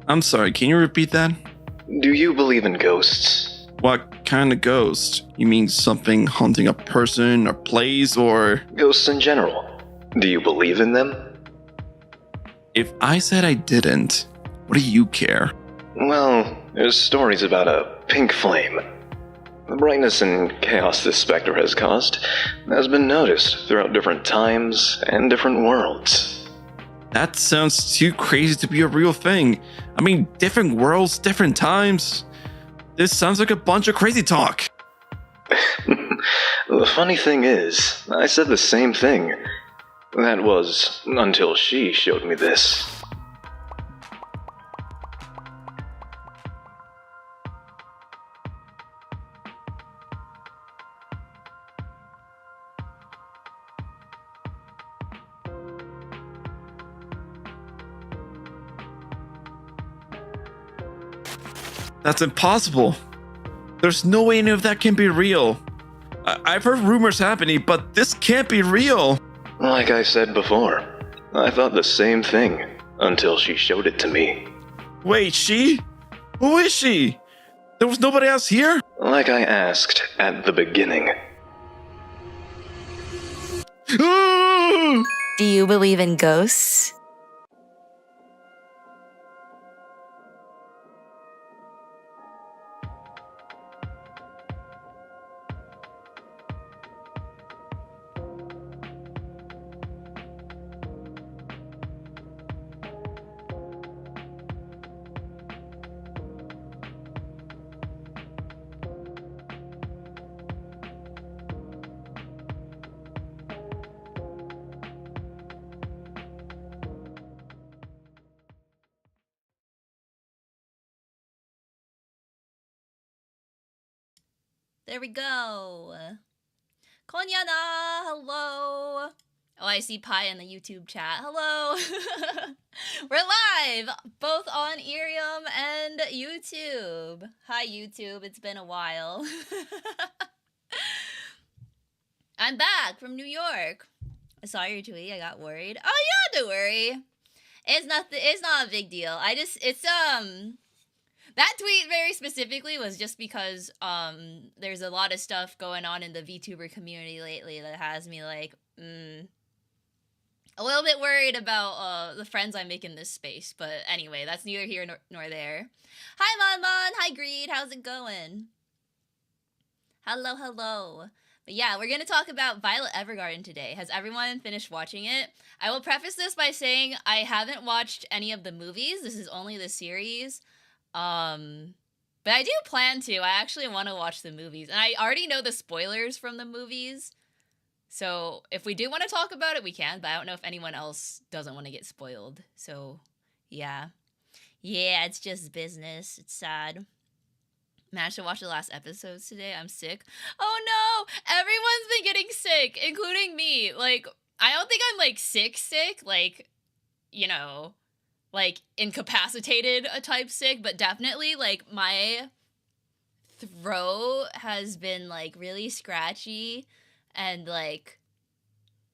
I'm sorry, can you repeat that? Do you believe in ghosts? What kind of ghost? You mean something haunting a person or place or... Ghosts in general. Do you believe in them? If I said I didn't, what do you care? Well, there's stories about a pink flame. The brightness and chaos this specter has caused has been noticed throughout different times and different worlds. That sounds too crazy to be a real thing. I mean, different worlds, different times. This sounds like a bunch of crazy talk. The funny thing is, I said the same thing. That was until she showed me this. That's impossible. There's no way any of that can be real. I've heard rumors happening, but this can't be real. Like I said before, I thought the same thing until she showed it to me. Wait, she? Who is she? There was nobody else here? Like I asked at the beginning. Ah! Do you believe in ghosts? There we go. Konyana, hello. Oh, I see Pi in the YouTube chat. Hello. We're live, both on Eerium and YouTube. Hi, YouTube. It's been a while. I'm back from New York. I saw your tweet. I got worried. Oh, yeah, don't worry. It's not a big deal. That tweet very specifically was just because there's a lot of stuff going on in the VTuber community lately that has me like a little bit worried about the friends I make in this space. But anyway, that's neither here nor there. Hi, Mon. Hi, Greed. How's it going? Hello, hello. But yeah, we're going to talk about Violet Evergarden today. Has everyone finished watching it? I will preface this by saying I haven't watched any of the movies. This is only the series. But I do plan to. I actually want to watch the movies. And I already know the spoilers from the movies. So if we do want to talk about it, we can. But I don't know if anyone else doesn't want to get spoiled. So, yeah. Yeah, it's just business. It's sad. Managed to watch the last episodes today. I'm sick. Oh no! Everyone's been getting sick, including me. Like, I don't think I'm, like, sick. Like, you know... like, incapacitated type sick, but definitely, like, my throat has been, like, really scratchy, and, like,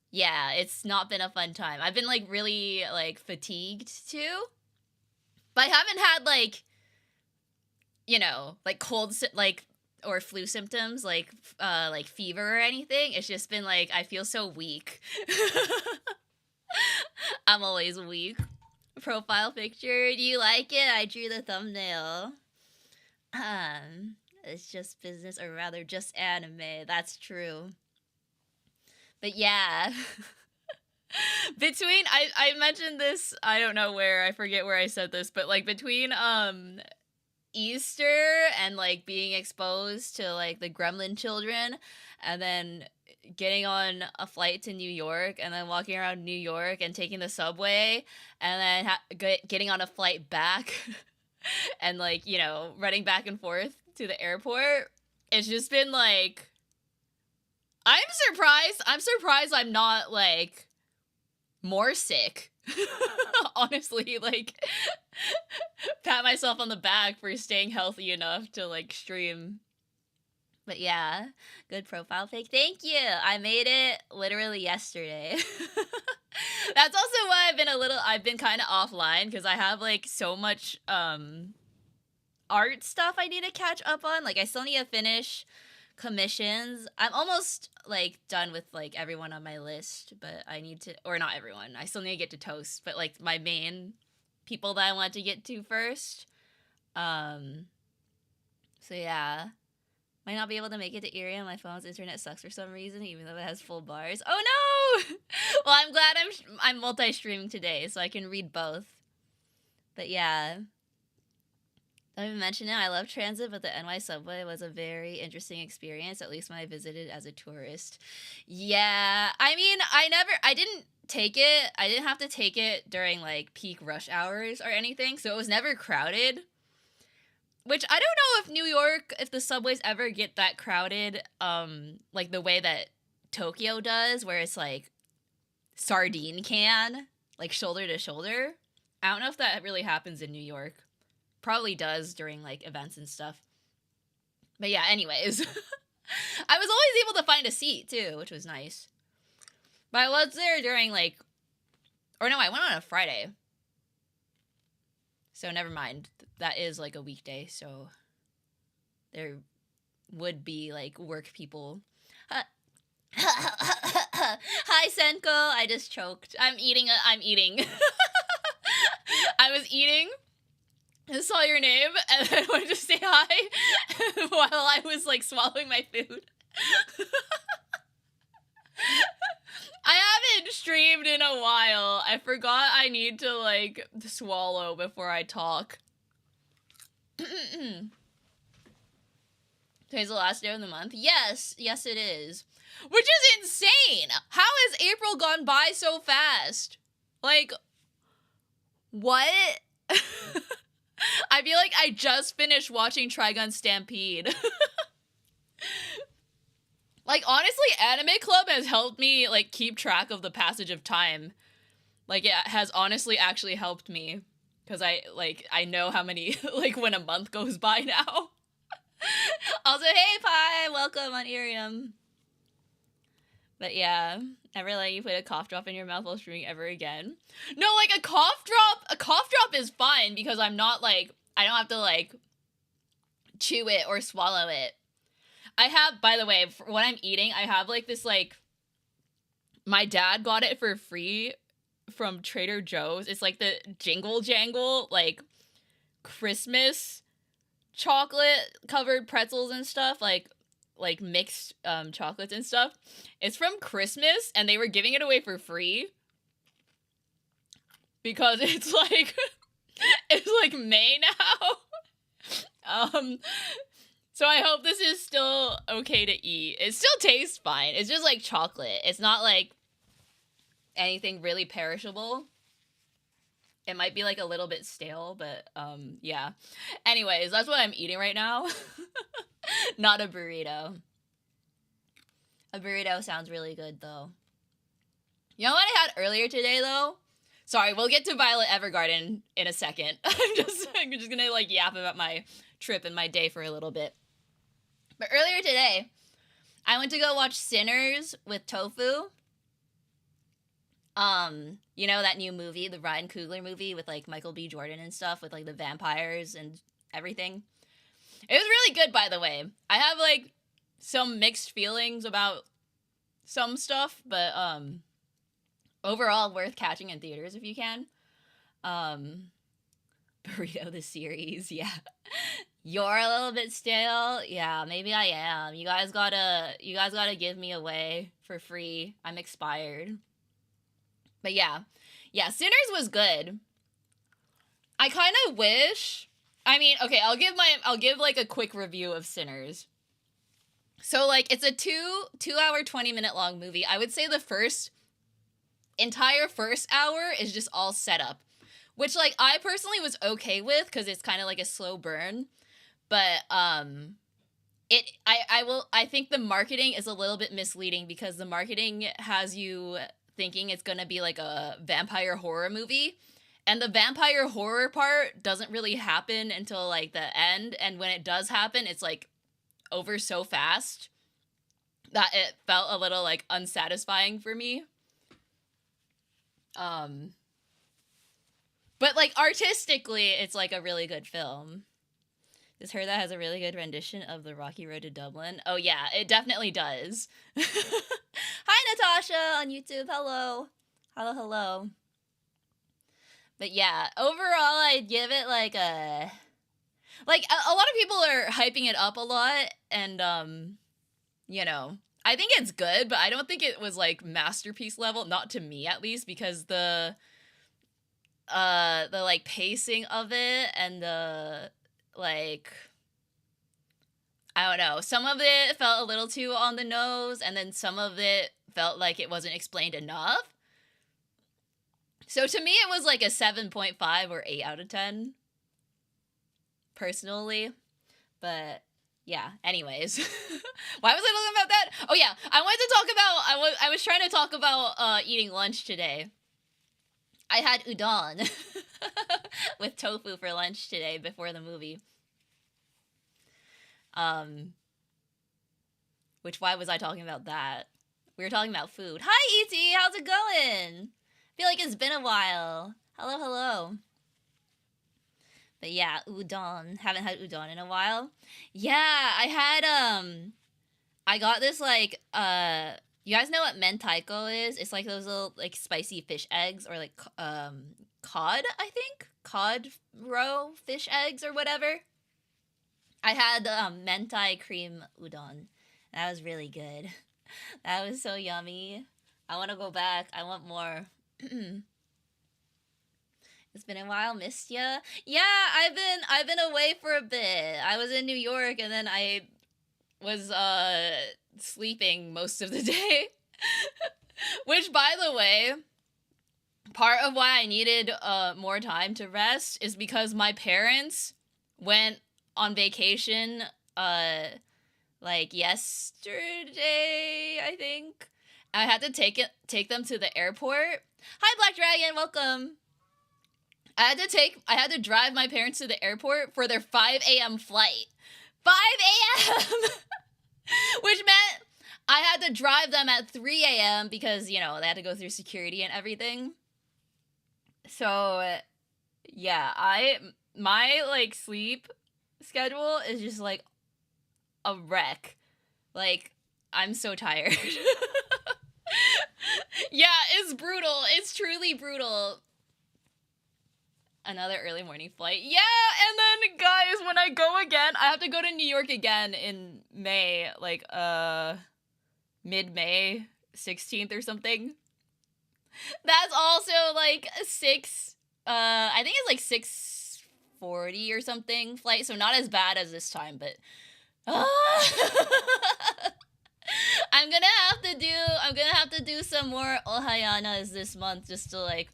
yeah, it's not been a fun time. I've been, like, really, like, fatigued, too, but I haven't had, like, you know, like, or flu symptoms, like fever or anything. It's just been, like, I feel so weak. I'm always weak. Profile picture. Do you like it? I drew the thumbnail. It's just business, or rather just anime. That's true. But yeah. Between I mentioned this, I don't know where, I forget where I said this, but like between Easter and like being exposed to like the Gremlin children, and then getting on a flight to New York, and then walking around New York and taking the subway, and then getting on a flight back and like, you know, running back and forth to the airport. It's just been like, I'm surprised I'm not like more sick. Honestly, like, pat myself on the back for staying healthy enough to like stream. But yeah, good profile pic. Thank you. I made it literally yesterday. That's also why I've been kind of offline because I have like so much art stuff I need to catch up on. Like I still need to finish commissions. I'm almost like done with like everyone on my list, but I need to, or not everyone. I still need to get to Toast, but like my main people that I want to get to first. So yeah. Might not be able to make it to Erie on my phone's internet sucks for some reason, even though it has full bars. Oh no! Well, I'm glad I'm multi-streaming today, so I can read both. But yeah. Don't even mention it, I love transit, but the NY subway was a very interesting experience, at least when I visited as a tourist. Yeah, I mean, I didn't have to take it during, like, peak rush hours or anything, so it was never crowded. Which, I don't know if New York, if the subways ever get that crowded, like the way that Tokyo does, where it's, like, sardine can, like, shoulder to shoulder. I don't know if that really happens in New York. Probably does during like events and stuff. But yeah, anyways. I was always able to find a seat too, which was nice. But I was there during like, or no, I went on a Friday. So never mind. That is like a weekday, so there would be like work people. Hi Senko, I just choked. I'm eating. I was eating. I saw your name, and I wanted to say hi while I was, like, swallowing my food. I haven't streamed in a while. I forgot I need to, like, swallow before I talk. Today's the last day of the month? Yes, it is. Which is insane! How has April gone by so fast? Like, what? I feel like I just finished watching Trigun Stampede. Like, honestly, Anime Club has helped me, like, keep track of the passage of time. Like, it has honestly actually helped me. Because I know how many, like, when a month goes by now. Also, hey, Pi! Welcome on Irium. But yeah, never let you put a cough drop in your mouth while streaming ever again. No, like, a cough drop is fine because I'm not, like, I don't have to, like, chew it or swallow it. I have, by the way, for what I'm eating, I have, like, this, like, my dad got it for free from Trader Joe's. It's, like, the Jingle Jangle, like, Christmas chocolate-covered pretzels and stuff, like mixed chocolates and stuff. It's from Christmas, and they were giving it away for free because it's like it's like May now. So I hope this is still okay to eat. It still tastes fine. It's just like chocolate. It's not like anything really perishable. It might be like a little bit stale, but yeah. Anyways, that's what I'm eating right now. Not a burrito. A burrito sounds really good, though. You know what I had earlier today, though? Sorry, we'll get to Violet Evergarden in a second. I'm just gonna, like, yap about my trip and my day for a little bit. But earlier today, I went to go watch Sinners with Tofu. You know that new movie, the Ryan Coogler movie with, like, Michael B. Jordan and stuff, with, like, the vampires and everything? It was really good, by the way. I have, like, some mixed feelings about some stuff, but, overall worth catching in theaters if you can. Burrito the series, yeah. You're a little bit stale? Yeah, maybe I am. You guys gotta give me away for free. I'm expired. But yeah, Sinners was good. I kind of wish, I mean, okay, I'll give like a quick review of Sinners. So, like, it's a 2-hour, 20-minute long movie. I would say the entire first hour is just all set up, which, like, I personally was okay with because it's kind of like a slow burn. But I think the marketing is a little bit misleading because the marketing has you thinking it's gonna be like a vampire horror movie, and the vampire horror part doesn't really happen until, like, the end, and when it does happen, it's like over so fast that it felt a little like unsatisfying for me. But like artistically, it's like a really good film. Just heard that has a really good rendition of the Rocky Road to Dublin. Oh yeah, it definitely does. Hi Natasha on YouTube. Hello. Hello. But yeah, overall I'd give it like a lot of people are hyping it up a lot, and you know, I think it's good, but I don't think it was like masterpiece level, not to me at least, because the like pacing of it and the like, I don't know, some of it felt a little too on the nose, and then some of it felt like it wasn't explained enough. So to me, it was like a 7.5 or 8 out of 10, personally. But yeah, anyways. Why was I talking about that? Oh yeah, I wanted to talk about, I was trying to talk about eating lunch today. I had udon with tofu for lunch today before the movie. Which, why was I talking about that? We were talking about food. Hi, E.T., how's it going? Feel like it's been a while. Hello. But yeah, udon. Haven't had udon in a while. Yeah, I had, I got this, like, you guys know what mentaiko is? It's like those little, like, spicy fish eggs, or, like, cod, I think? Cod roe fish eggs or whatever. I had mentai cream udon. That was really good. That was so yummy. I want to go back. I want more. It's been a while, missed ya. Yeah, I've been away for a bit. I was in New York, and then I was sleeping most of the day. Which, by the way, part of why I needed more time to rest is because my parents went on vacation like yesterday, I think. I had to take them to the airport. Hi, Black Dragon, welcome. I had to drive my parents to the airport for their 5 a.m. flight. 5 a.m. Which meant I had to drive them at 3 a.m. because, you know, they had to go through security and everything. So, yeah, my like sleep schedule is just like a wreck. Like, I'm so tired. Yeah, it's brutal. It's truly brutal. Another early morning flight. Yeah, and then guys, when I go again, I have to go to New York again in May, like mid-May, 16th or something. That's also like I think it's like 6:40 or something flight, so not as bad as this time, but I'm gonna have to do some more Ohayanas this month, just to like,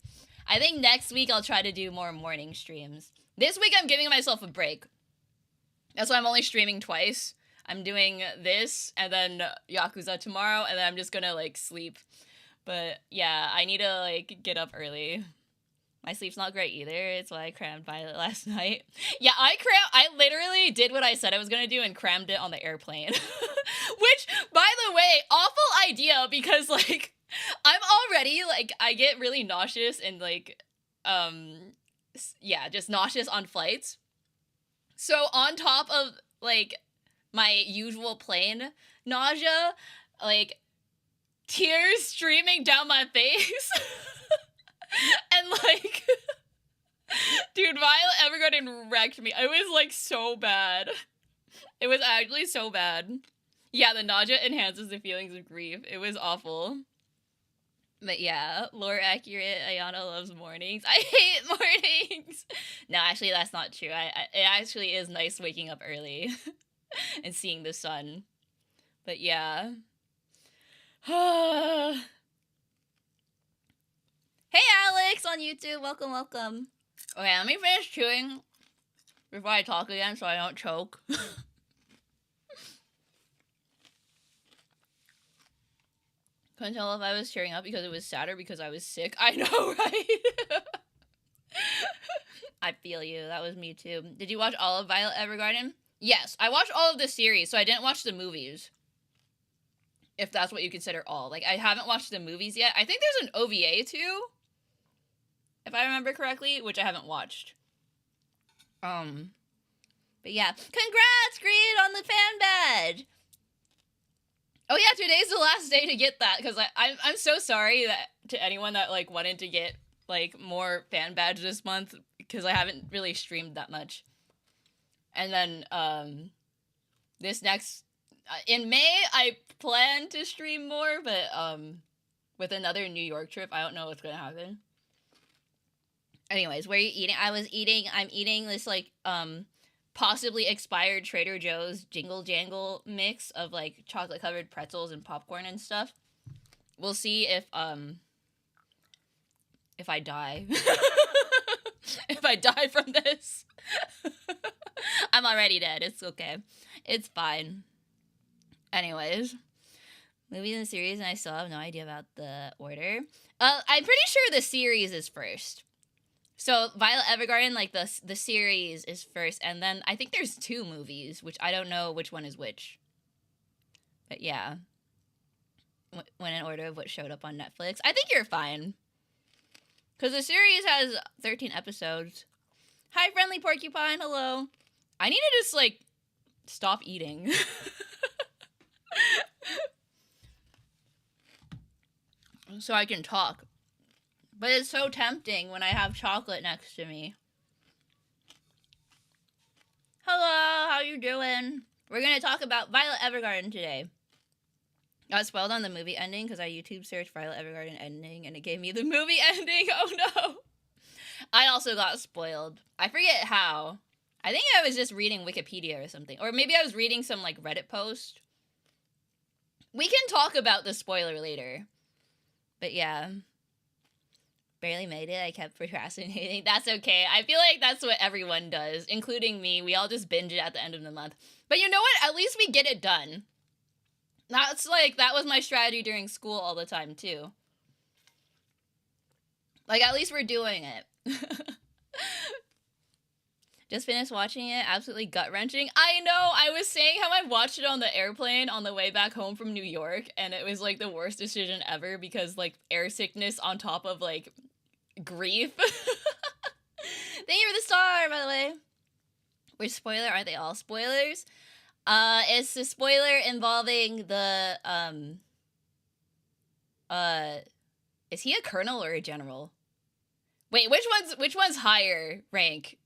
I think next week I'll try to do more morning streams. This week I'm giving myself a break. That's why I'm only streaming twice. I'm doing this and then Yakuza tomorrow, and then I'm just gonna like sleep. But yeah, I need to like get up early. My sleep's not great either. It's why I crammed Violet last night. Yeah, I literally did what I said I was gonna do and crammed it on the airplane. Which, by the way, awful idea, because like, I'm already like, I get really nauseous and like, yeah, just nauseous on flights. So on top of like my usual plane nausea, like tears streaming down my face. And like, dude, Violet Evergarden wrecked me. It was like so bad. It was actually so bad. Yeah, the nausea enhances the feelings of grief. It was awful. But yeah, lore accurate, Ayana loves mornings. I hate mornings. No, actually, that's not true. It actually is nice waking up early and seeing the sun. But yeah. Hey, Alex on YouTube. Welcome. Okay, let me finish chewing before I talk again so I don't choke. Couldn't tell if I was cheering up because it was sad or because I was sick. I know, right? I feel you. That was me too. Did you watch all of Violet Evergarden? Yes, I watched all of the series, so I didn't watch the movies. If that's what you consider all. Like, I haven't watched the movies yet. I think there's an OVA too, if I remember correctly, which I haven't watched. But yeah. Congrats, Greed, on the fan badge! Oh yeah, today's the last day to get that, because I'm so sorry that to anyone that, like, wanted to get, like, more fan badge this month, because I haven't really streamed that much. And then, this next... in May, I plan to stream more, but, with another New York trip, I don't know what's gonna happen. Anyways, where are you eating? I'm eating this, like, possibly expired Trader Joe's Jingle Jangle mix of, like, chocolate-covered pretzels and popcorn and stuff. We'll see if I die. If I die from this. I'm already dead. It's okay. It's fine. Anyways. Movies and series, and I still have no idea about the order. I'm pretty sure the series is first. So, Violet Evergarden, like, the series is first, and then I think there's 2 movies, which I don't know which one is which. But yeah. When in order of what showed up on Netflix. I think you're fine. Because the series has 13 episodes. Hi, Friendly Porcupine, hello. I need to just, like, stop eating. So I can talk. But it's so tempting when I have chocolate next to me. Hello, how you doing? We're gonna talk about Violet Evergarden today. Got spoiled on the movie ending because I YouTube searched Violet Evergarden ending and it gave me the movie ending. Oh no! I also got spoiled. I forget how. I think I was just reading Wikipedia or something. Or maybe I was reading some, like, Reddit post. We can talk about the spoiler later. But yeah. Barely made it. I kept procrastinating. That's okay. I feel like that's what everyone does, including me. We all just binge it at the end of the month. But you know what? At least we get it done. That's like, that was my strategy during school all the time, too. Like, at least we're doing it. Just finished watching it. Absolutely gut-wrenching. I know! I was saying how I watched it on the airplane on the way back home from New York, and it was, like, the worst decision ever because, like, air sickness on top of, like, grief. Thank you for the star, by the way. Which spoiler? Aren't they all spoilers? It's the spoiler involving the, is he a colonel or a general? Wait, which one's higher rank?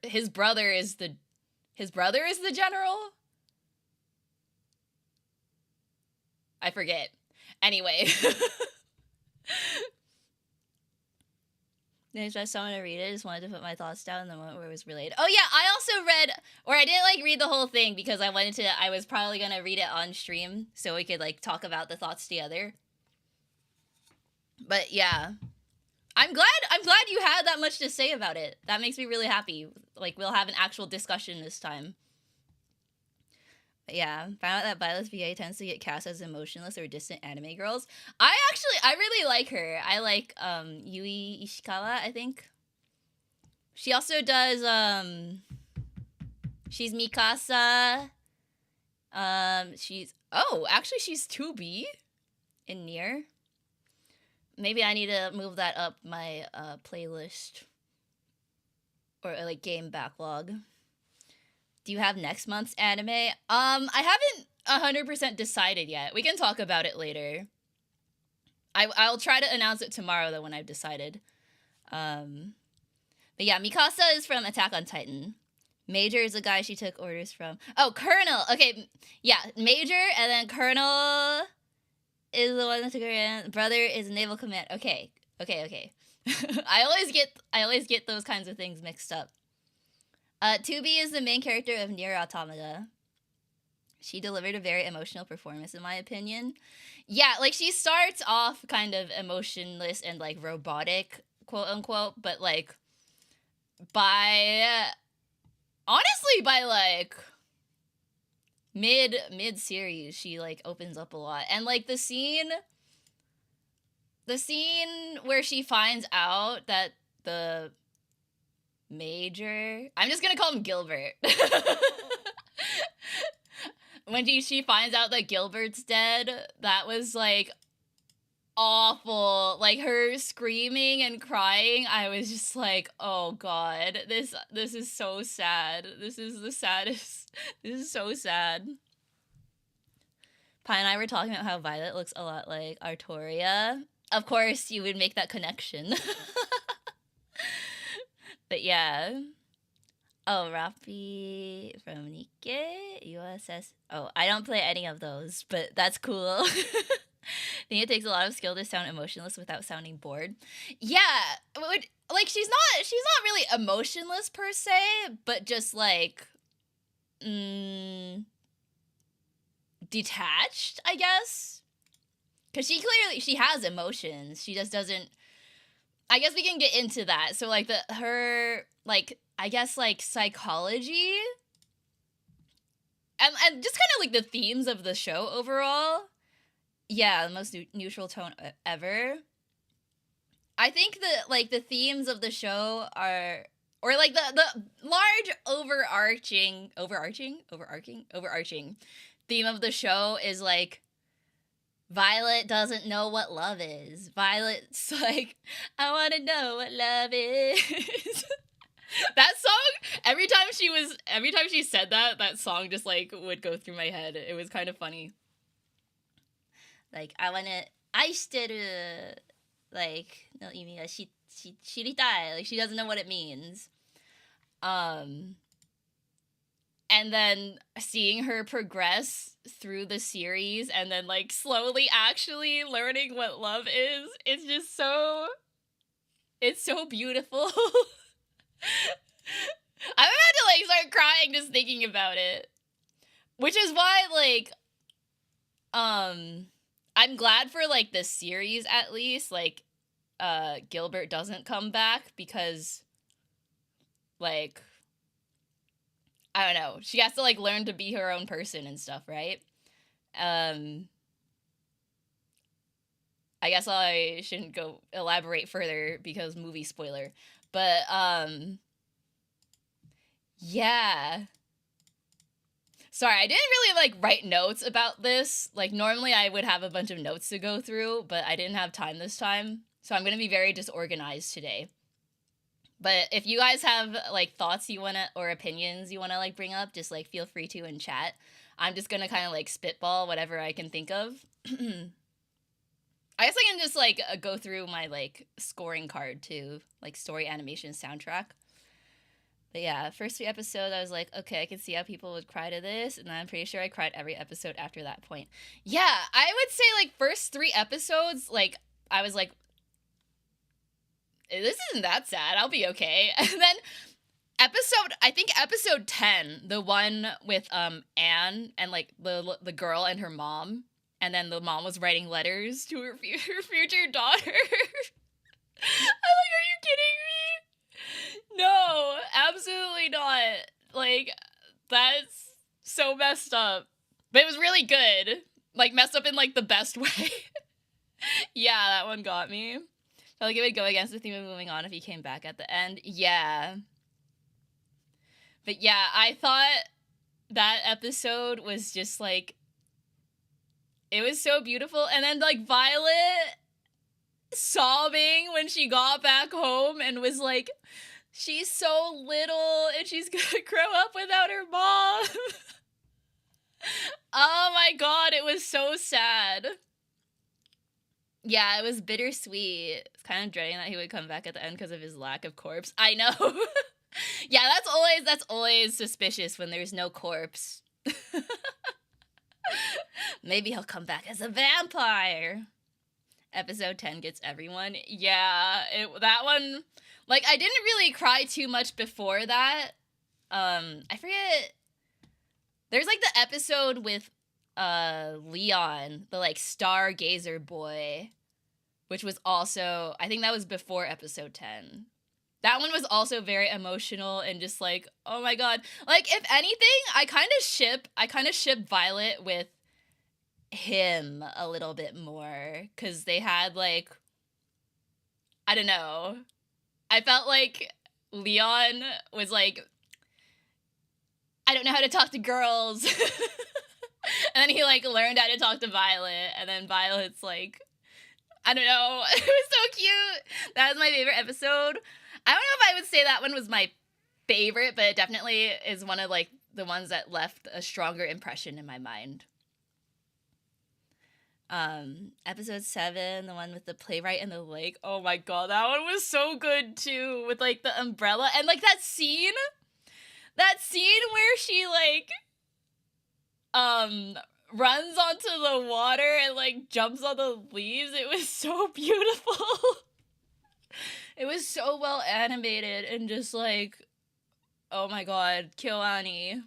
His brother is the general? I forget. Anyway. There's just someone to read it. Just wanted to put my thoughts down in the moment where it was relayed. Oh yeah, I also read, or I didn't, like, read the whole thing because I was probably gonna read it on stream so we could, like, talk about the thoughts together. But yeah. I'm glad you had that much to say about it. That makes me really happy. Like, we'll have an actual discussion this time. But yeah, found out that Violet's VA tends to get cast as emotionless or distant anime girls. I really like her. I like, Yui Ishikawa, I think. She also does, she's Mikasa. She's 2B in Nier. Maybe I need to move that up my playlist or, like, game backlog. Do you have next month's anime? I haven't 100% decided yet. We can talk about it later. I'll try to announce it tomorrow though when I've decided. But yeah, Mikasa is from Attack on Titan. Major is the guy she took orders from. Oh, Colonel. Okay, yeah, Major and then Colonel is the one that took her in. Brother is Naval Command. Okay. I always get those kinds of things mixed up. 2B is the main character of Nier Automata. She delivered a very emotional performance, in my opinion. Yeah, like, she starts off kind of emotionless and, like, robotic, quote unquote, but, like, by like mid series she, like, opens up a lot. And, like, the scene where she finds out that the Major. I'm just gonna call him Gilbert. When she finds out that Gilbert's dead, that was like awful. Like her screaming and crying, I was just like, oh god, this is so sad. This is the saddest. This is so sad. Pi and I were talking about how Violet looks a lot like Artoria. Of course, you would make that connection. But yeah. Oh, Rafi from Nikke, USS. Oh, I don't play any of those, but that's cool. I think it takes a lot of skill to sound emotionless without sounding bored. Yeah, like she's not really emotionless per se, but just like detached, I guess. Cause she has emotions. She just doesn't. I guess we can get into that. So like her I guess like psychology and just kind of like the themes of the show overall. Yeah, the most neutral tone ever. I think that the themes of the show are, or like the large overarching theme of the show is like Violet doesn't know what love is. Violet's like, I want to know what love is. That song, every time she said that song just like would go through my head. It was kind of funny. Like, I want to, 愛してる, like, no 意味が知りたい. Like, she doesn't know what it means. And then seeing her progress through the series and then like slowly actually learning what love is, it's so beautiful. I'm about to like start crying just thinking about it. Which is why like I'm glad for like the series at least, like Gilbert doesn't come back because like I don't know, she has to like learn to be her own person and stuff, right? I guess I shouldn't go elaborate further because movie spoiler. But yeah. Sorry, I didn't really like write notes about this. Like normally I would have a bunch of notes to go through, but I didn't have time this time. So I'm going to be very disorganized today. But if you guys have like thoughts you want to, or opinions you want to like bring up, just like feel free to in chat. I'm just going to kind of like spitball whatever I can think of. I guess I can just like go through my like scoring card too, like story, animation, soundtrack. But yeah, first 3 episodes I was like, okay, I can see how people would cry to this, and I'm pretty sure I cried every episode after that point. Yeah, I would say like first 3 episodes, like I was like, this isn't that sad, I'll be okay. And then I think episode 10, the one with Anne and like the girl and her mom, and then the mom was writing letters to her future daughter. I'm like, are you kidding me? No, absolutely not. Like, that's so messed up. But it was really good. Like, messed up in, like, the best way. Yeah, that one got me. Felt like it would go against the theme of moving on if he came back at the end. Yeah. But yeah, I thought that episode was just, like, it was so beautiful. And then, like, Violet sobbing when she got back home and was like, she's so little and she's gonna grow up without her mom. Oh my god, it was so sad. Yeah, it was bittersweet. It's kind of dreading that he would come back at the end because of his lack of corpse. I know. Yeah, that's always suspicious when there's no corpse. Maybe he'll come back as a vampire. Episode 10 gets everyone. Yeah, that one, like, I didn't really cry too much before that. I forget. There's, like, the episode with, Leon, the, like, stargazer boy, which was also, I think that was before episode 10. That one was also very emotional and just, like, oh my god. Like, if anything, I kind of ship Violet with him a little bit more, because they had, like, I don't know, I felt like Leon was like, I don't know how to talk to girls. And then he like learned how to talk to Violet, and then Violet's like, I don't know. It was so cute. That was my favorite episode. I don't know if I would say that one was my favorite, but it definitely is one of like the ones that left a stronger impression in my mind. Episode 7, the one with the playwright and the lake. Oh my god, that one was so good too, with like the umbrella and like that scene where she like runs onto the water and like jumps on the leaves. It was so beautiful. It was so well animated and just like, oh my god, Kyoani.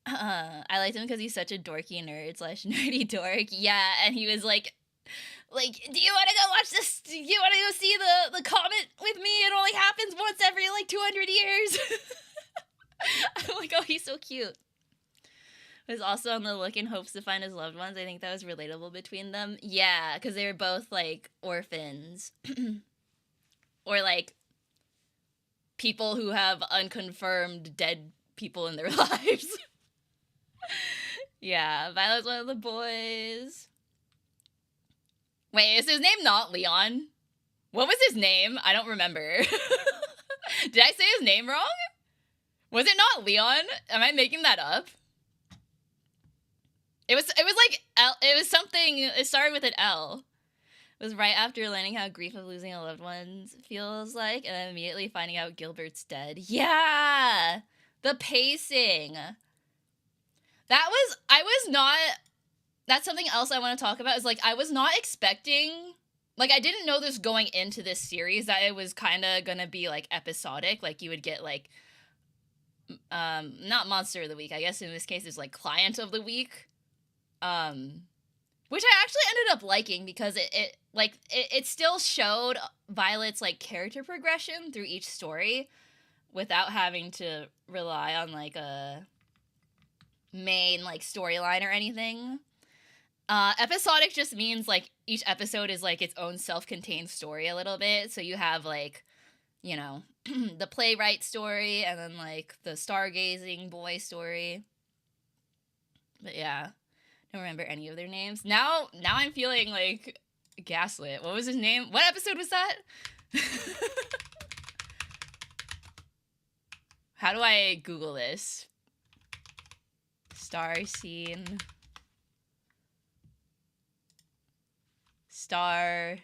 I liked him because he's such a dorky nerd / nerdy dork. Yeah, and he was like, do you want to go watch this? Do you want to go see the comet with me? It only happens once every like 200 years. I'm like, oh, he's so cute. Was also on the look in hopes to find his loved ones. I think that was relatable between them. Yeah, because they were both like orphans. Or like people who have unconfirmed dead people in their lives. Yeah, Violet's one of the boys. Wait, is his name not Leon? What was his name? I don't remember. Did I say his name wrong? Was it not Leon? Am I making that up? It was like L. It was something. It started with an L. It was right after learning how grief of losing a loved one feels like, and then immediately finding out Gilbert's dead. Yeah, the pacing. That's something else I want to talk about. Is like I was not expecting. Like I didn't know this going into this series that it was kind of gonna be like episodic. Like you would get like, not monster of the week. I guess in this case it's like client of the week. Which I actually ended up liking because it still showed Violet's like character progression through each story without having to rely on like a main like storyline or anything. Episodic just means like each episode is like its own self-contained story a little bit. So you have like, you know, the playwright story and then like the stargazing boy story. But yeah. Don't remember any of their names. Now I'm feeling like gaslit. What was his name? What episode was that? How do I Google this? Star scene. Star.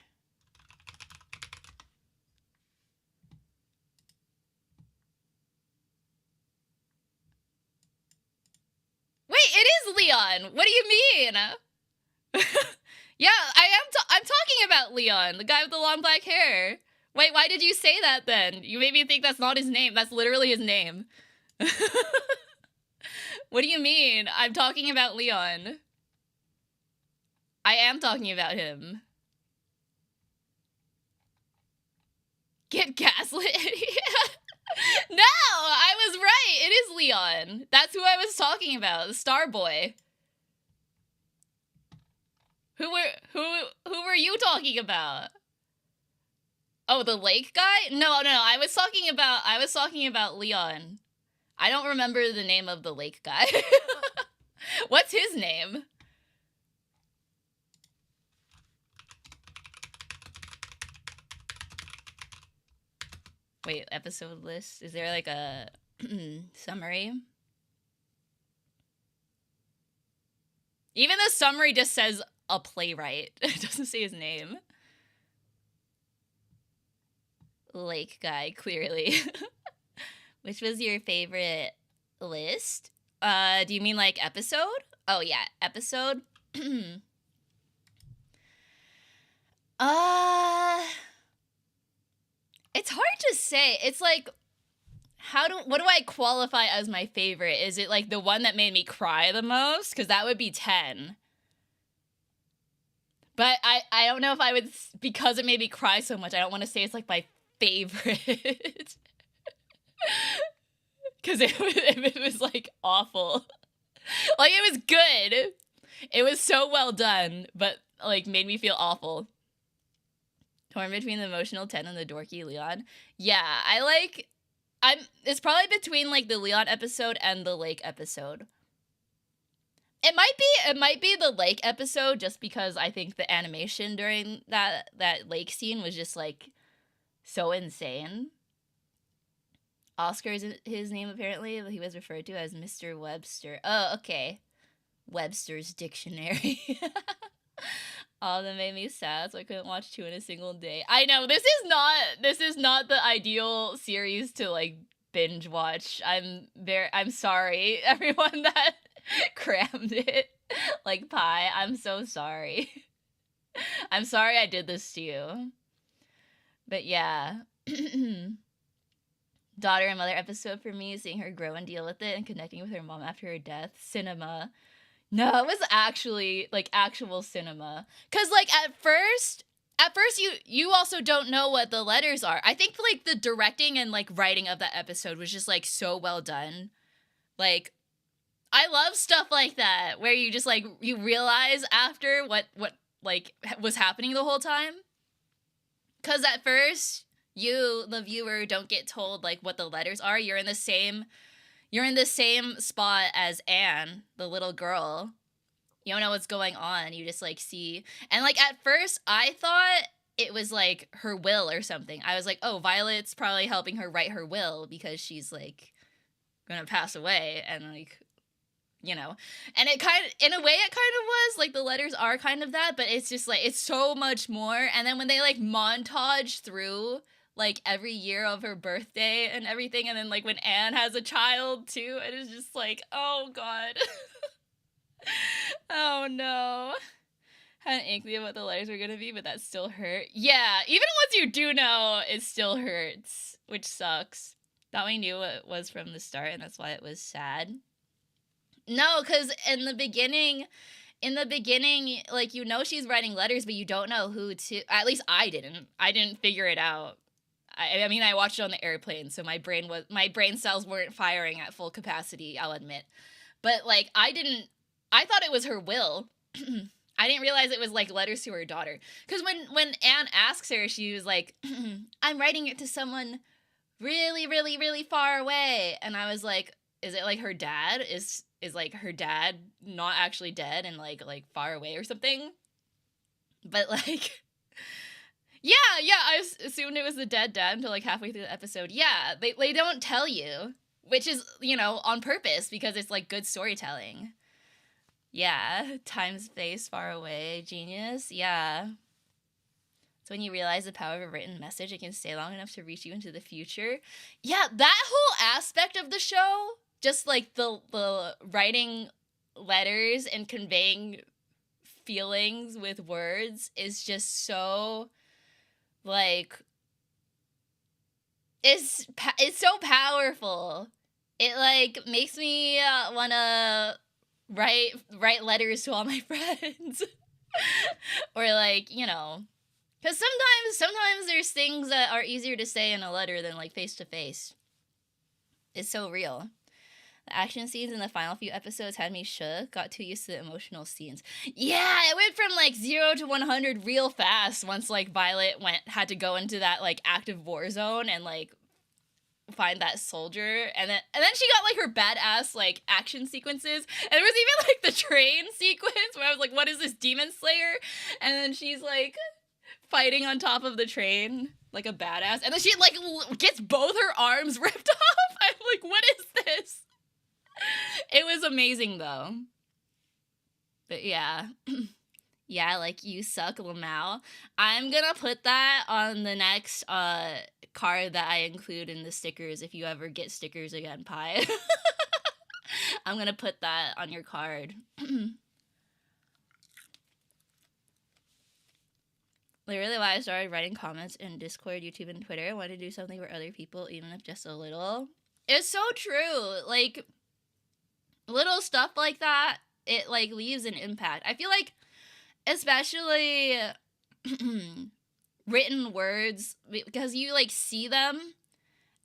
Wait, it is Leon. What do you mean? Yeah, I'm talking about Leon, the guy with the long black hair. Wait, why did you say that then? You made me think that's not his name. That's literally his name. What do you mean? I'm talking about Leon. I am talking about him. Get gaslit. No, I was right. It is Leon. That's who I was talking about, the Star Boy. Who were you talking about? Oh, the lake guy? No, I was talking about Leon. I don't remember the name of the lake guy. What's his name? Wait, episode list? Is there like a summary? Even the summary just says a playwright. It doesn't say his name. Lake guy, clearly. Which was your favorite list? Do you mean like episode? Oh yeah, episode. It's hard to say. It's like, what do I qualify as my favorite? Is it like the one that made me cry the most? Because that would be 10. But I don't know if I would, because it made me cry so much, I don't want to say it's like my favorite. Because it was like awful. Like it was good. It was so well done, but like made me feel awful. Torn between the emotional 10 and the dorky Leon. Yeah, it's probably between like the Leon episode and the Lake episode. It might be the Lake episode just because I think the animation during that lake scene was just like so insane. Oscar is his name apparently, but he was referred to as Mr. Webster. Oh, okay. Webster's Dictionary. Oh, that made me sad, so I couldn't watch 2 in a single day. I know, this is not the ideal series to like binge watch. I'm sorry, everyone that crammed it like pie. I'm so sorry. I'm sorry I did this to you. But yeah. Daughter and mother episode for me, seeing her grow and deal with it and connecting with her mom after her death. Cinema. No, it was actually like actual cinema. Cause like at first you also don't know what the letters are. I think like the directing and like writing of that episode was just like so well done. Like I love stuff like that where you just like you realize after what like was happening the whole time. Cause at first you, the viewer, don't get told like what the letters are. You're in the same spot as Anne, the little girl. You don't know what's going on. You just like see, and like at first I thought it was like her will or something. I was like, oh, Violet's probably helping her write her will because she's like gonna pass away, and like, you know, and it kind of, in a way it kind of was like the letters are kind of that, but it's just like it's so much more. And then when they like montage through like every year of her birthday and everything, and then like when Anne has a child too, it is just like, oh god. Oh no. Had an inkling of what the letters were gonna be, but that still hurt. Yeah, even once you do know, it still hurts, which sucks. Thought we knew what it was from the start, and that's why it was sad. No, because in the beginning, like, you know she's writing letters, but you don't know who to. At least I didn't figure it out. I mean, I watched it on the airplane, so my brain cells weren't firing at full capacity, I'll admit. But like I thought it was her will. I didn't realize it was like letters to her daughter. Because when Anne asks her, she was like, I'm writing it to someone really, really, really far away. And I was like, is it like her dad? Is like her dad not actually dead and like far away or something? But like yeah, I assumed it was the dead dad until like halfway through the episode. Yeah, they don't tell you, which is, you know, on purpose because it's like good storytelling. Yeah, time, space, far away, genius. Yeah. So when you realize the power of a written message, it can stay long enough to reach you into the future. Yeah, that whole aspect of the show, just like the writing letters and conveying feelings with words, is just so like it's so powerful. It like makes me wanna write letters to all my friends. Or like, you know, because sometimes there's things that are easier to say in a letter than like face to face. It's so real. The action scenes in the final few episodes had me shook. Got too used to the emotional scenes. Yeah, it went from like 0 to 100 real fast once like Violet had to go into that like active war zone and like find that soldier, and then she got like her badass like action sequences, and there was even like the train sequence where I was like, what is this, Demon Slayer? And then she's like fighting on top of the train like a badass, and then she like gets both her arms ripped off. I'm like, what is this? It was amazing though. But yeah. Yeah, like, you suck, Lamau. I'm gonna put that on the next card that I include in the stickers if you ever get stickers again, Pie. I'm gonna put that on your card. Literally why I started writing comments in Discord, YouTube, and Twitter. I wanted to do something for other people, even if just a little. It's so true. Like, little stuff like that, it like leaves an impact. I feel like especially written words, because you like see them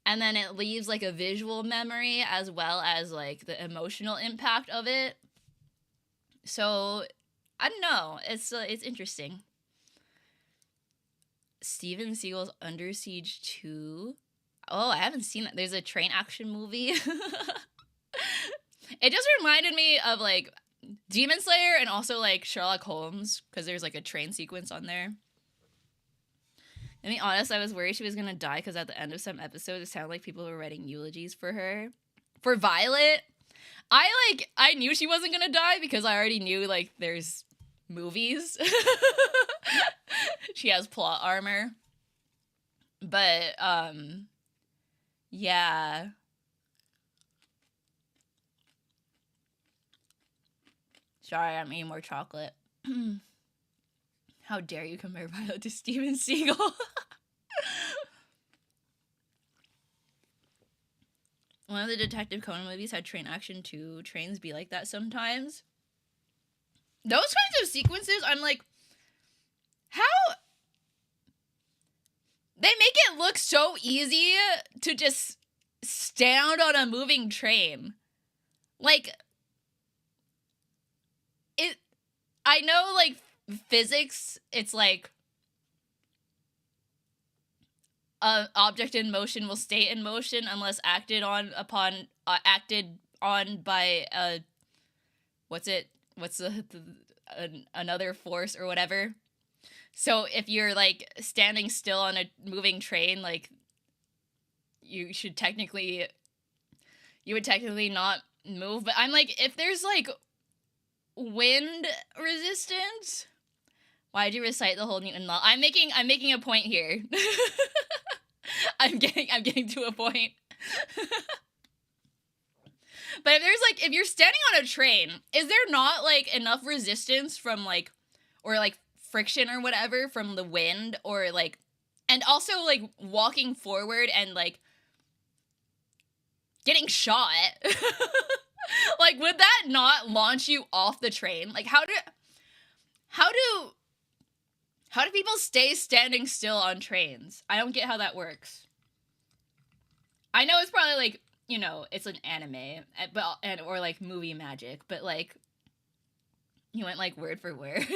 and then it leaves like a visual memory as well as like the emotional impact of it. So I don't know, it's interesting. Steven Seagal's Under Siege 2. Oh, I haven't seen that. There's a train action movie. It just reminded me of like Demon Slayer and also like Sherlock Holmes, because there's like a train sequence on there. To be honest, I was worried she was gonna die because at the end of some episodes it sounded like people were writing eulogies for her. For Violet, I knew she wasn't gonna die because I already knew like there's movies. She has plot armor. But yeah. Sorry, I'm eating more chocolate. How dare you compare Violet to Steven Seagal? One of the Detective Conan movies had train action too. Trains be like that sometimes. Those kinds of sequences, I'm like, how? They make it look so easy to just stand on a moving train. Like, I know, like, physics, it's like an object in motion will stay in motion unless acted on by another force or whatever. So if you're like standing still on a moving train, like you would technically not move. But I'm like, if there's like wind resistance, why'd you recite the whole Newton law? I'm making a point here. I'm getting to a point. But if you're standing on a train, is there not like enough resistance from like, or like friction or whatever from the wind, or like, and also like walking forward and like getting shot? Like, would that not launch you off the train? Like, how do people stay standing still on trains? I don't get how that works. I know it's probably like, you know, it's an anime, or like movie magic, but like, you went like word for word.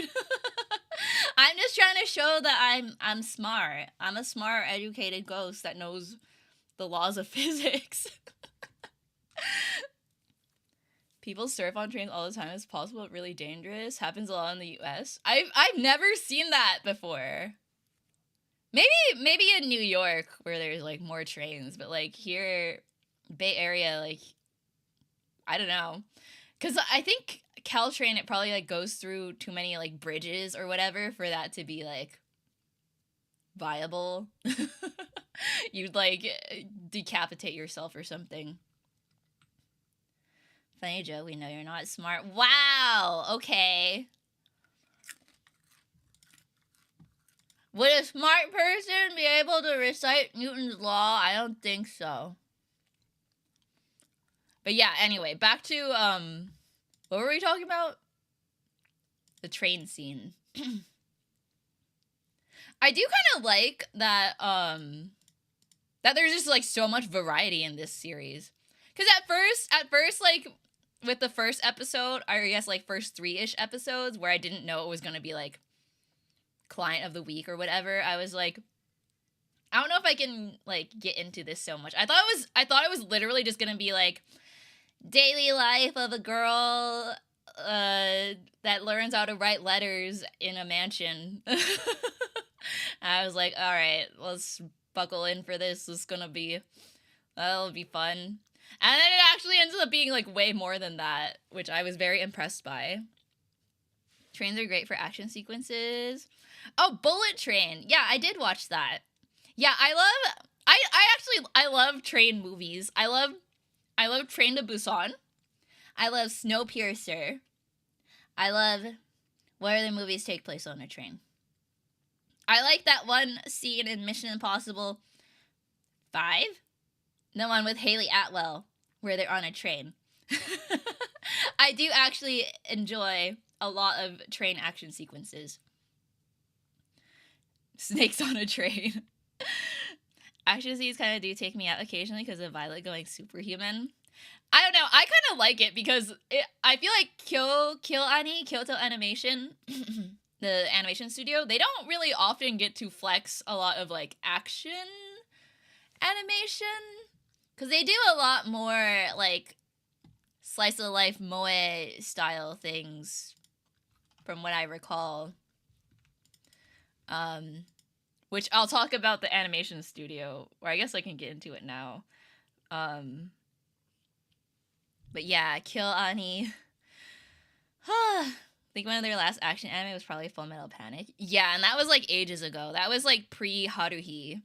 I'm just trying to show that I'm smart. I'm a smart, educated ghost that knows the laws of physics. People surf on trains all the time. It's possible, but really dangerous. Happens a lot in the US. I've never seen that before. Maybe in New York where there's like more trains, but like here, Bay Area, like, I don't know. Cause I think Caltrain, it probably like goes through too many like bridges or whatever for that to be like viable. You'd like decapitate yourself or something. Funny Joe, we know you're not smart. Wow, okay. Would a smart person be able to recite Newton's law? I don't think so. But yeah, anyway, back to, what were we talking about? The train scene. I do kind of like that, that there's just, like, so much variety in this series. Because at first, like, with the first episode, or I guess, like, first 3-ish episodes, where I didn't know it was going to be, like, client of the week or whatever, I was like, I don't know if I can, like, get into this so much. I thought it was literally just going to be, like, daily life of a girl that learns how to write letters in a mansion. I was like, all right, let's buckle in for this. That'll be fun. And then it actually ends up being like way more than that, which I was very impressed by. Trains are great for action sequences. Oh, Bullet Train. Yeah, I did watch that. Yeah, I love train movies. I love Train to Busan. I love Snowpiercer. I love what other movies take place on a train. I like that one scene in Mission Impossible 5. The one with Haley Atwell, where they're on a train. I do actually enjoy a lot of train action sequences. Snakes on a train. Action scenes kind of do take me out occasionally because of Violet going superhuman. I don't know. I kind of like it because I feel like Kill Annie, Kyoto Animation, the animation studio, they don't really often get to flex a lot of like action animation, because they do a lot more like slice of life moe style things from what I recall. Which I'll talk about the animation studio, or I guess I can get into it now. But yeah, Kill Ani. I think one of their last action anime was probably Full Metal Panic. Yeah, and that was like ages ago. That was like pre-Haruhi.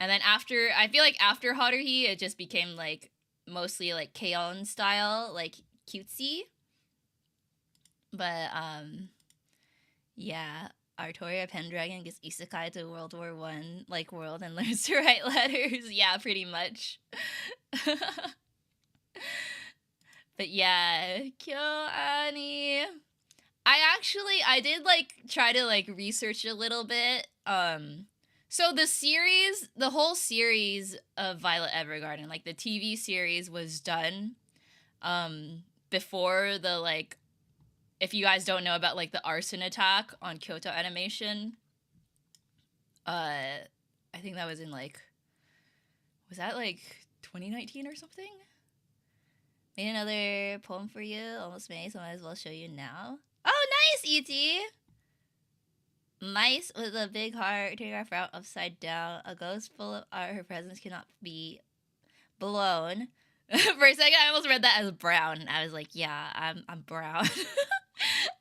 And then after, I feel like after Haruhi, it just became like mostly like K-On style, like cutesy. But yeah, Artoria Pendragon gets isekai to World War One like world and learns to write letters. Yeah, pretty much. But yeah, Kyo Ani. I did like try to like research a little bit. So the whole series of Violet Evergarden, like the TV series was done before the like, if you guys don't know about like the arson attack on Kyoto Animation, I think that was in like, was that like 2019 or something? Made another poem for you, almost made, so I might as well show you now. Oh, nice, E.T. Mice with a big heart, turning our frown upside down. A ghost full of art, her presence cannot be blown. For a second, I almost read that as brown. I was like, yeah, I'm brown.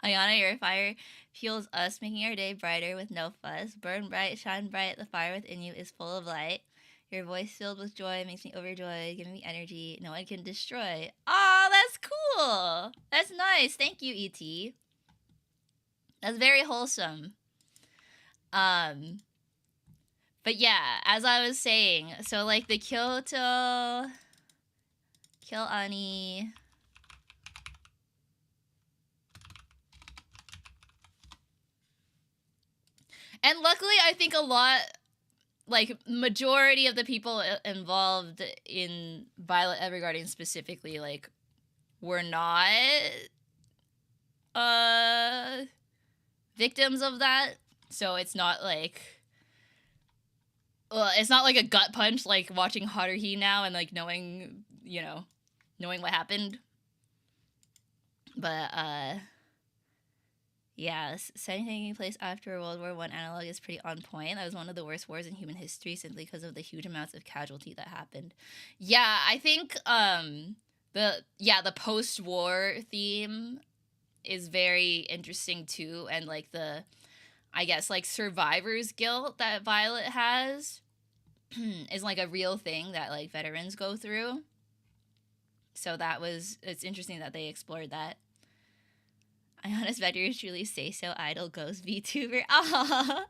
Ayana, your fire fuels us, making our day brighter with no fuss. Burn bright, shine bright, the fire within you is full of light. Your voice filled with joy makes me overjoyed, giving me energy no one can destroy. Aw, that's cool. That's nice. Thank you, E.T. That's very wholesome. But yeah, as I was saying, so like the Kyoto Kill Ani. And luckily, I think a lot, like, majority of the people involved in Violet Evergarden specifically, like, were not victims of that. So it's not like a gut punch, like watching Haruhi now and like knowing what happened. But yeah, setting taking place after World War One analog is pretty on point. That was one of the worst wars in human history simply because of the huge amounts of casualty that happened. Yeah, I think the post-war theme is very interesting too, and like the, I guess, like survivor's guilt that Violet has is like a real thing that like veterans go through. So it's interesting that they explored that. Ayana Spector truly say so idol ghost VTuber. Aww.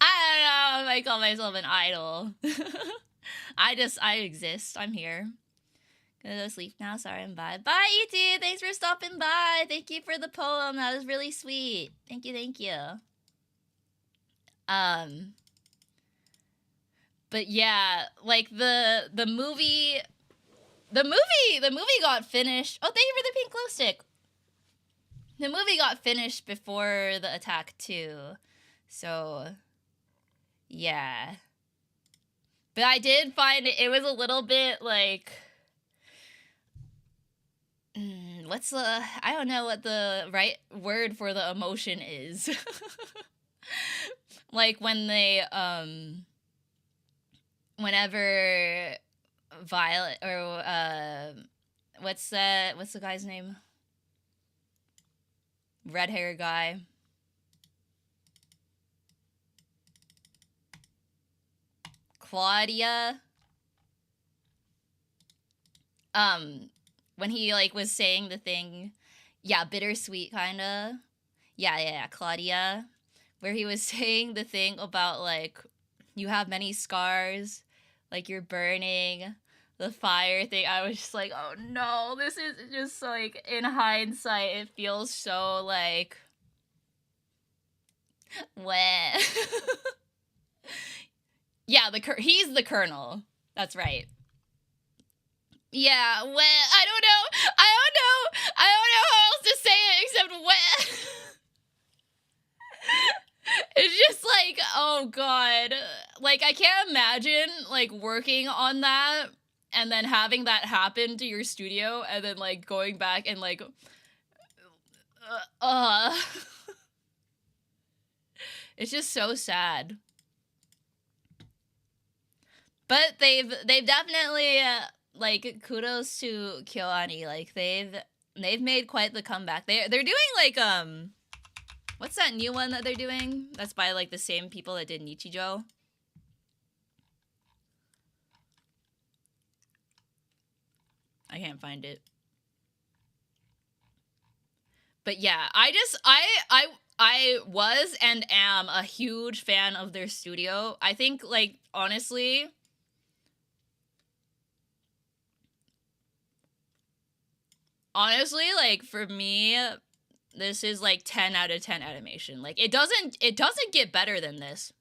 I don't know if I call myself an idol. I exist. I'm here. Gonna go sleep now. Sorry, I'm bye. Bye, E.T. Thanks for stopping by. Thank you for the poem. That was really sweet. Thank you. But yeah, like the movie got finished. Oh, thank you for the pink glow stick. The movie got finished before the attack too. So yeah. But I did find it was a little bit like I don't know what the right word for the emotion is. Like when they whenever Violet or what's the guy's name? Red hair guy. Claudia. When he like was saying the thing, yeah, bittersweet kinda. Yeah, Claudia. Where he was saying the thing about like you have many scars, like you're burning, the fire thing. I was just like, oh no, this is just like in hindsight, it feels so like wet. Yeah, he's the colonel. That's right. Yeah, wet. I don't know how else to say it except wet. It's just like, oh god. Like, I can't imagine, like, working on that and then having that happen to your studio and then, like, going back and, like, it's just so sad. But they've definitely, like, kudos to KyoAni. Like, they've made quite the comeback. They're doing, like, what's that new one that they're doing? That's by, like, the same people that did Nichijou. I can't find it. But yeah, I was and am a huge fan of their studio. I think, like, honestly, like, for me, this is like 10 out of 10 animation. Like, it doesn't get better than this.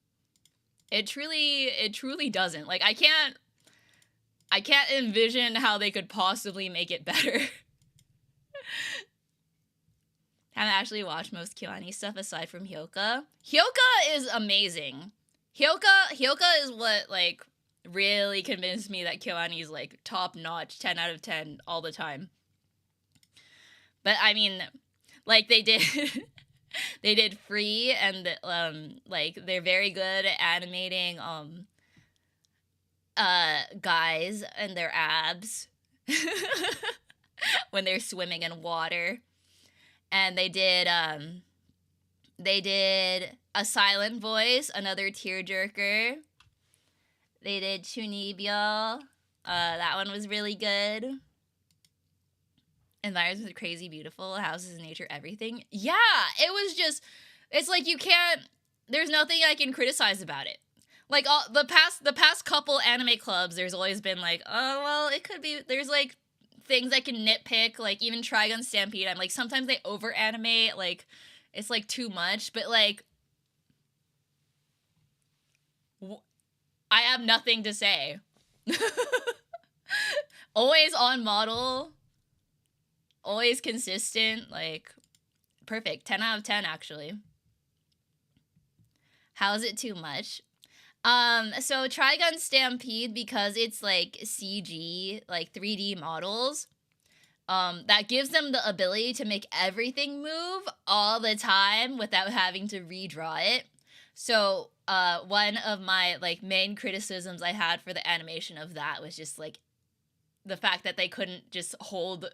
It truly doesn't. Like, I can't envision how they could possibly make it better. Haven't actually watched most KyoAni stuff aside from Hyoka. Hyoka is amazing. Hyoka is what, like, really convinced me that KyoAni is, like, top notch, 10 out of 10 all the time. But I mean, like, they did they did Free, and like, they're very good at animating guys and their abs when they're swimming in water. And they did A Silent Voice, another tearjerker. They did Chunibyo. That one was really good. Environments are crazy beautiful, houses, nature, everything. Yeah, it was just, it's like, you can't, there's nothing I can criticize about it. Like, all the past couple anime clubs, there's always been like, oh, well, it could be, there's like things I can nitpick, like even Trigun Stampede, I'm like, sometimes they over animate, like, it's like too much, but like, I have nothing to say. Always on model, always consistent, like, perfect. 10 out of 10, actually. How is it too much? So Trigun Stampede, because it's like CG, like 3D models, that gives them the ability to make everything move all the time without having to redraw it. So, one of my, like, main criticisms I had for the animation of that was just, like, the fact that they couldn't just hold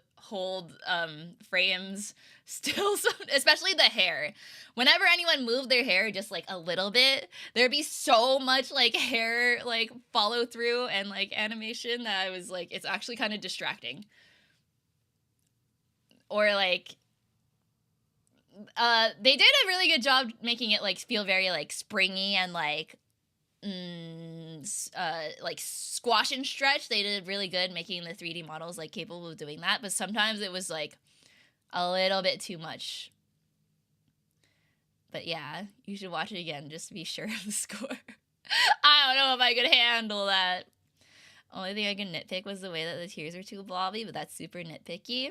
frames still, especially the hair. Whenever anyone moved their hair just like a little bit, there'd be so much like hair like follow through and like animation that I was like, it's actually kind of distracting. Or like, they did a really good job making it like feel very like springy and like squash and stretch. They did really good making the 3D models like capable of doing that, but sometimes it was like a little bit too much. But yeah, you should watch it again just to be sure of the score. I don't know if I could handle that. Only thing I can nitpick was the way that the tears are too blobby, but that's super nitpicky.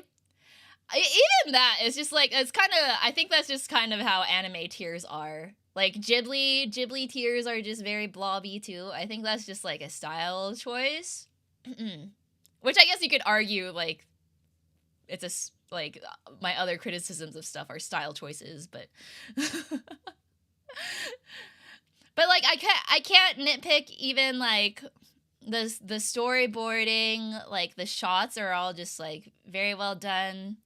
Even that is just like, it's kind of, I think that's just kind of how anime tears are. Like, Ghibli tears are just very blobby, too. I think that's just, like, a style choice. Which I guess you could argue, like, it's like, my other criticisms of stuff are style choices, but... But, like, I can't nitpick even, like, the storyboarding, like, the shots are all just, like, very well done.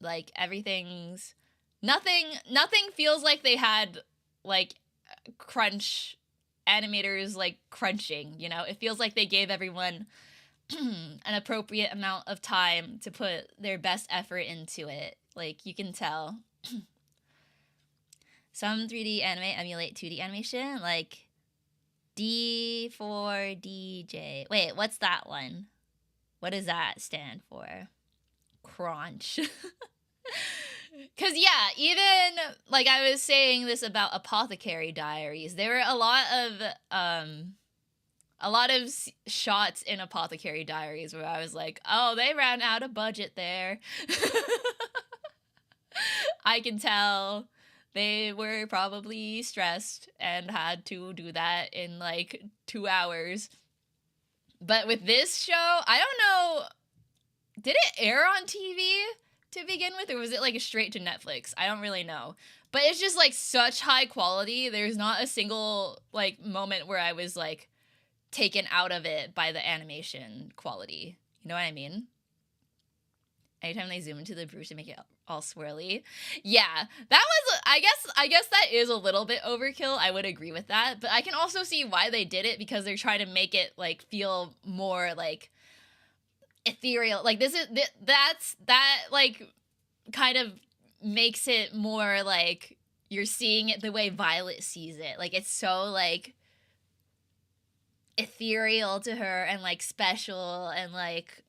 Like, everything's... Nothing feels like they had, like, crunch animators, like, crunching, you know? It feels like they gave everyone an appropriate amount of time to put their best effort into it. Like, you can tell. Some 3D anime emulate 2D animation, like D4DJ. Wait, what's that one? What does that stand for? Crunch. Because, yeah, even, like, I was saying this about Apothecary Diaries. There were a lot of shots in Apothecary Diaries where I was like, oh, they ran out of budget there. I can tell they were probably stressed and had to do that in like 2 hours. But with this show, I don't know, did it air on TV to begin with, or was it like straight to Netflix? I don't really know. But it's just like such high quality. There's not a single like moment where I was like taken out of it by the animation quality. You know what I mean? Anytime they zoom into the bruise to make it all swirly. Yeah, that was, I guess that is a little bit overkill. I would agree with that. But I can also see why they did it, because they're trying to make it like feel more like ethereal. Like that like kind of makes it more like you're seeing it the way Violet sees it. Like it's so like ethereal to her and like special and like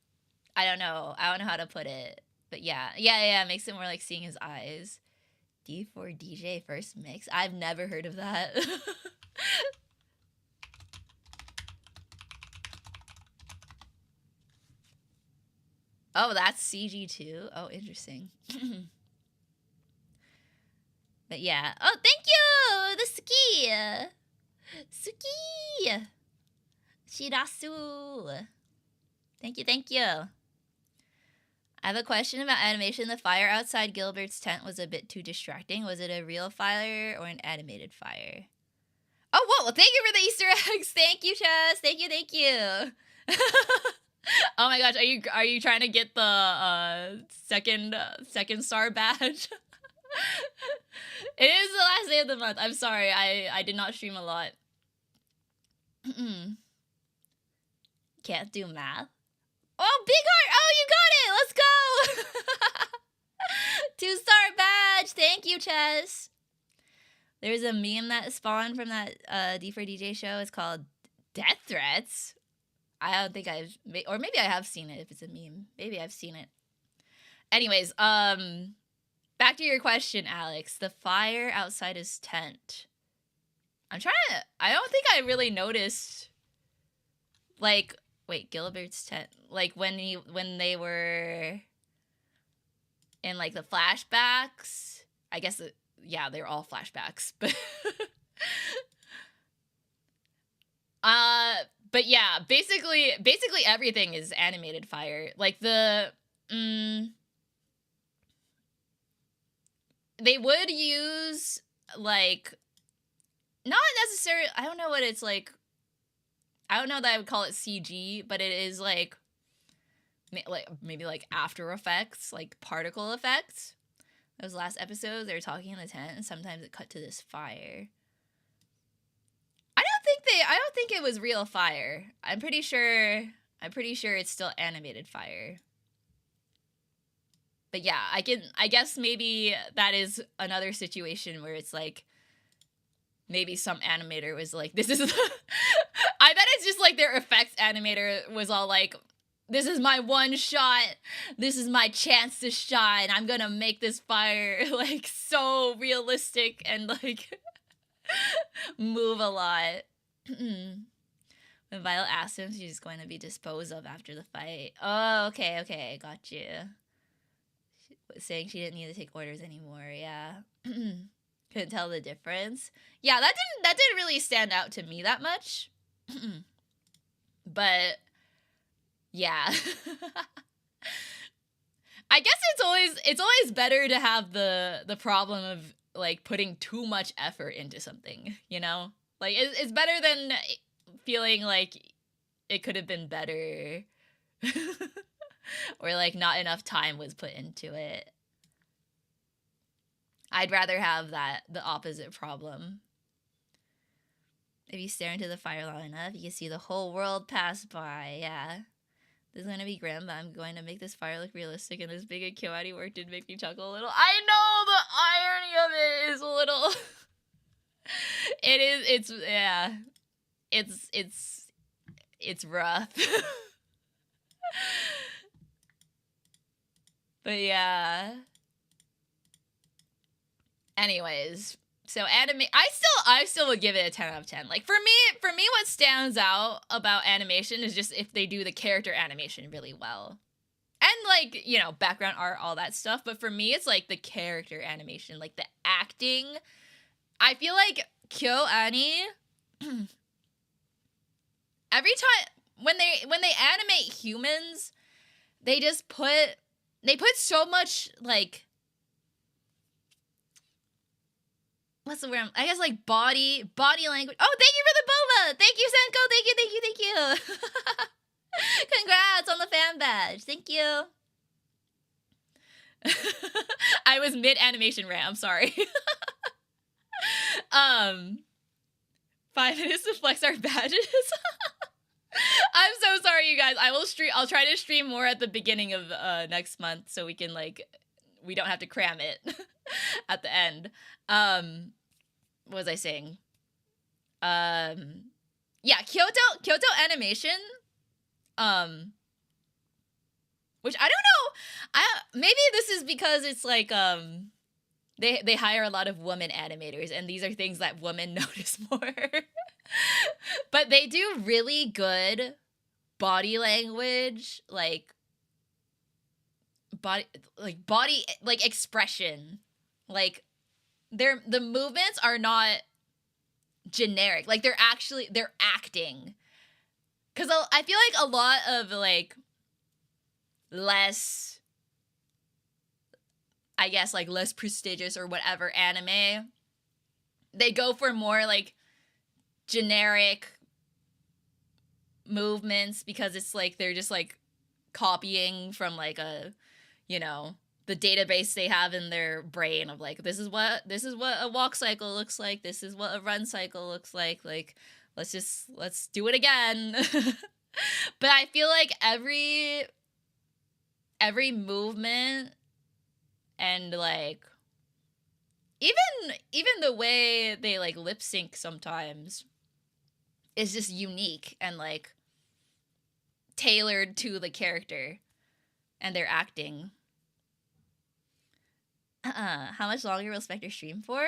I don't know how to put it, but yeah, it makes it more like seeing his eyes. D4 DJ first mix. I've never heard of that. Oh, that's CG too. Oh, interesting. But yeah. Oh, thank you, the Suki. Shirasu. Thank you. I have a question about animation. The fire outside Gilbert's tent was a bit too distracting. Was it a real fire or an animated fire? Oh, whoa. Well, thank you for the Easter eggs. Thank you, Chess. Thank you. Oh my gosh, are you trying to get the second star badge? It is the last day of the month. I'm sorry. I did not stream a lot. Can't do math. Oh, big heart! Oh, you got it! Let's go! 2-star badge! Thank you, Chess. There's a meme that spawned from that D4DJ show. It's called Death Threats. I don't think I've... Or maybe I have seen it if it's a meme. Maybe I've seen it. Anyways, back to your question, Alex. The fire outside his tent. I'm trying to... I don't think I really noticed... Like... Wait, Gilbert's tent. Like when they were in like the flashbacks. I guess yeah, they're all flashbacks. But but yeah, basically everything is animated fire. Like the they would use like not necessarily, I don't know what it's like. I don't know that I would call it CG, but it is like maybe like After Effects, like particle effects. Those last episodes, they were talking in the tent, and sometimes it cut to this fire. I don't think it was real fire. I'm pretty sure it's still animated fire. But yeah, I guess maybe that is another situation where it's like maybe some animator was like, this is I bet it's just like their effects animator was all like, this is my one shot. This is my chance to shine. I'm gonna make this fire like so realistic and like move a lot. When Violet asked him, she's going to be disposed of after the fight. Oh, okay, got you. Saying she didn't need to take orders anymore. Yeah. Couldn't tell the difference. Yeah, that didn't really stand out to me that much. But yeah. I guess it's always better to have the problem of like putting too much effort into something, you know? Like it's better than feeling like it could have been better. Or like not enough time was put into it. I'd rather have the opposite problem. If you stare into the fire long enough, you can see the whole world pass by. Yeah. This is going to be grim, but I'm going to make this fire look realistic, and this big and Kiwati work did make me chuckle a little. I know the irony of it is a little... It's rough. But yeah. Anyways, so I still would give it a 10 out of 10. Like for me what stands out about animation is just if they do the character animation really well. And like, you know, background art, all that stuff, but for me, it's like the character animation, like the acting. I feel like KyoAni, every time when they animate humans, they put so much like, what's the word? I guess like body language. Oh, thank you for the boba. Thank you, Senko. Thank you. Congrats on the fan badge. Thank you. I was mid animation rant. I'm sorry. 5 minutes to flex our badges. I'm so sorry, you guys. I'll try to stream more at the beginning of next month so we can we don't have to cram it at the end. What was I saying? Yeah, Kyoto Animation. Which I don't know. Maybe this is because it's like they hire a lot of women animators, and these are things that women notice more. But they do really good body language, body expression. Like the movements are not generic. Like they're acting. Cuz I feel like a lot of less, I guess, less prestigious or whatever anime, they go for more generic movements because it's they're just copying from a, the database they have in their brain of this is what a walk cycle looks like, this is what a run cycle looks like let's do it again. But I feel like every movement and even the way they lip sync sometimes is just unique and tailored to the character and their acting. How much longer will Spectre stream for?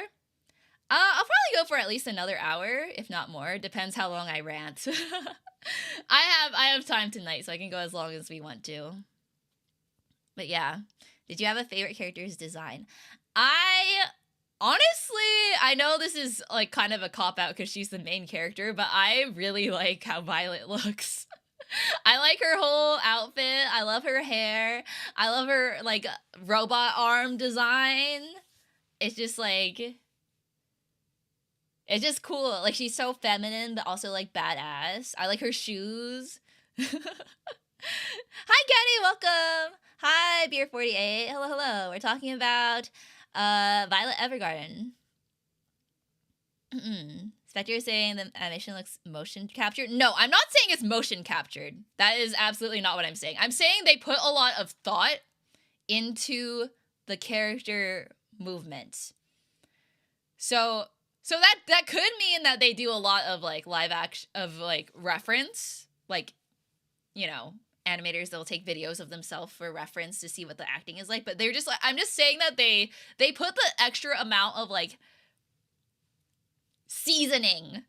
I'll probably go for at least another hour, if not more. Depends how long I rant. I have time tonight, so I can go as long as we want to. But yeah, did you have a favorite character's design? I know this is kind of a cop-out because she's the main character, but I really like how Violet looks. I like her whole outfit. I love her hair. I love her robot arm design. It's just it's just cool. She's so feminine, but also badass. I like her shoes. Hi, Kenny. Welcome. Hi, Beer48. Hello. We're talking about Violet Evergarden. Spectre is saying the animation looks motion captured. No, I'm not saying it's motion captured. That is absolutely not what I'm saying. I'm saying they put a lot of thought into the character movements. So that could mean that they do a lot of live action of reference, animators, they'll take videos of themselves for reference to see what the acting is like, but they're just I'm just saying that they put the extra amount of seasoning.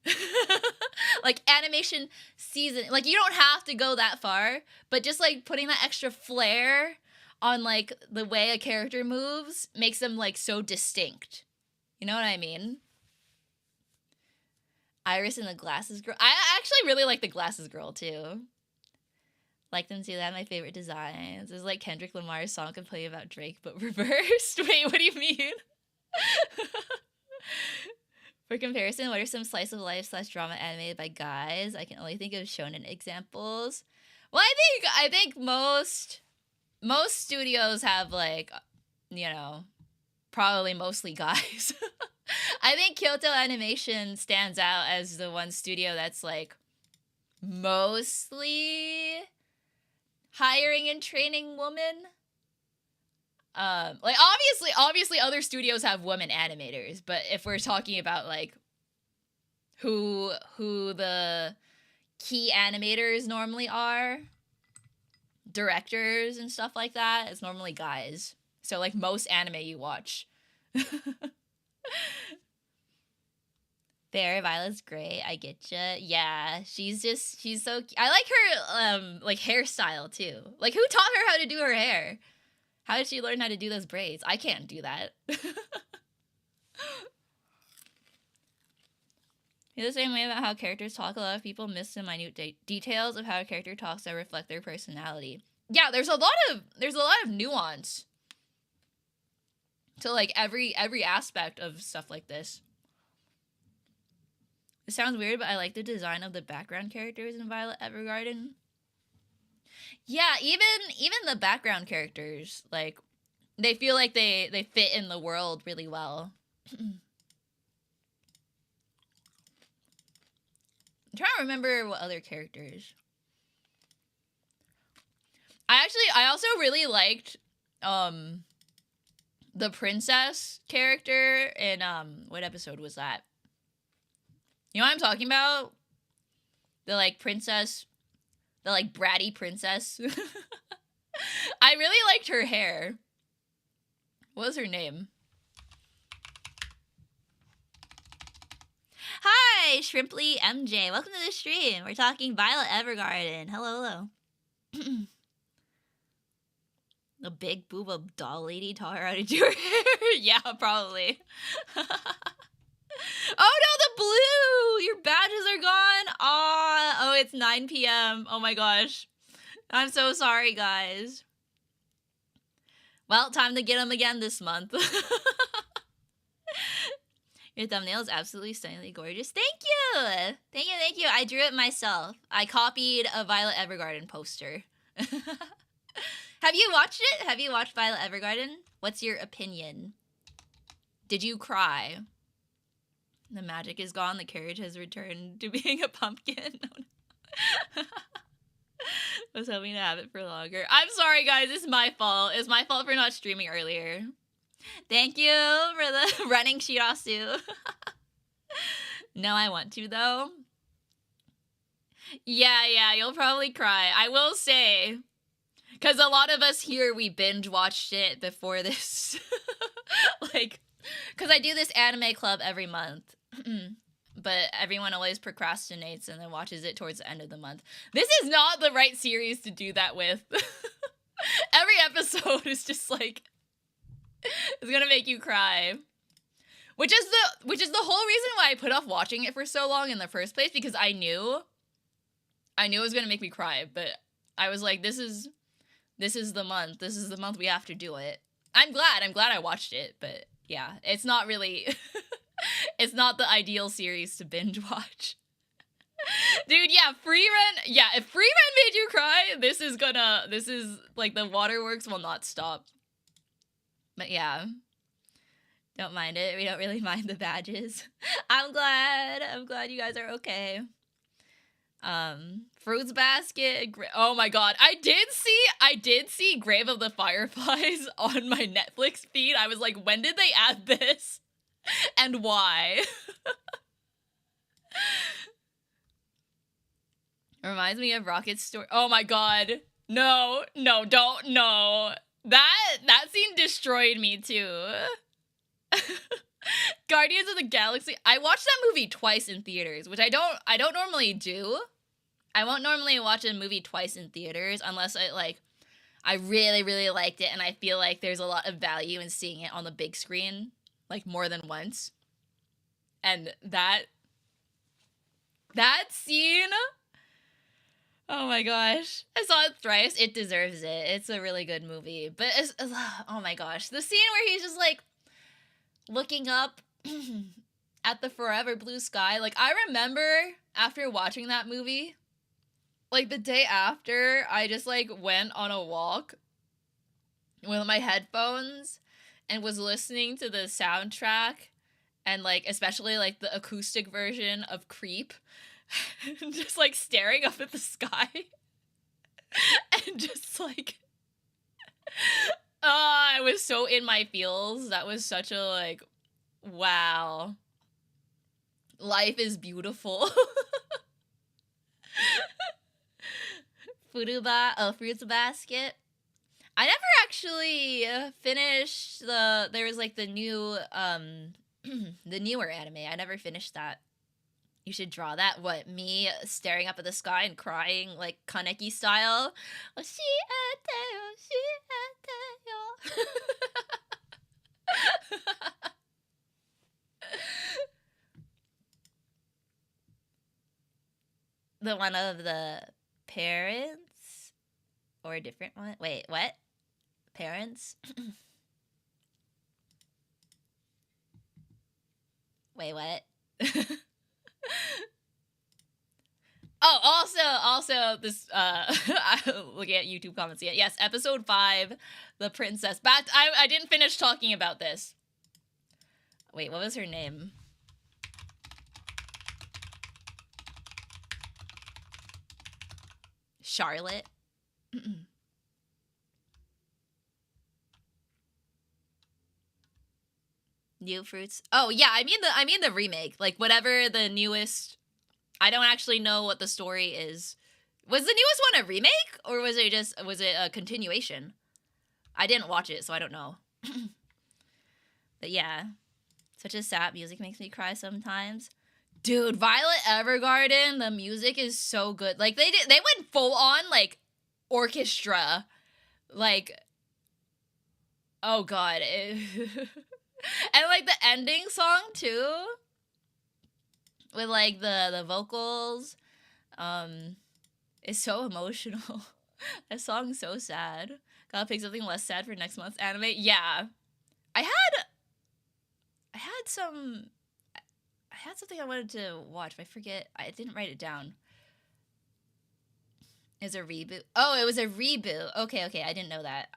Animation seasoning. You don't have to go that far, but just putting that extra flair on the way a character moves makes them so distinct. You know what I mean? Iris and the Glasses Girl. I actually really like the Glasses Girl too. Like them too. They have my favorite designs. It's Kendrick Lamar's song can play about Drake, but reversed. Wait, what do you mean? For comparison, what are some slice of life / drama animated by guys? I can only think of shonen examples. Well, I think most studios have probably mostly guys. I think Kyoto Animation stands out as the one studio that's mostly hiring and training women. Obviously other studios have women animators, but if we're talking about who the key animators normally are, directors and stuff like that, it's normally guys. So most anime you watch. Fair, Violet's great. I get ya. Yeah, she's so. I like her like hairstyle too. Like, who taught her how to do her hair? How did she learn how to do those braids? I can't do that. Feel the same way about how characters talk. A lot of people miss the minute details of how a character talks that reflect their personality. Yeah, there's a lot of nuance to like every aspect of stuff like this. It sounds weird, but I like the design of the background characters in Violet Evergarden. Yeah, even the background characters, like, they feel like they fit in the world really well. I'm trying to remember what other characters. I also really liked the princess character in what episode was that? You know what I'm talking about? The like princess, the like bratty princess. I really liked her hair. What was her name? Hi, Shrimply MJ. Welcome to the stream. We're talking Violet Evergarden. Hello, hello. The big boob doll lady taught her how to do her hair. Yeah, probably. Oh no, the blue! Your badges are gone. Oh, it's 9 p.m. Oh my gosh. I'm so sorry, guys. Well, time to get them again this month. Your thumbnail is absolutely stunningly gorgeous. Thank you! Thank you, thank you. I drew it myself. I copied a Violet Evergarden poster. Have you watched it? Have you watched Violet Evergarden? What's your opinion? Did you cry? The magic is gone. The carriage has returned to being a pumpkin. I was hoping to have it for longer. I'm sorry, guys. It's my fault. It's my fault for not streaming earlier. Thank you for the running Shirasu. No, I want to, though. Yeah, you'll probably cry. I will say, because a lot of us here, we binge watched it before this. Like, because I do this anime club every month. But everyone always procrastinates and then watches it towards the end of the month. This is not the right series to do that with. Every episode is just like, it's gonna make you cry. Which is the whole reason why I put off watching it for so long in the first place, because I knew it was gonna make me cry, but I was like, this is the month. This is the month we have to do it. I'm glad I watched it, but yeah, it's not really it's not the ideal series to binge watch. Dude, yeah, free run. Yeah, if free run made you cry, this is like the waterworks will not stop. But yeah, don't mind it. We don't really mind the badges. I'm glad you guys are okay. Fruits basket. Oh my god, I did see Grave of the Fireflies on my Netflix feed. I was like, when did they add this? And why? Reminds me of Rocket's story. Oh my god. No, don't, no. That scene destroyed me too. Guardians of the Galaxy. I watched that movie twice in theaters, which I don't normally do. I won't normally watch a movie twice in theaters unless I really, really liked it and I feel like there's a lot of value in seeing it on the big screen, like more than once. And that scene, oh my gosh. I saw it thrice. It deserves it. It's a really good movie. But oh my gosh. The scene where he's just like looking up at the forever blue sky. Like, I remember after watching that movie, like the day after, I just like went on a walk with my headphones and was listening to the soundtrack and like especially like the acoustic version of Creep. Just like staring up at the sky and just like I was so in my feels. That was such a like, wow, life is beautiful. Fruits basket. I never actually finished there was like the new the newer anime. I never finished that. You should draw that. What, me staring up at the sky and crying like Kaneki style? The one of the parents? Or a different one? Wait, what? Parents? Wait, what? Oh, also this looking at YouTube comments again. Yes, episode 5, the princess. Back I didn't finish talking about this. Wait, what was her name? Charlotte. New fruits. Oh yeah, I mean the remake. Like whatever the newest. I don't actually know what the story is. Was the newest one a remake or was it a continuation? I didn't watch it, so I don't know. But yeah, such a sad music makes me cry sometimes. Dude, Violet Evergarden, the music is so good. Like they went full on like orchestra. Like oh god. And like the ending song too. With like the vocals. It's so emotional. That song's so sad. Gotta pick something less sad for next month's anime. Yeah. I had something I wanted to watch, but I forget. I didn't write it down. Is a reboot. Oh, it was a reboot. Okay, I didn't know that.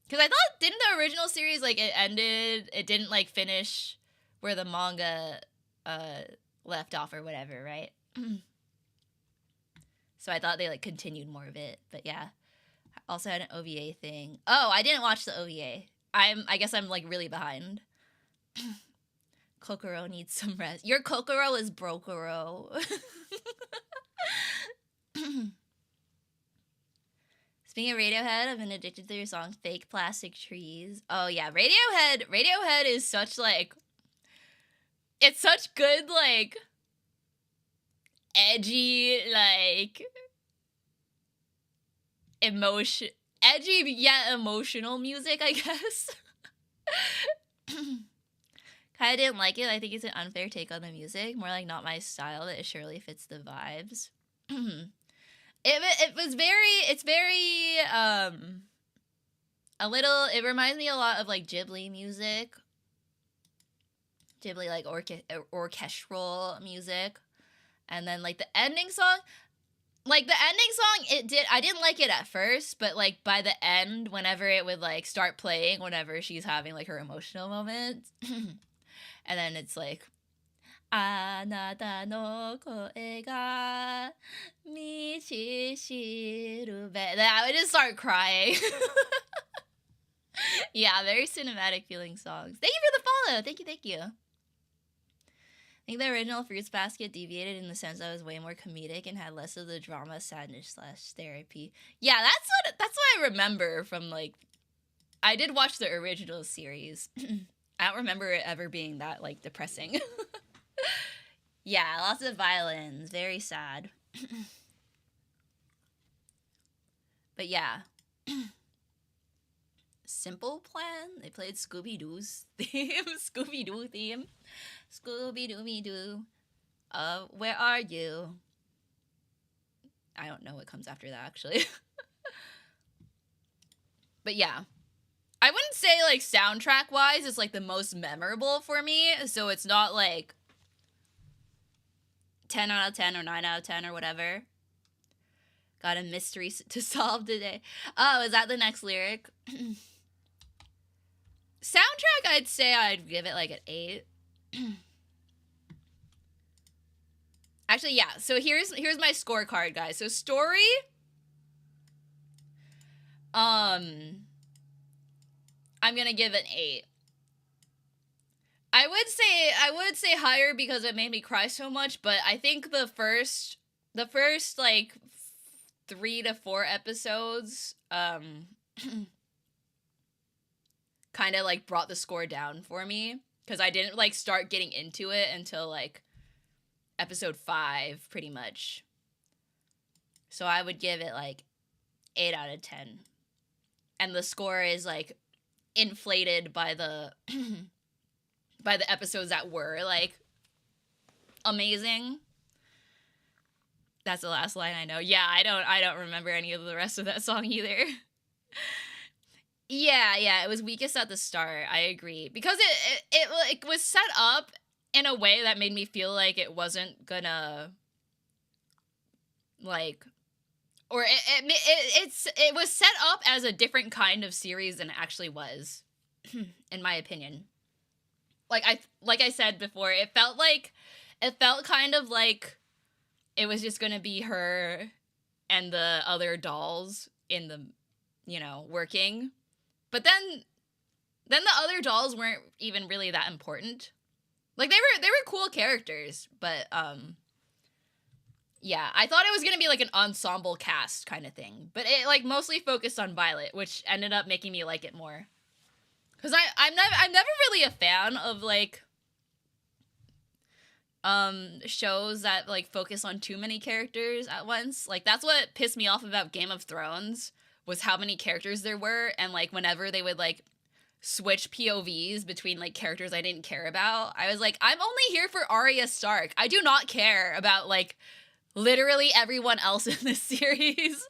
Because I thought, didn't the original series, like, it ended, it didn't, like, finish where the manga left off or whatever, right? So I thought they, like, continued more of it. But yeah. Also had an OVA thing. Oh, I didn't watch the OVA. I guess I'm, like, really behind. Kokoro needs some rest. Your Kokoro is Brokoro. Speaking of Radiohead, I've been addicted to your song Fake Plastic Trees. Oh yeah, Radiohead is such like, it's such good like edgy like edgy yet emotional music, I guess. I didn't like it. I think it's an unfair take on the music. More like not my style, but it surely fits the vibes. It's very it reminds me a lot of like Ghibli music. Ghibli like orchestral music. And then like the ending song, I didn't like it at first, but like by the end, whenever it would like start playing, whenever she's having like her emotional moment, and then it's like, "Anata no koe ga michishiru be," then I would just start crying. Yeah, very cinematic feeling songs. Thank you for the follow. Thank you. I think the original Fruits Basket deviated in the sense that it was way more comedic and had less of the drama, sadness / therapy. Yeah, that's what I remember from like. I did watch the original series. I don't remember it ever being that like depressing. Yeah, lots of violins, very sad. But yeah. Simple Plan. They played Scooby-Doo's theme. Scooby-Doo theme. Scooby-Dooby-Doo. Where are you? I don't know what comes after that, actually. But yeah. I wouldn't say, like, soundtrack-wise, it's, like, the most memorable for me. So it's not, like, 10 out of 10 or 9 out of 10 or whatever. Got a mystery to solve today. Oh, is that the next lyric? Soundtrack, I'd say I'd give it like an 8. Actually, yeah. So here's my scorecard, guys. So story, I'm gonna give it an 8. I would say higher because it made me cry so much, but I think the first like 3 to 4 episodes, kind of like brought the score down for me because I didn't like start getting into it until like episode 5 pretty much. So I would give it like 8 out of 10. And the score is like inflated by the by the episodes that were like amazing. That's the last line I know. Yeah, I don't remember any of the rest of that song either. Yeah, it was weakest at the start. I agree. Because it was set up in a way that made me feel like it wasn't gonna like, or it was set up as a different kind of series than it actually was, in my opinion. Like I said before, it felt kind of like it was just gonna be her and the other dolls in the, working. But then the other dolls weren't even really that important. Like, they were cool characters, but yeah, I thought it was gonna be like an ensemble cast kind of thing. But it like mostly focused on Violet, which ended up making me like it more. Cause I'm never really a fan of like shows that like focus on too many characters at once. Like, that's what pissed me off about Game of Thrones, was how many characters there were, and like whenever they would like switch POVs between like characters I didn't care about, I was like, I'm only here for Arya Stark. I do not care about like literally everyone else in this series.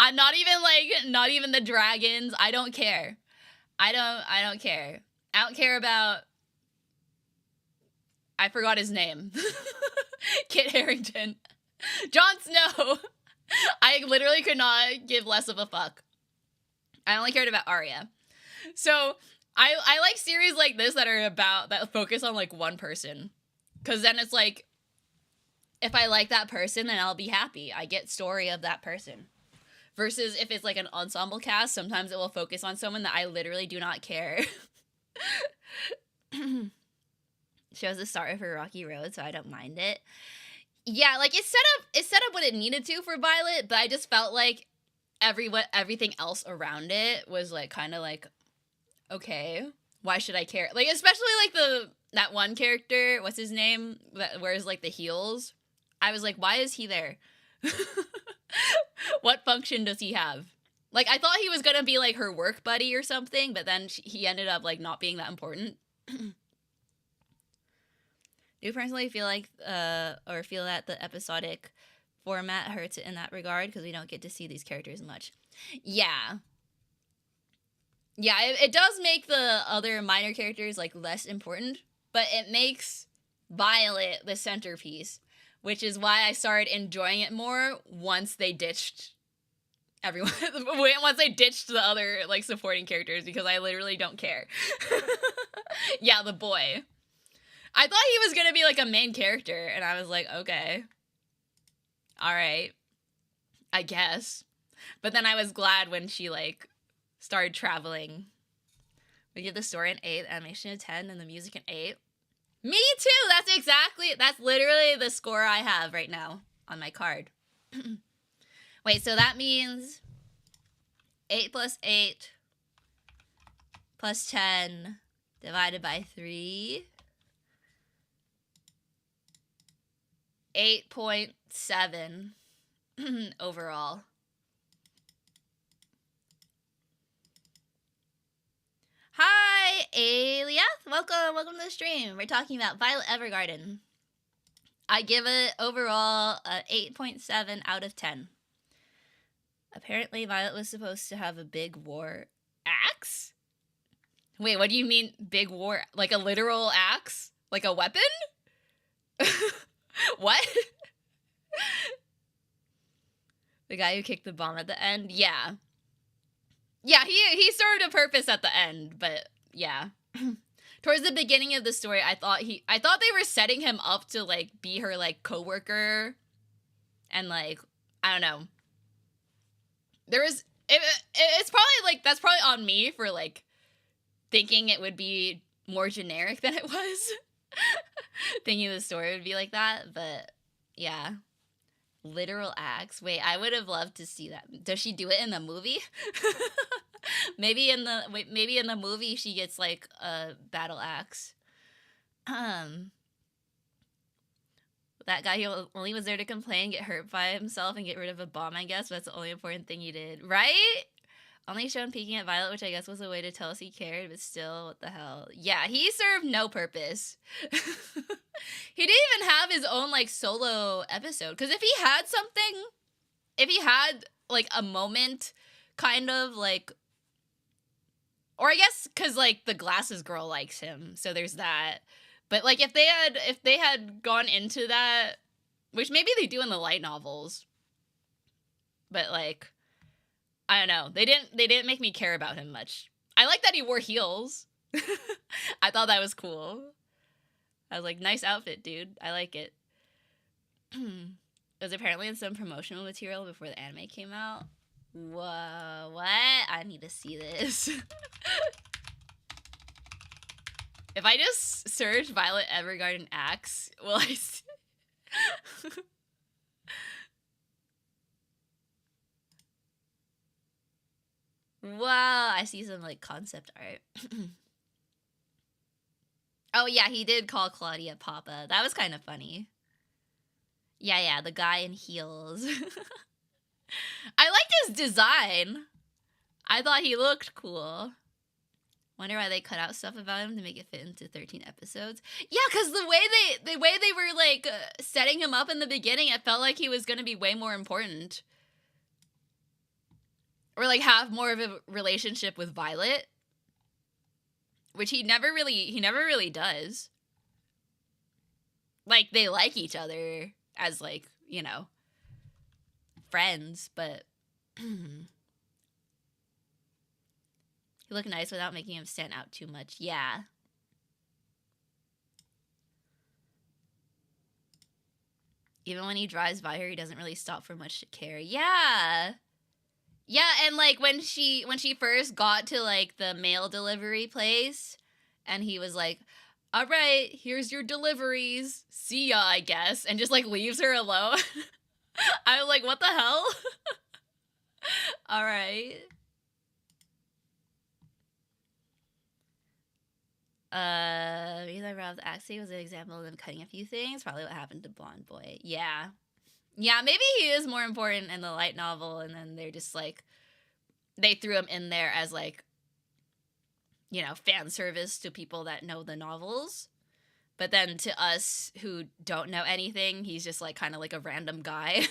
I'm not even the dragons. I don't care. I don't care. I don't care about, I forgot his name. Kit Harington. Jon Snow. I literally could not give less of a fuck. I only cared about Arya. So I like series like this that focus on like one person. Cause then it's like, if I like that person, then I'll be happy. I get story of that person. Versus if it's like an ensemble cast, sometimes it will focus on someone that I literally do not care. Shows the start of her rocky road, so I don't mind it. Yeah, like it set up what it needed to for Violet, but I just felt like everything else around it was like kind of like, okay, why should I care? Like, especially like that one character, what's his name, that wears like the heels. I was like, why is he there? What function does he have? Like, I thought he was gonna be like her work buddy or something, but then he ended up like not being that important. Do you personally feel like or feel that the episodic format hurts it in that regard because we don't get to see these characters much? Yeah, it does make the other minor characters like less important, but it makes Violet the centerpiece, which is why I started enjoying it more once they ditched everyone. Once they ditched the other like supporting characters, because I literally don't care. Yeah, the boy. I thought he was gonna be like a main character, and I was like, okay, all right, I guess. But then I was glad when she like started traveling. We give the story an 8, animation a 10, and the music an 8. Me too! That's literally the score I have right now on my card. Wait, so that means 8 plus 8 plus 10 divided by 3. 8.7 overall. Hi, Aliath. Welcome to the stream. We're talking about Violet Evergarden. I give it overall a 8.7 out of 10. Apparently, Violet was supposed to have a big war axe? Wait, what do you mean big war? Like a literal axe? Like a weapon? What? The guy who kicked the bomb at the end? Yeah. Yeah, he served a purpose at the end, but yeah. Towards the beginning of the story, I thought they were setting him up to like be her like coworker, and like, I don't know. It's probably like, that's probably on me for like thinking it would be more generic than it was. Thinking the story would be like that, but yeah. Literal axe. Wait, I would have loved to see that. Does she do it in the movie? Maybe in the movie she gets like a battle axe. That guy, he only was there to complain, get hurt by himself, and get rid of a bomb, I guess. But that's the only important thing he did. Right? Only shown peeking at Violet, which I guess was a way to tell us he cared, but still, what the hell? Yeah, he served no purpose. He didn't even have his own, like, solo episode. Because if he had something, if he had, like, a moment, kind of, like... Or I guess because, like, the glasses girl likes him, so there's that. But, like, if they had gone into that, which maybe they do in the light novels, but, like... I don't know. They didn't make me care about him much. I like that he wore heels. I thought that was cool. I was like, nice outfit, dude. I like it. It was apparently in some promotional material before the anime came out. Whoa, what? I need to see this. If I just search Violet Evergarden Axe, will I see? Wow, I see some, like, concept art. Oh, yeah, he did call Claudia Papa. That was kind of funny. Yeah, the guy in heels. I liked his design. I thought he looked cool. Wonder why they cut out stuff about him to make it fit into 13 episodes. Yeah, because the way they were, like, setting him up in the beginning, it felt like he was going to be way more important. Or, like, have more of a relationship with Violet. Which he never really does. Like, they like each other as, like, you know, friends, but... He looked nice without making him stand out too much. Yeah. Even when he drives by her, he doesn't really stop for much to care. Yeah! Yeah, and, like, when she first got to, like, the mail delivery place, and he was like, all right, here's your deliveries. See ya, I guess. And just, like, leaves her alone. I was like, what the hell? All right. Because I robbed Axie was an example of them cutting a few things. Probably what happened to Blonde Boy. Yeah. Yeah, maybe he is more important in the light novel, and then they're just, like, they threw him in there as, like, you know, fan service to people that know the novels. But then to us who don't know anything, he's just, like, kind of like a random guy.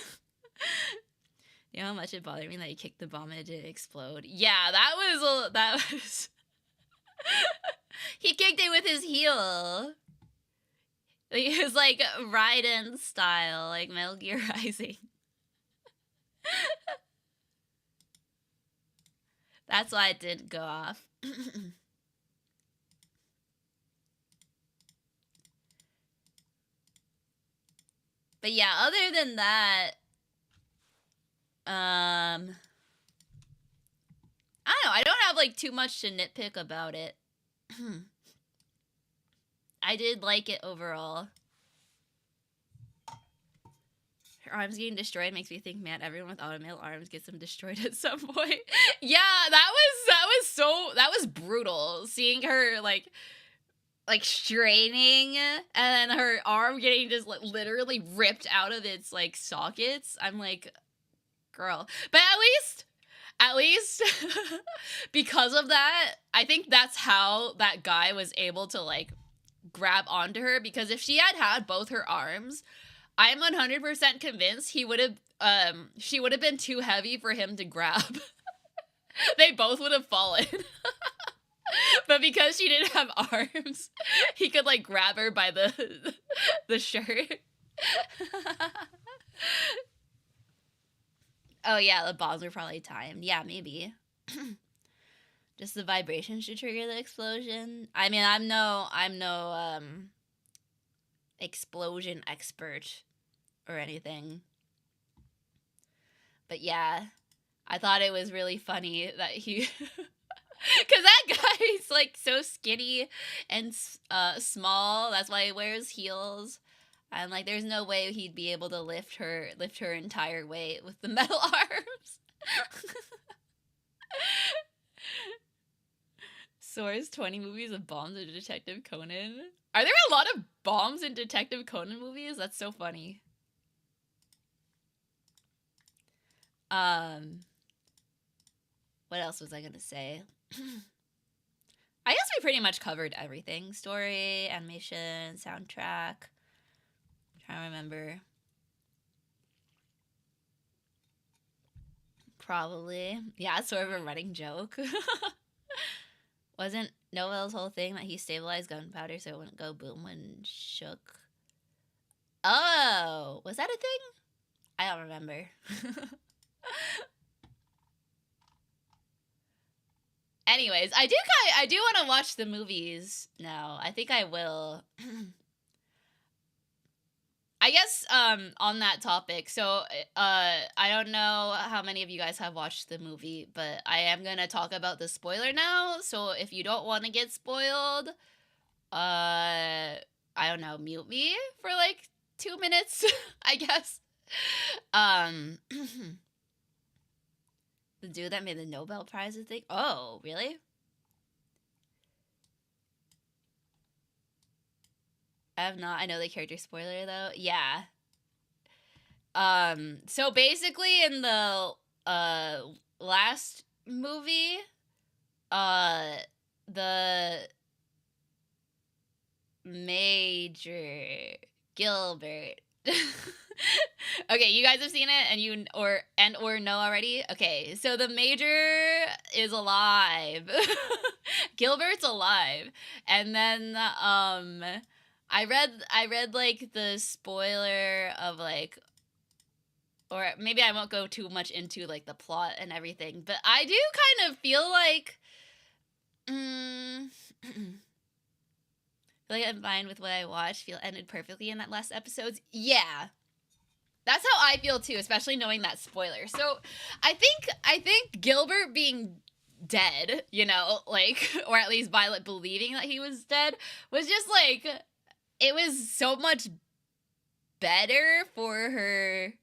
You know how much it bothered me that he kicked the bomb and it didn't explode? Yeah, that was... He kicked it with his heel. It was like Raiden style, like Metal Gear Rising. That's why it didn't go off. But yeah, other than that, I don't know. I don't have, like, too much to nitpick about it. I did like it overall. Her arms getting destroyed makes me think, man, everyone with automail arms gets them destroyed at some point. Yeah, that was brutal. Seeing her, like straining, and then her arm getting just, like, literally ripped out of its, like, sockets. I'm like, girl. But at least because of that, I think that's how that guy was able to, like, grab onto her, because if she had both her arms, I'm 100% convinced she would have been too heavy for him to grab. They both would have fallen. But because she didn't have arms, he could, like, grab her by the shirt. Oh yeah, the bombs were probably timed. Yeah, maybe. Just the vibration should trigger the explosion. I mean, I'm no explosion expert or anything. But yeah, I thought it was really funny that he... Because that guy's, like, so skinny and small. That's why he wears heels. I'm like, there's no way he'd be able to lift her entire weight with the metal arms. Source 20 movies of bombs of Detective Conan. Are there a lot of bombs in Detective Conan movies? That's so funny. What else was I gonna say? I guess we pretty much covered everything. Story, animation, soundtrack. I'm trying to remember. Probably. Yeah, it's sort of a running joke. Wasn't Noel's whole thing that he stabilized gunpowder so it wouldn't go boom when shook? Oh, was that a thing? I don't remember. Anyways, I do want to watch the movies now. I think I will. I guess on that topic, so I don't know how many of you guys have watched the movie, but I am gonna talk about the spoiler now. So if you don't want to get spoiled, I don't know, mute me for like 2 minutes, I guess. The dude that made the Nobel Prize, I think. Oh, really? I have not. I know the character spoiler though. Yeah. So basically in the last movie, the Major Gilbert. Okay, you guys have seen it and you or know already? Okay, so the Major is alive. Gilbert's alive. And then I read like the spoiler of like, or maybe I won't go too much into like the plot and everything, but I do kind of feel like feel like I'm fine with what I watched. Feel ended perfectly in that last episode. Yeah. That's how I feel too, especially knowing that spoiler. So I think Gilbert being dead, you know, like, or at least Violet believing that he was dead, was just like, it was so much better for her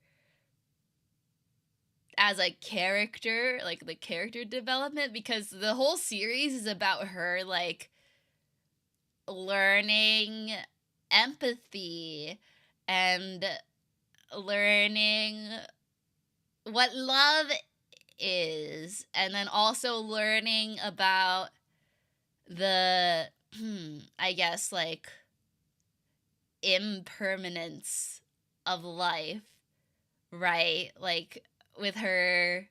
as a character, like the character development, because the whole series is about her like learning empathy and learning what love is, and then also learning about the I guess like impermanence of life, right? Like with her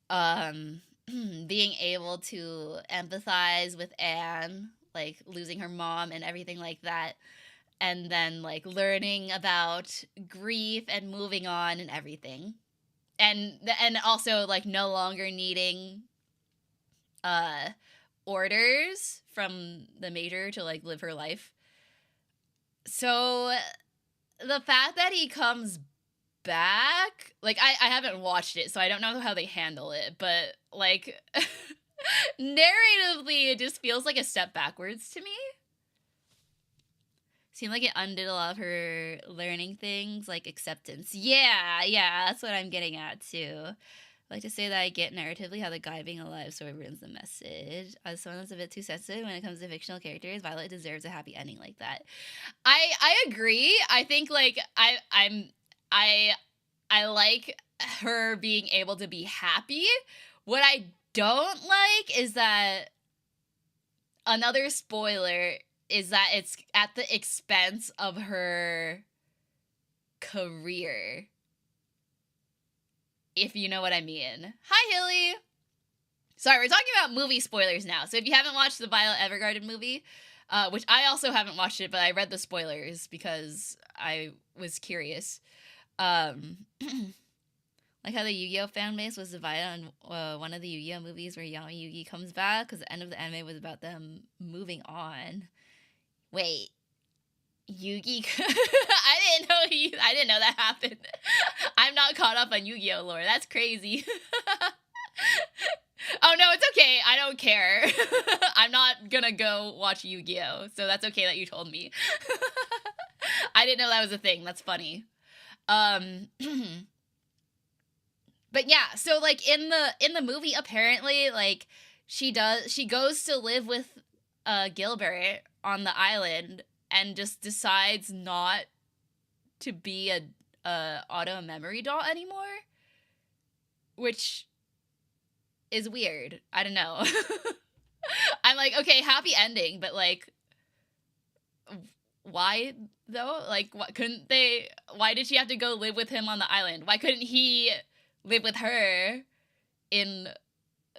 being able to empathize with Anne, like losing her mom and everything like that, and then like learning about grief and moving on and everything, and also like no longer needing orders from the Major to like live her life. So the fact that he comes back, like I haven't watched it, so I don't know how they handle it, but like narratively it just feels like a step backwards to me. Seemed like it undid a lot of her learning things, like acceptance. Yeah, that's what I'm getting at too. I like to say that I get narratively how the guy being alive sort of ruins the message. As someone that's a bit too sensitive when it comes to fictional characters, Violet deserves a happy ending like that. I agree. I think like I like her being able to be happy. What I don't like is that, another spoiler, is that it's at the expense of her career. If you know what I mean. Hi, Hilly! Sorry, we're talking about movie spoilers now. So if you haven't watched the Violet Evergarden movie, which I also haven't watched it, but I read the spoilers because I was curious. Like how the Yu-Gi-Oh fan base was divided on one of the Yu-Gi-Oh movies where Yami Yugi comes back, because the end of the anime was about them moving on. Wait, Yugi? I didn't know that happened. I'm not caught up on Yu-Gi-Oh lore. That's crazy. Oh no, it's okay. I don't care. I'm not gonna go watch Yu-Gi-Oh, so that's okay that you told me. I didn't know that was a thing. That's funny. But yeah, so like in the movie, apparently like she goes to live with Gilbert, on the island and just decides not to be a auto memory doll anymore, which is weird. I don't know. I'm like, okay, happy ending, but like, why though? Like, what couldn't they? Why did she have to go live with him on the island? Why couldn't he live with her in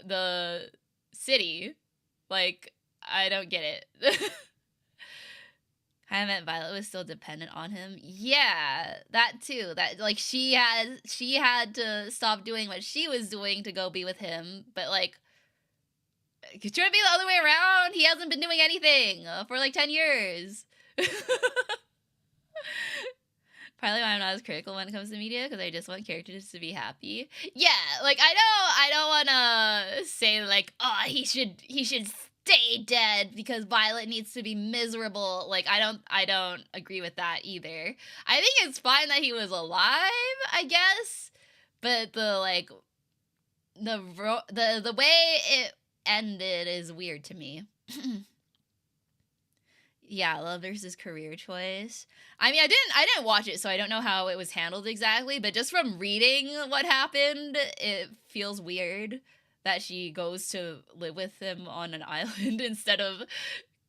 the city? Like, I don't get it. I meant Violet was still dependent on him. Yeah, that too. That like she had to stop doing what she was doing to go be with him, but like it should be the other way around. He hasn't been doing anything for like 10 years. Probably why I'm not as critical when it comes to media, because I just want characters to be happy. Yeah, like I don't want to say like, oh, he should stay dead because Violet needs to be miserable. Like I don't agree with that either. I think it's fine that he was alive, I guess, but the like the way it ended is weird to me. Yeah, love versus career choice. I mean, I didn't watch it, so I don't know how it was handled exactly, but just from reading what happened, it feels weird that she goes to live with him on an island instead of,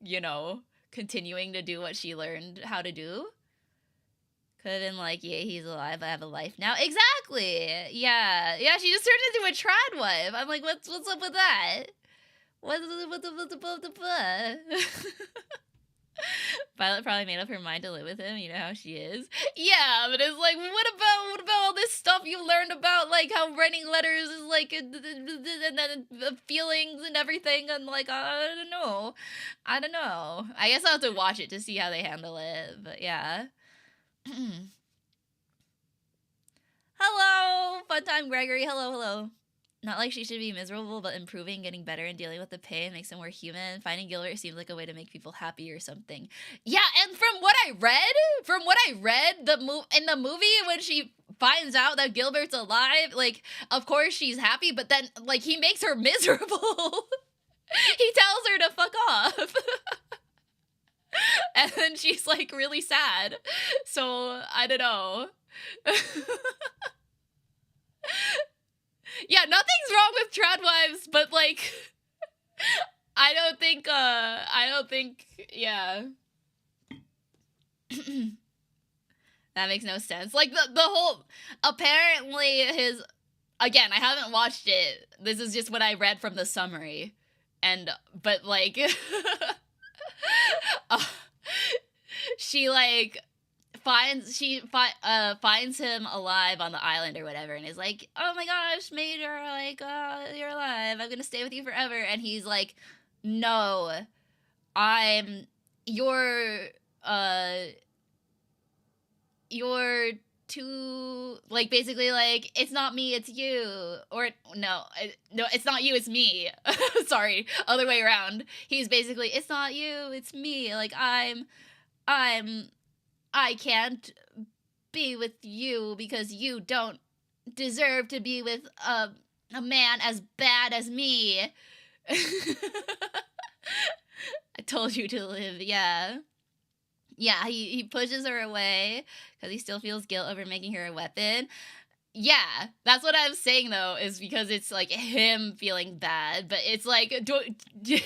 you know, continuing to do what she learned how to do. Could have been like, yeah, he's alive, I have a life now. Exactly. Yeah, she just turned into a trad wife. I'm like, what's up with that? What's the Violet probably made up her mind to live with him. You know how she is. Yeah, but it's like, what about all this stuff you learned about, like how writing letters is like, and then the feelings and everything, and like, I don't know. I guess I'll have to watch it to see how they handle it. But yeah. Hello, fun time, Gregory. Hello. Not like she should be miserable, but improving, getting better, and dealing with the pain makes them more human. Finding Gilbert seems like a way to make people happy or something. Yeah, and from what I read, in the movie when she finds out that Gilbert's alive, like, of course she's happy, but then, like, he makes her miserable. He tells her to fuck off. And then she's, like, really sad. So, I don't know. Yeah, nothing's wrong with trad wives, but like, I don't think, yeah. That makes no sense. Like, the whole, apparently again, I haven't watched it. This is just what I read from the summary. But like, she like, finds him alive on the island or whatever, and is like, oh my gosh, Major, like, you're alive, I'm gonna stay with you forever. And he's like, no, you're too, like, basically like, it's not me, it's you. Or no, it's not you, it's me. Sorry, other way around. He's basically, it's not you, it's me. Like, I can't be with you because you don't deserve to be with a man as bad as me. I told you to live, yeah. Yeah, he pushes her away because he still feels guilt over making her a weapon. Yeah, that's what I'm saying, though, is because it's, like, him feeling bad. But it's like, do you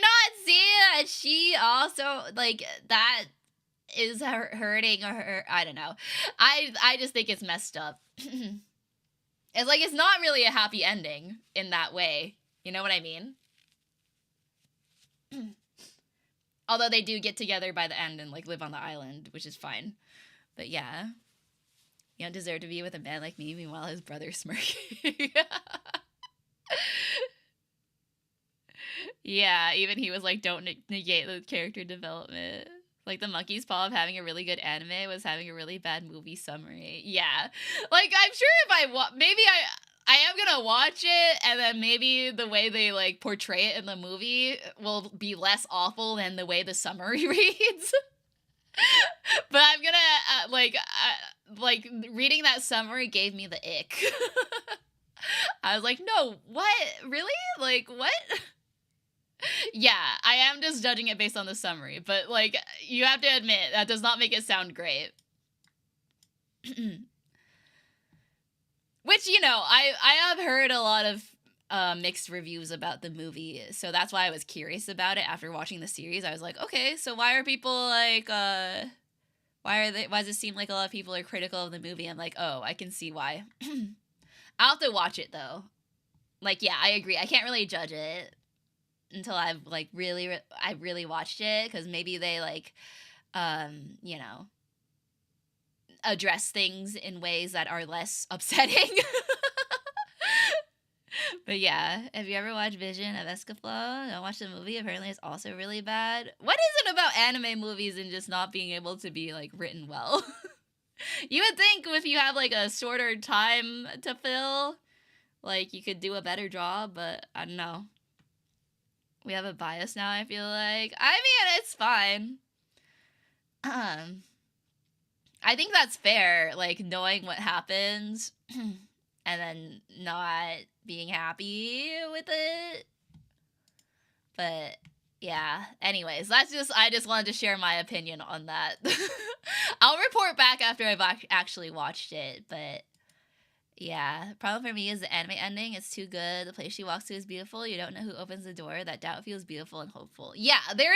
not see that she also, like, that is hurting her? I don't know. I just think it's messed up. It's like, it's not really a happy ending in that way. You know what I mean? Although they do get together by the end and, like, live on the island, which is fine. But yeah. You don't deserve to be with a man like me, meanwhile his brother's smirking. Yeah, even he was like, don't negate the character development. Like, the monkey's paw of having a really good anime was having a really bad movie summary. Yeah. Like, I'm sure if maybe I am gonna watch it, and then maybe the way they, like, portray it in the movie will be less awful than the way the summary reads. But I'm gonna, like, reading that summary gave me the ick. I was like, no, what? Really? Like, what? Yeah, I am just judging it based on the summary, but like you have to admit that does not make it sound great. Which, you know, I have heard a lot of mixed reviews about the movie, so that's why I was curious about it after watching the series. I was like, okay, so why are people like why does it seem like a lot of people are critical of the movie? I'm like, oh, I can see why. I'll have to watch it though. Like, yeah, I agree. I can't really judge it until I've like I really watched it, because maybe they like you know, address things in ways that are less upsetting. But yeah, have you ever watched Vision of Escaflow? Don't watch the movie. Apparently it's also really bad. What is it about anime movies and just not being able to be like written well? You would think if you have like a shorter time to fill, like you could do a better job, but I don't know. We have a bias now, I feel like. I mean, it's fine. I think that's fair, like knowing what happens and then not being happy with it. But yeah, anyways, I just wanted to share my opinion on that. I'll report back after I've actually watched it, but yeah, problem for me is the anime ending. It's too good. The place she walks to is beautiful. You don't know who opens the door. That doubt feels beautiful and hopeful. Yeah, that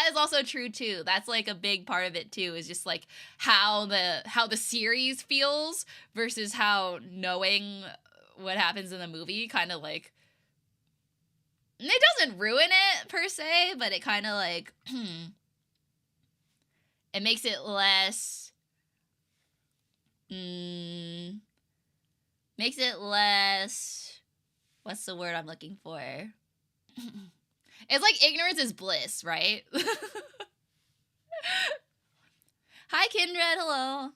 is also true too. That's like a big part of it too. Is just like how the series feels versus how knowing what happens in the movie kind of like, it doesn't ruin it per se, but it kind of like it makes it less. Makes it less. What's the word I'm looking for? It's like ignorance is bliss, right? Hi, Kindred. Hello. I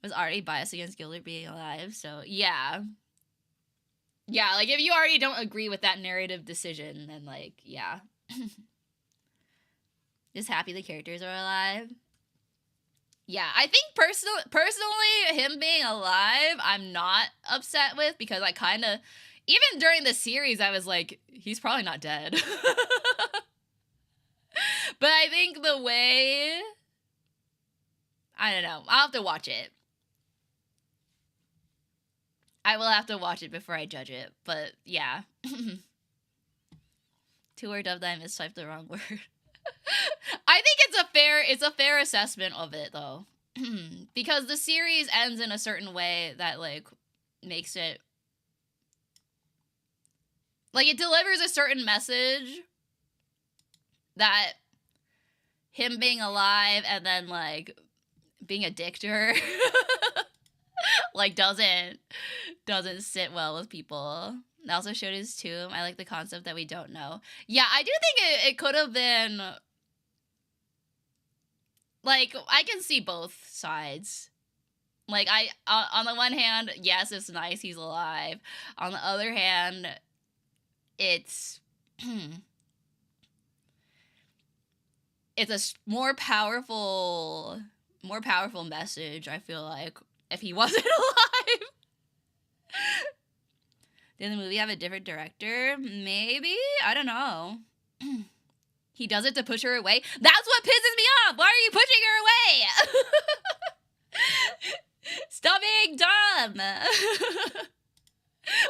was already biased against Gilbert being alive, so yeah. Yeah, like if you already don't agree with that narrative decision, then like, yeah. Just happy the characters are alive. Yeah, I think personally, him being alive, I'm not upset with, because I kind of, even during the series, I was like, he's probably not dead. But I think the way, I don't know, I'll have to watch it. I will have to watch it before I judge it, but yeah. Two-word dubbed, I mistyped the wrong word. I think it's a fair assessment of it though. Because the series ends in a certain way that like makes it like it delivers a certain message that him being alive and then like being a dictator like doesn't sit well with people. It also showed his tomb. I like the concept that we don't know. Yeah, I do think it could have been like, I can see both sides. Like, on the one hand, yes, it's nice he's alive. On the other hand, it's it's a more powerful message, I feel like, if he wasn't alive. Did the movie have a different director? Maybe? I don't know. He does it to push her away? That's what pisses me off! Why are you pushing her away? Stop being dumb!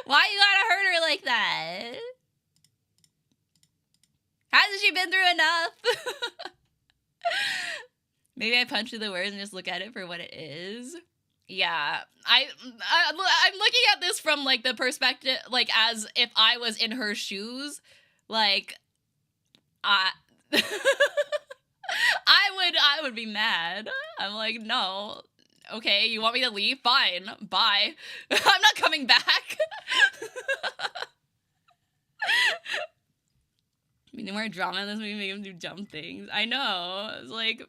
Why you gotta hurt her like that? Hasn't she been through enough? Maybe I punch through the words and just look at it for what it is. Yeah, I'm looking at this from like the perspective, like as if I was in her shoes, like I would be mad. I'm like, no, okay, you want me to leave? Fine, bye. I'm not coming back. I mean, the more drama in this movie, make him do dumb things. I know. It's like,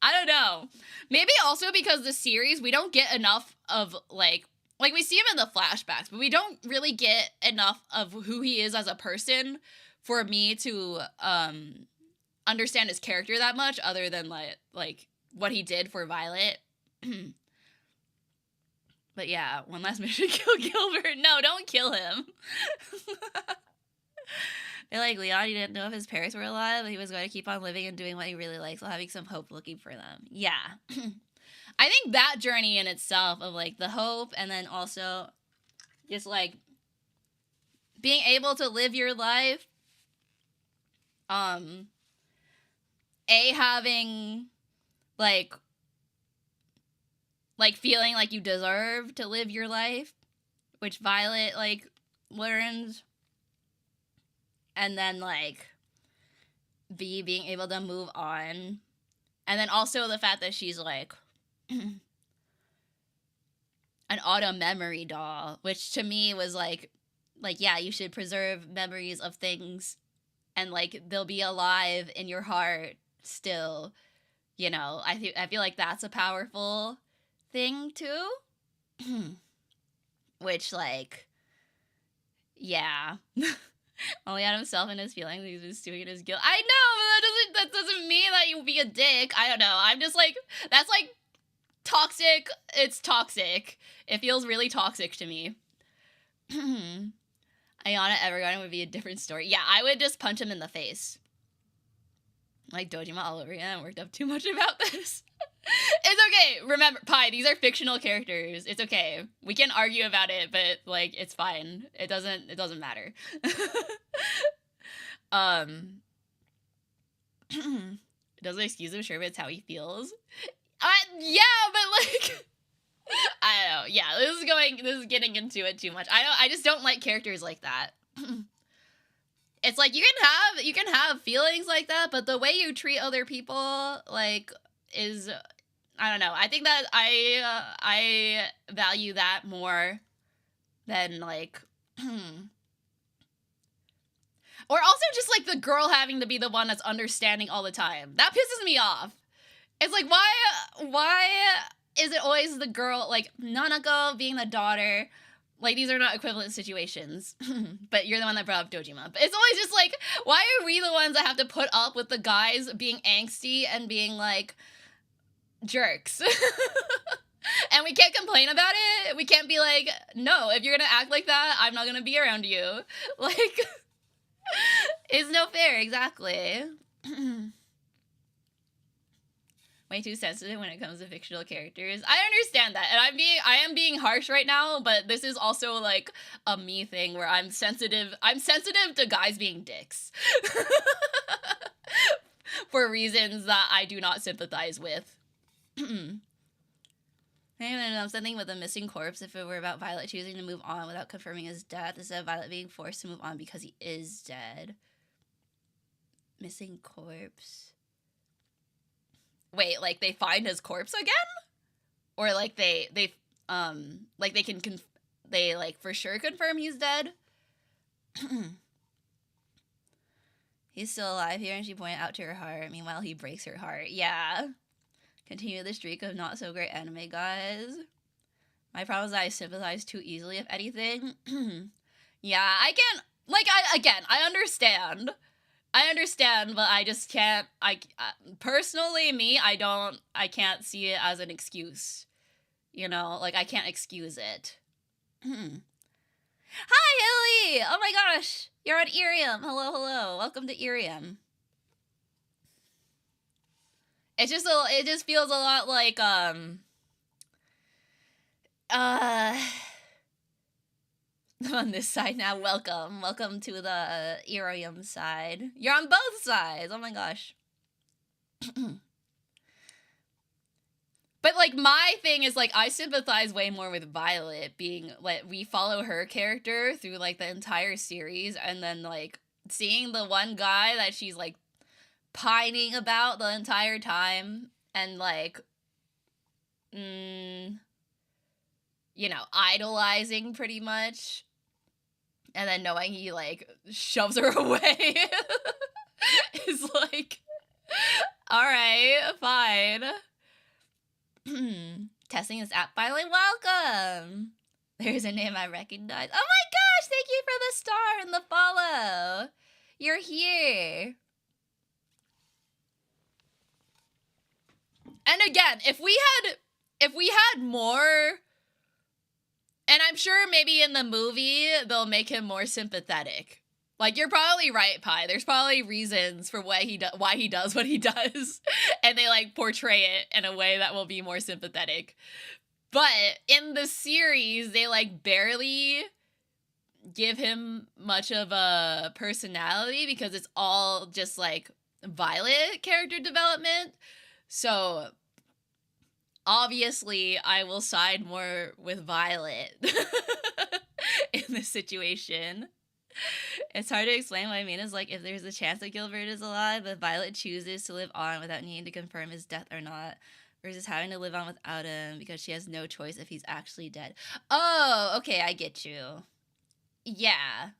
I don't know. Maybe also because the series, we don't get enough of, like we see him in the flashbacks, but we don't really get enough of who he is as a person for me to understand his character that much, other than, like what he did for Violet. But yeah, one last mission, kill Gilbert. No, don't kill him. I like Leon, he didn't know if his parents were alive, but he was going to keep on living and doing what he really likes while having some hope looking for them. Yeah. I think that journey in itself of like the hope and then also just like being able to live your life, having like feeling like you deserve to live your life, which Violet like learns, and then like V being able to move on, and then also the fact that she's like an auto memory doll, which to me was like yeah, you should preserve memories of things and like they'll be alive in your heart still, you know. I feel like that's a powerful thing too. Which like, yeah. Only on himself and his feelings, he's just doing his guilt. I know, but that doesn't mean that you be a dick. I don't know. I'm just like, that's like toxic. It's toxic. It feels really toxic to me. Ayana Evergarden would be a different story. Yeah, I would just punch him in the face. Like Dojima all over again. I worked up too much about this. It's okay. Remember, Pi, these are fictional characters. It's okay. We can argue about it, but like it's fine. It doesn't matter. It doesn't excuse him, sure, but it's how he feels. Yeah, but like I don't know. Yeah, this is getting into it too much. I just don't like characters like that. It's like you can have feelings like that, but the way you treat other people like is, I don't know. I think that I value that more than like or also just like the girl having to be the one that's understanding all the time. That pisses me off. It's like why is it always the girl, like Nanako being the daughter? Like, these are not equivalent situations, but you're the one that brought up Dojima. But it's always just like, why are we the ones that have to put up with the guys being angsty and being like jerks? And we can't complain about it. We can't be like, no, if you're gonna act like that, I'm not gonna be around you. Like, it's no fair, exactly. Way too sensitive when it comes to fictional characters. I understand that, and I am being harsh right now, but this is also like a me thing where I'm sensitive to guys being dicks. For reasons that I do not sympathize with. I don't know, something with a missing corpse if it were about Violet choosing to move on without confirming his death instead of Violet being forced to move on because he is dead. Missing corpse. Wait, like they find his corpse again? Or like they for sure confirm he's dead? He's still alive here, and she pointed out to her heart. Meanwhile, he breaks her heart. Yeah. Continue the streak of not so great anime, guys. My problem is that I sympathize too easily, if anything. Yeah, I can't, like, I understand. I understand, but I just can't, personally, me, I can't see it as an excuse. You know, like, I can't excuse it. Hi, Hilly! Oh my gosh! You're on Irium! Hello, hello. Welcome to Irium. It just feels a lot like, on this side now. Welcome to the Irium side. You're on both sides. Oh my gosh. But like my thing is like I sympathize way more with Violet being like we follow her character through like the entire series, and then like seeing the one guy that she's like pining about the entire time and like you know, idolizing pretty much, and then knowing he like shoves her away is like, all right, fine. Testing this app finally. Welcome. There's a name I recognize. Oh my gosh, thank you for the star and the follow. You're here. And again, if we had more, and I'm sure maybe in the movie they'll make him more sympathetic. Like, you're probably right, Pi. There's probably reasons for why he does what he does, and they like portray it in a way that will be more sympathetic. But in the series, they like barely give him much of a personality because it's all just like Violet character development. So obviously, I will side more with Violet in this situation. It's hard to explain what I mean is like if there's a chance that Gilbert is alive, but Violet chooses to live on without needing to confirm his death or not, versus having to live on without him because she has no choice if he's actually dead. Oh, okay, I get you. Yeah.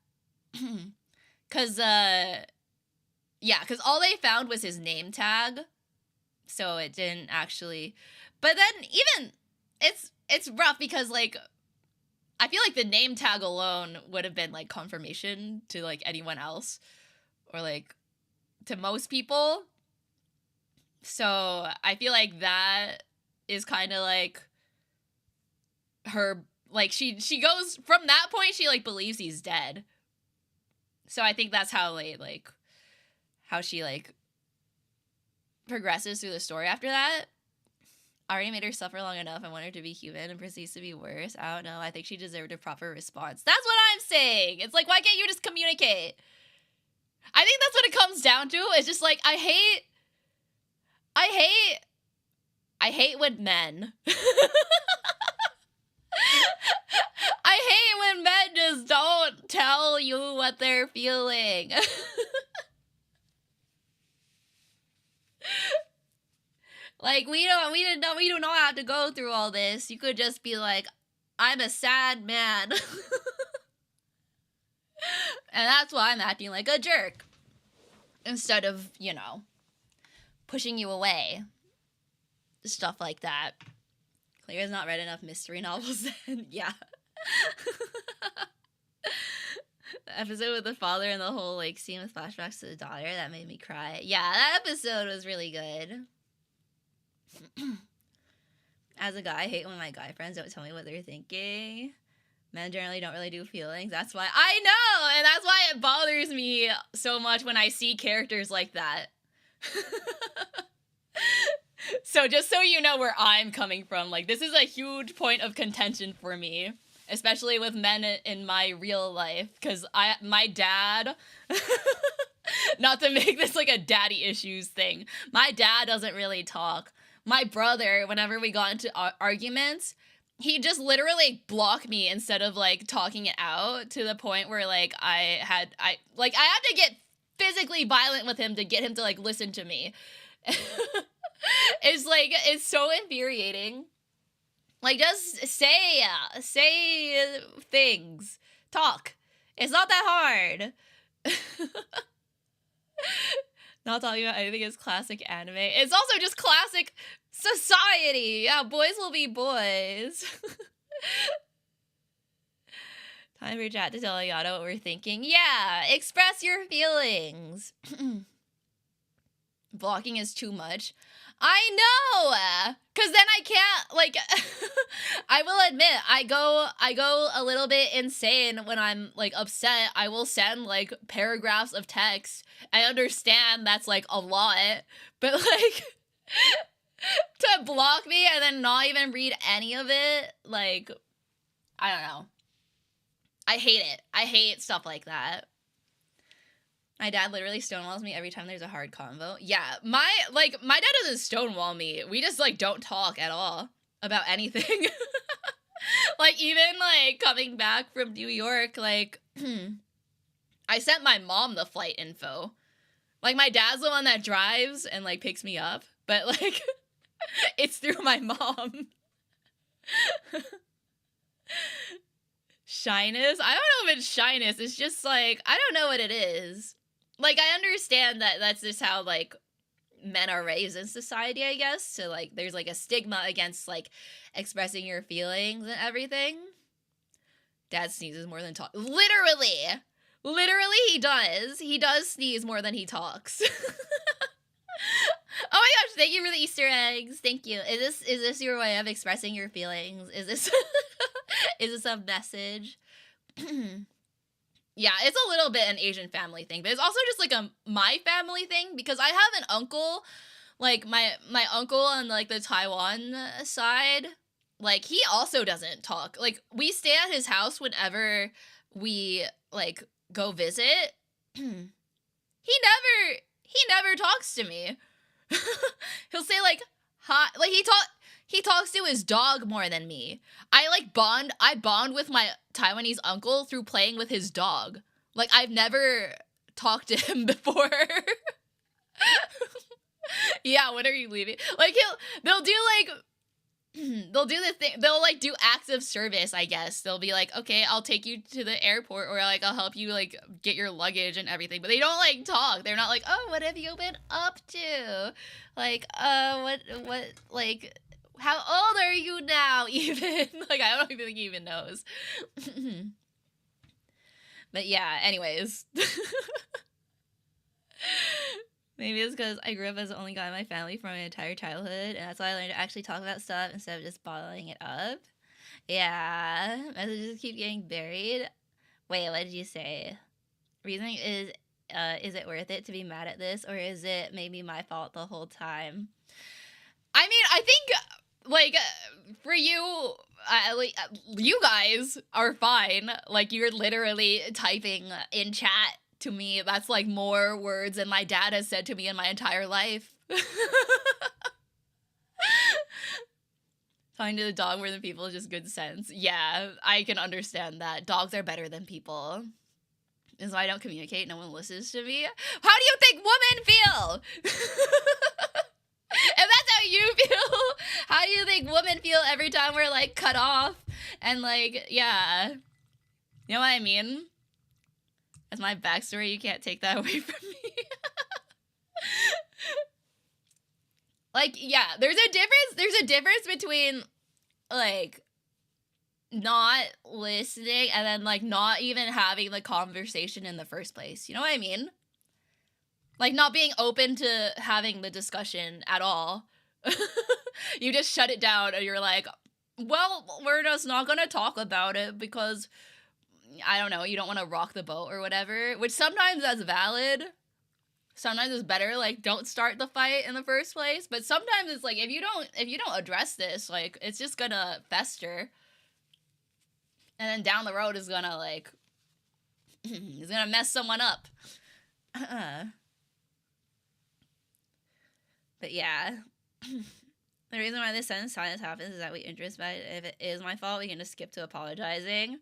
Cause all they found was his name tag. So it didn't actually, but then even it's rough because like I feel like the name tag alone would have been like confirmation to like anyone else or like to most people. So I feel like that is kind of like her, like she goes from that point, she like believes he's dead. So I think that's how how she like progresses through the story after that. Already made her suffer long enough. I want her to be human and proceeds to be worse. I don't know. I think she deserved a proper response. That's what I'm saying. It's like, why can't you just communicate? I think that's what it comes down to. It's just like, I hate when men. I hate when men just don't tell you what they're feeling. Like, we do not have to go through all this. You could just be like, I'm a sad man. And that's why I'm acting like a jerk. Instead of, you know, pushing you away. Stuff like that. Claire's not read enough mystery novels then. Yeah. The episode with the father and the whole, like, scene with flashbacks to the daughter, that made me cry. Yeah, that episode was really good. As a guy, I hate when my guy friends don't tell me what they're thinking. Men generally don't really do feelings. That's why I know, and that's why it bothers me so much when I see characters like that. So just so you know where I'm coming from, like, this is a huge point of contention for me, especially with men in my real life, because my dad, not to make this like a daddy issues thing, my dad doesn't really talk. My brother, whenever we got into arguments, he just literally blocked me instead of like talking it out, to the point where like I had to get physically violent with him to get him to like listen to me. It's so infuriating. Like, just say things. Talk. It's not that hard. Not talking about anything is classic anime. It's also just classic society. Yeah, boys will be boys. Time for chat to tell Ayana what we're thinking. Yeah, express your feelings. Blocking is too much. I know, because then I can't, like, I will admit, I go a little bit insane when I'm, like, upset. I will send, like, paragraphs of text. I understand that's, like, a lot, but, like, to block me and then not even read any of it, like, I don't know. I hate it. I hate stuff like that. My dad literally stonewalls me every time there's a hard convo. Yeah, my dad doesn't stonewall me. We just, like, don't talk at all about anything. Like, even, like, coming back from New York, like, I sent my mom the flight info. Like, my dad's the one that drives and, like, picks me up. But, like, it's through my mom. Shyness? I don't know if it's shyness. It's just, like, I don't know what it is. Like, I understand that that's just how, like, men are raised in society, I guess. So, like, there's, like, a stigma against, like, expressing your feelings and everything. Dad sneezes more than talk. Literally, he does. He does sneeze more than he talks. Oh my gosh, thank you for the Easter eggs. Thank you. Is this your way of expressing your feelings? Is this is this a message? yeah, it's a little bit an Asian family thing, but it's also just like a my family thing because I have an uncle, like my uncle on like the Taiwan side, like he also doesn't talk. Like we stay at his house whenever we like go visit. he never talks to me. He'll say like hi, like he talks to his dog more than me. I bond with my Taiwanese uncle through playing with his dog. Like I've never talked to him before. Yeah, when are you leaving? Like they'll do like they'll do the thing, they'll like do acts of service, I guess. They'll be like, okay, I'll take you to the airport, or like I'll help you like get your luggage and everything, but they don't like talk. They're not like, oh, what have you been up to? Like, what like how old are you now even? Like I don't even think he even knows. But yeah, anyways. Maybe it's because I grew up as the only guy in my family for my entire childhood, and that's why I learned to actually talk about stuff instead of just bottling it up. Yeah, messages keep getting buried. Wait, what did you say? Reasoning is it worth it to be mad at this, or is it maybe my fault the whole time? I mean, I think, like, for you, you guys are fine. Like, you're literally typing in chat to me. That's, like, more words than my dad has said to me in my entire life. Talking to the dog more than people is just good sense. Yeah, I can understand that. Dogs are better than people. And so I don't communicate. No one listens to me. How do you think women feel? If that's how you feel, how do you think women feel every time we're, like, cut off? And, like, yeah. You know what I mean? That's my backstory. You can't take that away from me. Like, yeah, there's a difference between, like, not listening and then, like, not even having the conversation in the first place. You know what I mean? Like, not being open to having the discussion at all. You just shut it down and you're like, well, we're just not gonna talk about it because, I don't know, you don't want to rock the boat or whatever, which sometimes that's valid. Sometimes it's better, like, don't start the fight in the first place, but sometimes it's like, if you don't address this, like, it's just gonna fester. And then down the road is gonna, like, it's gonna mess someone up. But yeah. The reason why this sentence silence happens is that we introspect. If it is my fault, we can just skip to apologizing.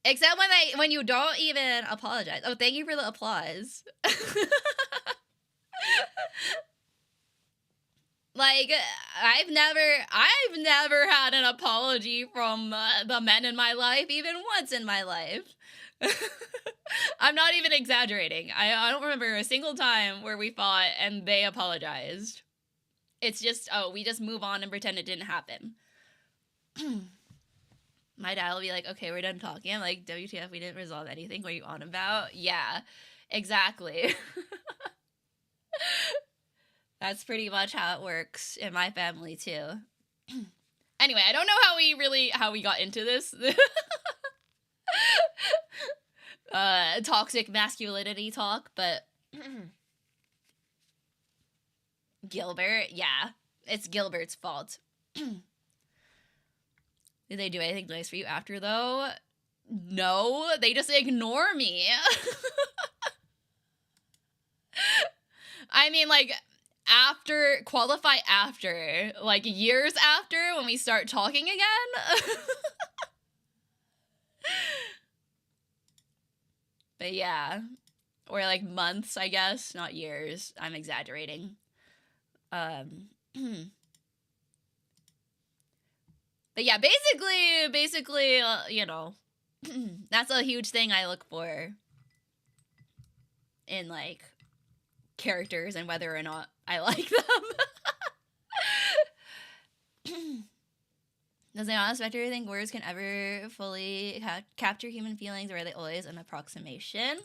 Except when you don't even apologize. Oh, thank you for the applause. Like, I've never had an apology from the men in my life, even once in my life. I'm not even exaggerating. I don't remember a single time where we fought and they apologized. It's just, oh, we just move on and pretend it didn't happen. My dad will be like, okay, we're done talking. I'm like, WTF, we didn't resolve anything. What are you on about? Yeah, exactly. That's pretty much how it works in my family, too. Anyway, I don't know how we got into this. Toxic masculinity talk, but Gilbert, yeah, it's Gilbert's fault. Did they do anything nice for you after, though? No, they just ignore me. I mean, like, qualify after, like, years after, when we start talking again. But yeah, or like months, I guess, not years. I'm exaggerating. But yeah, basically, you know, that's a huge thing I look for in, like, characters and whether or not I like them. Does Ayana Spector think words can ever fully capture human feelings, or are they always an approximation?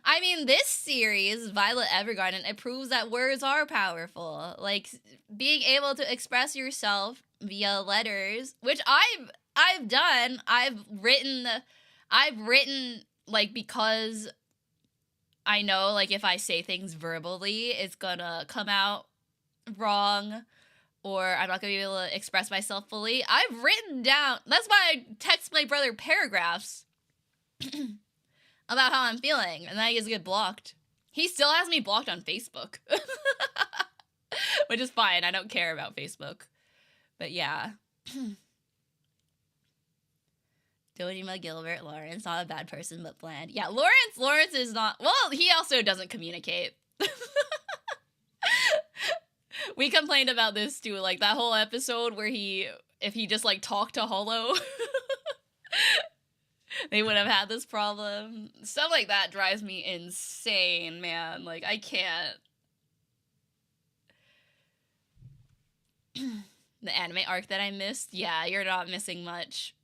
I mean, this series, Violet Evergarden, it proves that words are powerful. Like, being able to express yourself via letters, which I've done. I've written like, because I know, like, if I say things verbally, it's gonna come out wrong, or I'm not gonna be able to express myself fully. I've written down, that's why I text my brother paragraphs about how I'm feeling, and then I just get blocked. He still has me blocked on Facebook. Which is fine, I don't care about Facebook. But yeah. Dojima Gilbert Lawrence, not a bad person, but bland. Yeah, Lawrence is not, well, he also doesn't communicate. We complained about this too, like that whole episode where if he just like talked to Hollow, they would have had this problem. Stuff like that drives me insane, man. Like, I can't. The anime arc that I missed? Yeah, you're not missing much.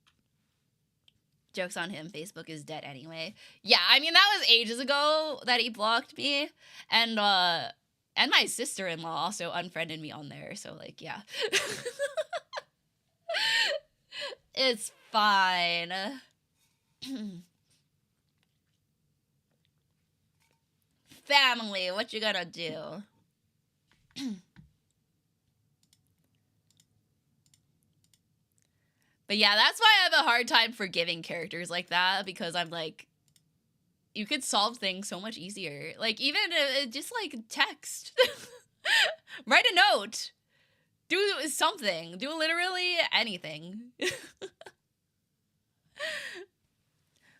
Joke's on him, Facebook is dead anyway. Yeah, I mean, that was ages ago that he blocked me. And my sister-in-law also unfriended me on there, so, like, yeah. It's fine. Family, what you gonna do? But yeah, that's why I have a hard time forgiving characters like that, because I'm like, you could solve things so much easier. Like, even just like text. Write a note. Do something. Do literally anything.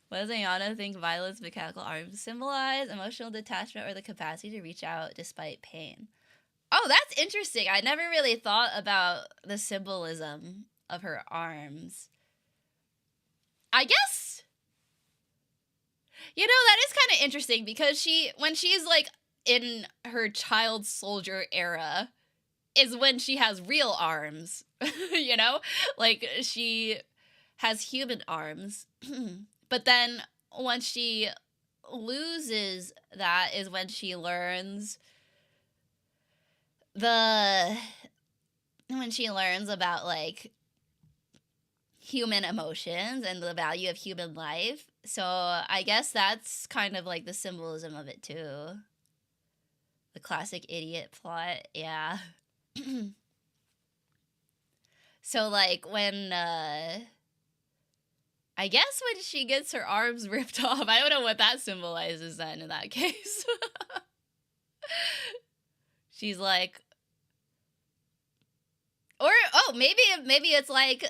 What does Ayana think Violet's mechanical arms symbolize? Emotional detachment or the capacity to reach out despite pain? Oh, that's interesting. I never really thought about the symbolism of her arms. I guess, you know, that is kind of interesting, because when she's like in her child soldier era is when she has real arms. You know, like she has human arms. But then once she loses that is when she learns about like human emotions and the value of human life. So I guess that's kind of like the symbolism of it too. The classic idiot plot, yeah. So like when I guess when she gets her arms ripped off, I don't know what that symbolizes then in that case. She's like, or oh, maybe it's like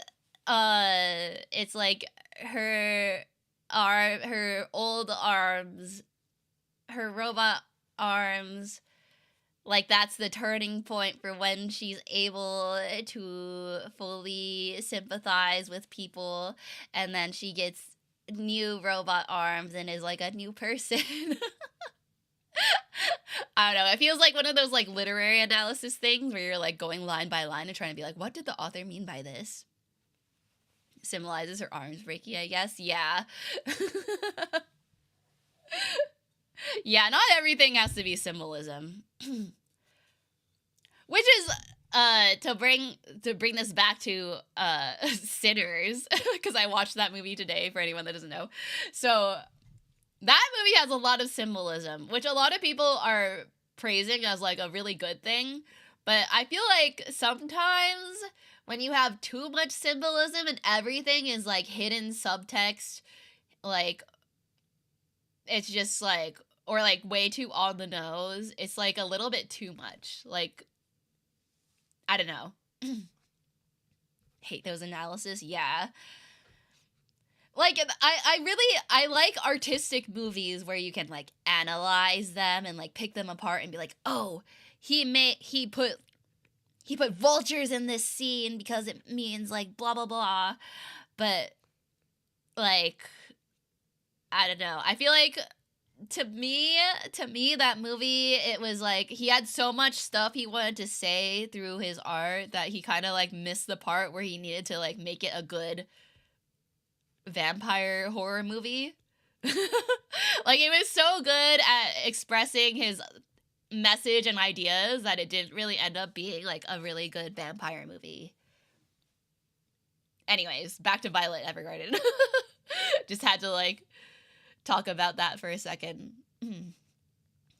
her old arms, her robot arms, like that's the turning point for when she's able to fully sympathize with people, and then she gets new robot arms and is like a new person. I don't know. It feels like one of those like literary analysis things where you're like going line by line and trying to be like, what did the author mean by this? Symbolizes her arms breaking, I guess. Yeah. Yeah, not everything has to be symbolism. Which is to bring this back to Sinners, because I watched that movie today for anyone that doesn't know. So that movie has a lot of symbolism, which a lot of people are praising as like a really good thing. But I feel like sometimes when you have too much symbolism and everything is like hidden subtext, like it's just like, or like way too on the nose, it's like a little bit too much. Like, I don't know. Hate those analysis, yeah. Like, I like artistic movies where you can, like, analyze them and, like, pick them apart and be like, oh, he put vultures in this scene because it means, like, blah, blah, blah. But, like, I don't know. I feel like, to me, that movie, it was, like, he had so much stuff he wanted to say through his art that he kind of, like, missed the part where he needed to, like, make it a good vampire horror movie. Like, it was so good at expressing his message and ideas that it didn't really end up being like a really good vampire movie. Anyways, back to Violet Evergarden. Just had to like talk about that for a second.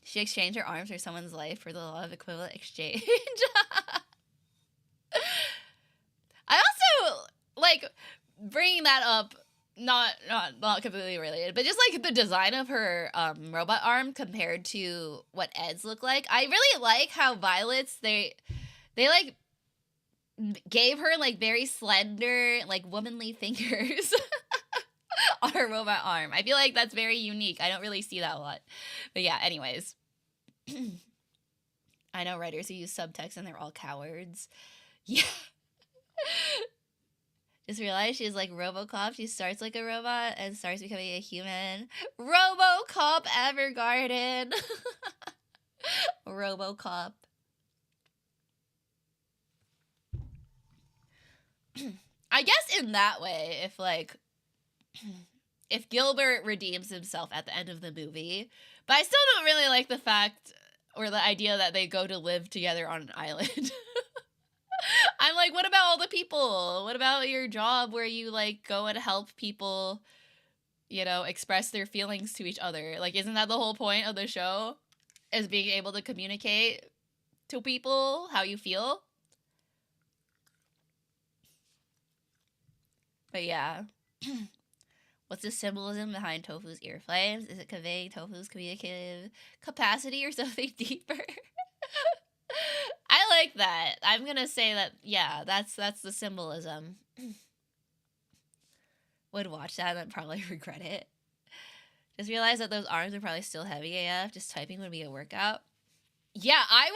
She exchanged her arms for someone's life for the law of equivalent exchange. I also, like, bringing that up, not completely related, but just, like, the design of her robot arm compared to what Ed's look like. I really like how Violet's, they like, gave her, like, very slender, like, womanly fingers on her robot arm. I feel like that's very unique. I don't really see that a lot. But yeah, anyways. I know writers who use subtext and they're all cowards. Yeah. Just realized she's like RoboCop. She starts like a robot and starts becoming a human. RoboCop Evergarden. RoboCop. I guess in that way, if Gilbert redeems himself at the end of the movie, but I still don't really like the fact or the idea that they go to live together on an island. I'm like, what about all the people? What about your job where you like go and help people, you know, express their feelings to each other? Like, isn't that the whole point of the show? Is being able to communicate to people how you feel? But yeah. What's the symbolism behind Tofu's ear flames? Is it conveying Tofu's communicative capacity or something deeper? I like that. I'm gonna say that, yeah, that's the symbolism. Would watch that and then probably regret it. Just realized that those arms are probably still heavy AF. Just typing would be a workout. Yeah, I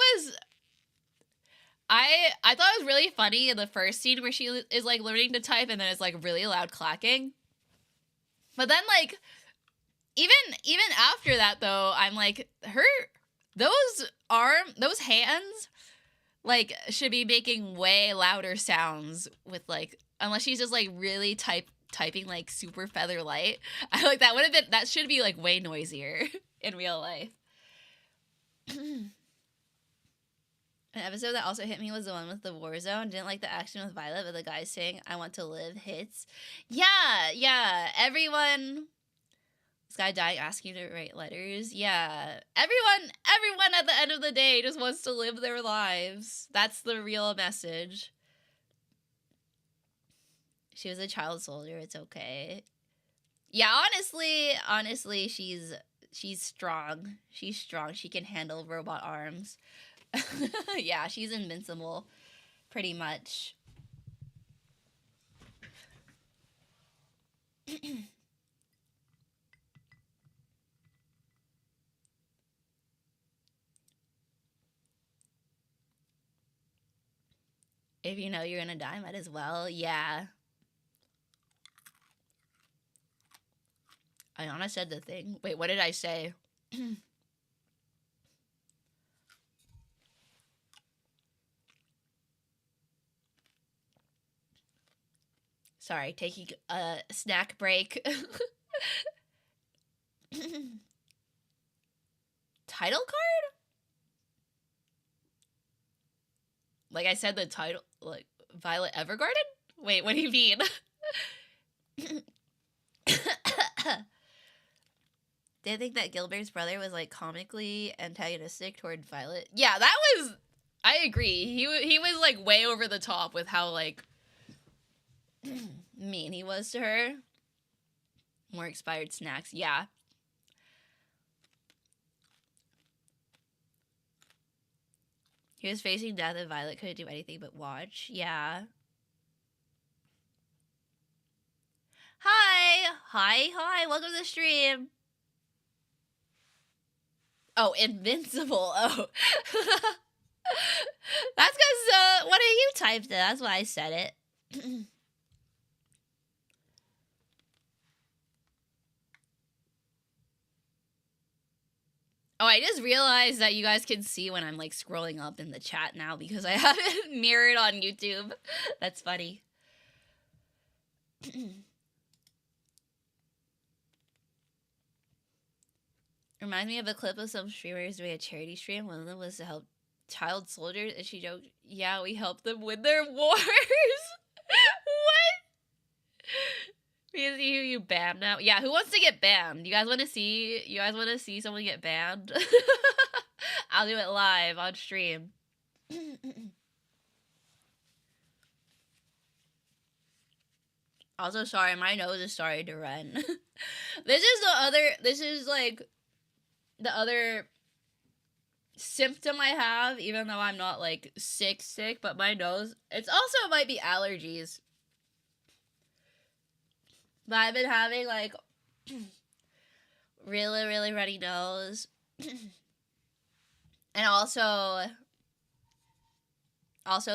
thought it was really funny in the first scene where she is like learning to type and then it's like really loud clacking. But then, like, even after that, though, I'm like, those hands, like, should be making way louder sounds with, like, unless she's just, like, really typing, like, super feather light. I like, that should be, like, way noisier in real life. An episode that also hit me was the one with the war zone. Didn't like the action with Violet, but the guy saying, "I want to live" hits. Yeah. Everyone. This guy dying asking you to write letters. Yeah. Everyone at the end of the day just wants to live their lives. That's the real message. She was a child soldier. It's okay. Yeah, honestly, she's strong. She's strong. She can handle robot arms. Yeah, she's invincible, pretty much. If you know you're gonna die, might as well. Yeah. Ayana said the thing. Wait, what did I say? Sorry, taking a snack break. Title card? Like I said, the title, like, Violet Evergarden? Wait, what do you mean? Did you think that Gilbert's brother was, like, comically antagonistic toward Violet? Yeah, that was... I agree. He was, like, way over the top with how, like, mean he was to her. More expired snacks. Yeah. He was facing death and Violet couldn't do anything but watch. Yeah. Hi. Welcome to the stream. Oh, invincible. Oh. That's because, one of you typed it. That's why I said it. Oh, I just realized that you guys can see when I'm, like, scrolling up in the chat now because I have it mirrored on YouTube. That's funny. Reminds me of a clip of some streamers doing a charity stream. One of them was to help child soldiers, and she joked, "Yeah, we help them win their wars." What? We can see who you banned now. Yeah, who wants to get banned? You guys want to see? You guys want to see someone get banned? I'll do it live on stream. Also, sorry, my nose is starting to run. This is like the other symptom I have, even though I'm not like sick, but my nose, it's also might be allergies. But I've been having like really, really runny nose. And also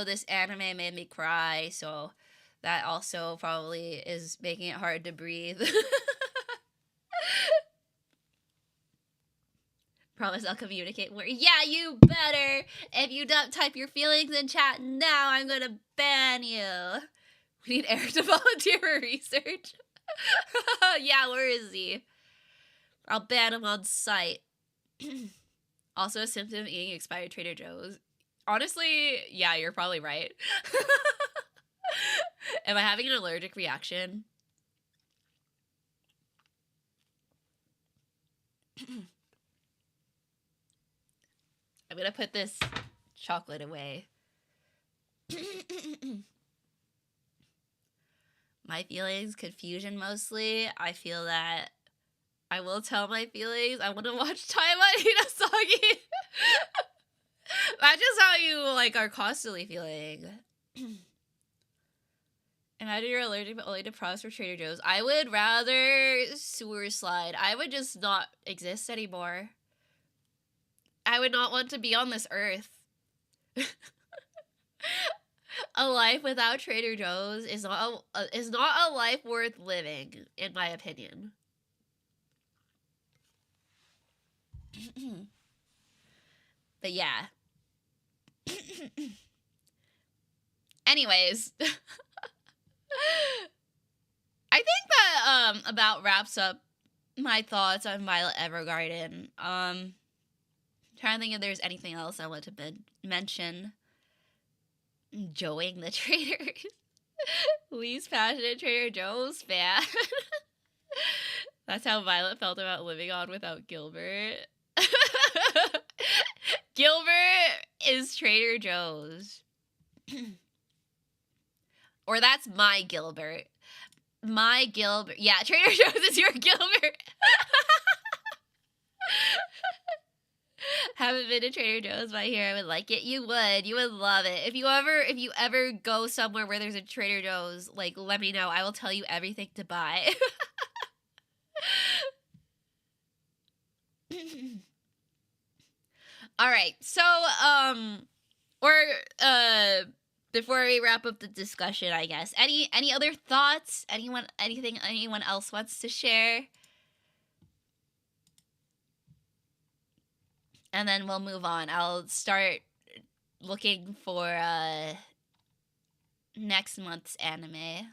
this anime made me cry, so that also probably is making it hard to breathe. Promise I'll communicate more. Yeah, you better! If you don't type your feelings in chat now, I'm gonna ban you. We need Eric to volunteer for research. Yeah, where is he? I'll ban him on site. Also a symptom of eating expired Trader Joe's. Honestly, yeah, you're probably right. Am I having an allergic reaction? I'm gonna put this chocolate away. My feelings, confusion mostly. I feel that I will tell my feelings. I want to watch Taiwan Hinasagi. That's just how you like are constantly feeling. Imagine you're allergic but only to products for Trader Joe's. I would rather sewer slide. I would just not exist anymore. I would not want to be on this earth. A life without Trader Joe's is not a life worth living, in my opinion. But yeah. Anyways. I think that about wraps up my thoughts on Violet Evergarden. Trying to think if there's anything else I want to mention. Joeing the traders. Least passionate Trader Joe's fan. That's how Violet felt about living on without Gilbert. Gilbert is Trader Joe's. Or that's my Gilbert. My Gilbert. Yeah, Trader Joe's is your Gilbert. Haven't been to Trader Joe's, but I hear I would like it. You would love it. If you ever go somewhere where there's a Trader Joe's, like, let me know. I will tell you everything to buy. All right. So, before we wrap up the discussion, I guess, any other thoughts? Anything anyone else wants to share? And then we'll move on. I'll start looking for next month's anime.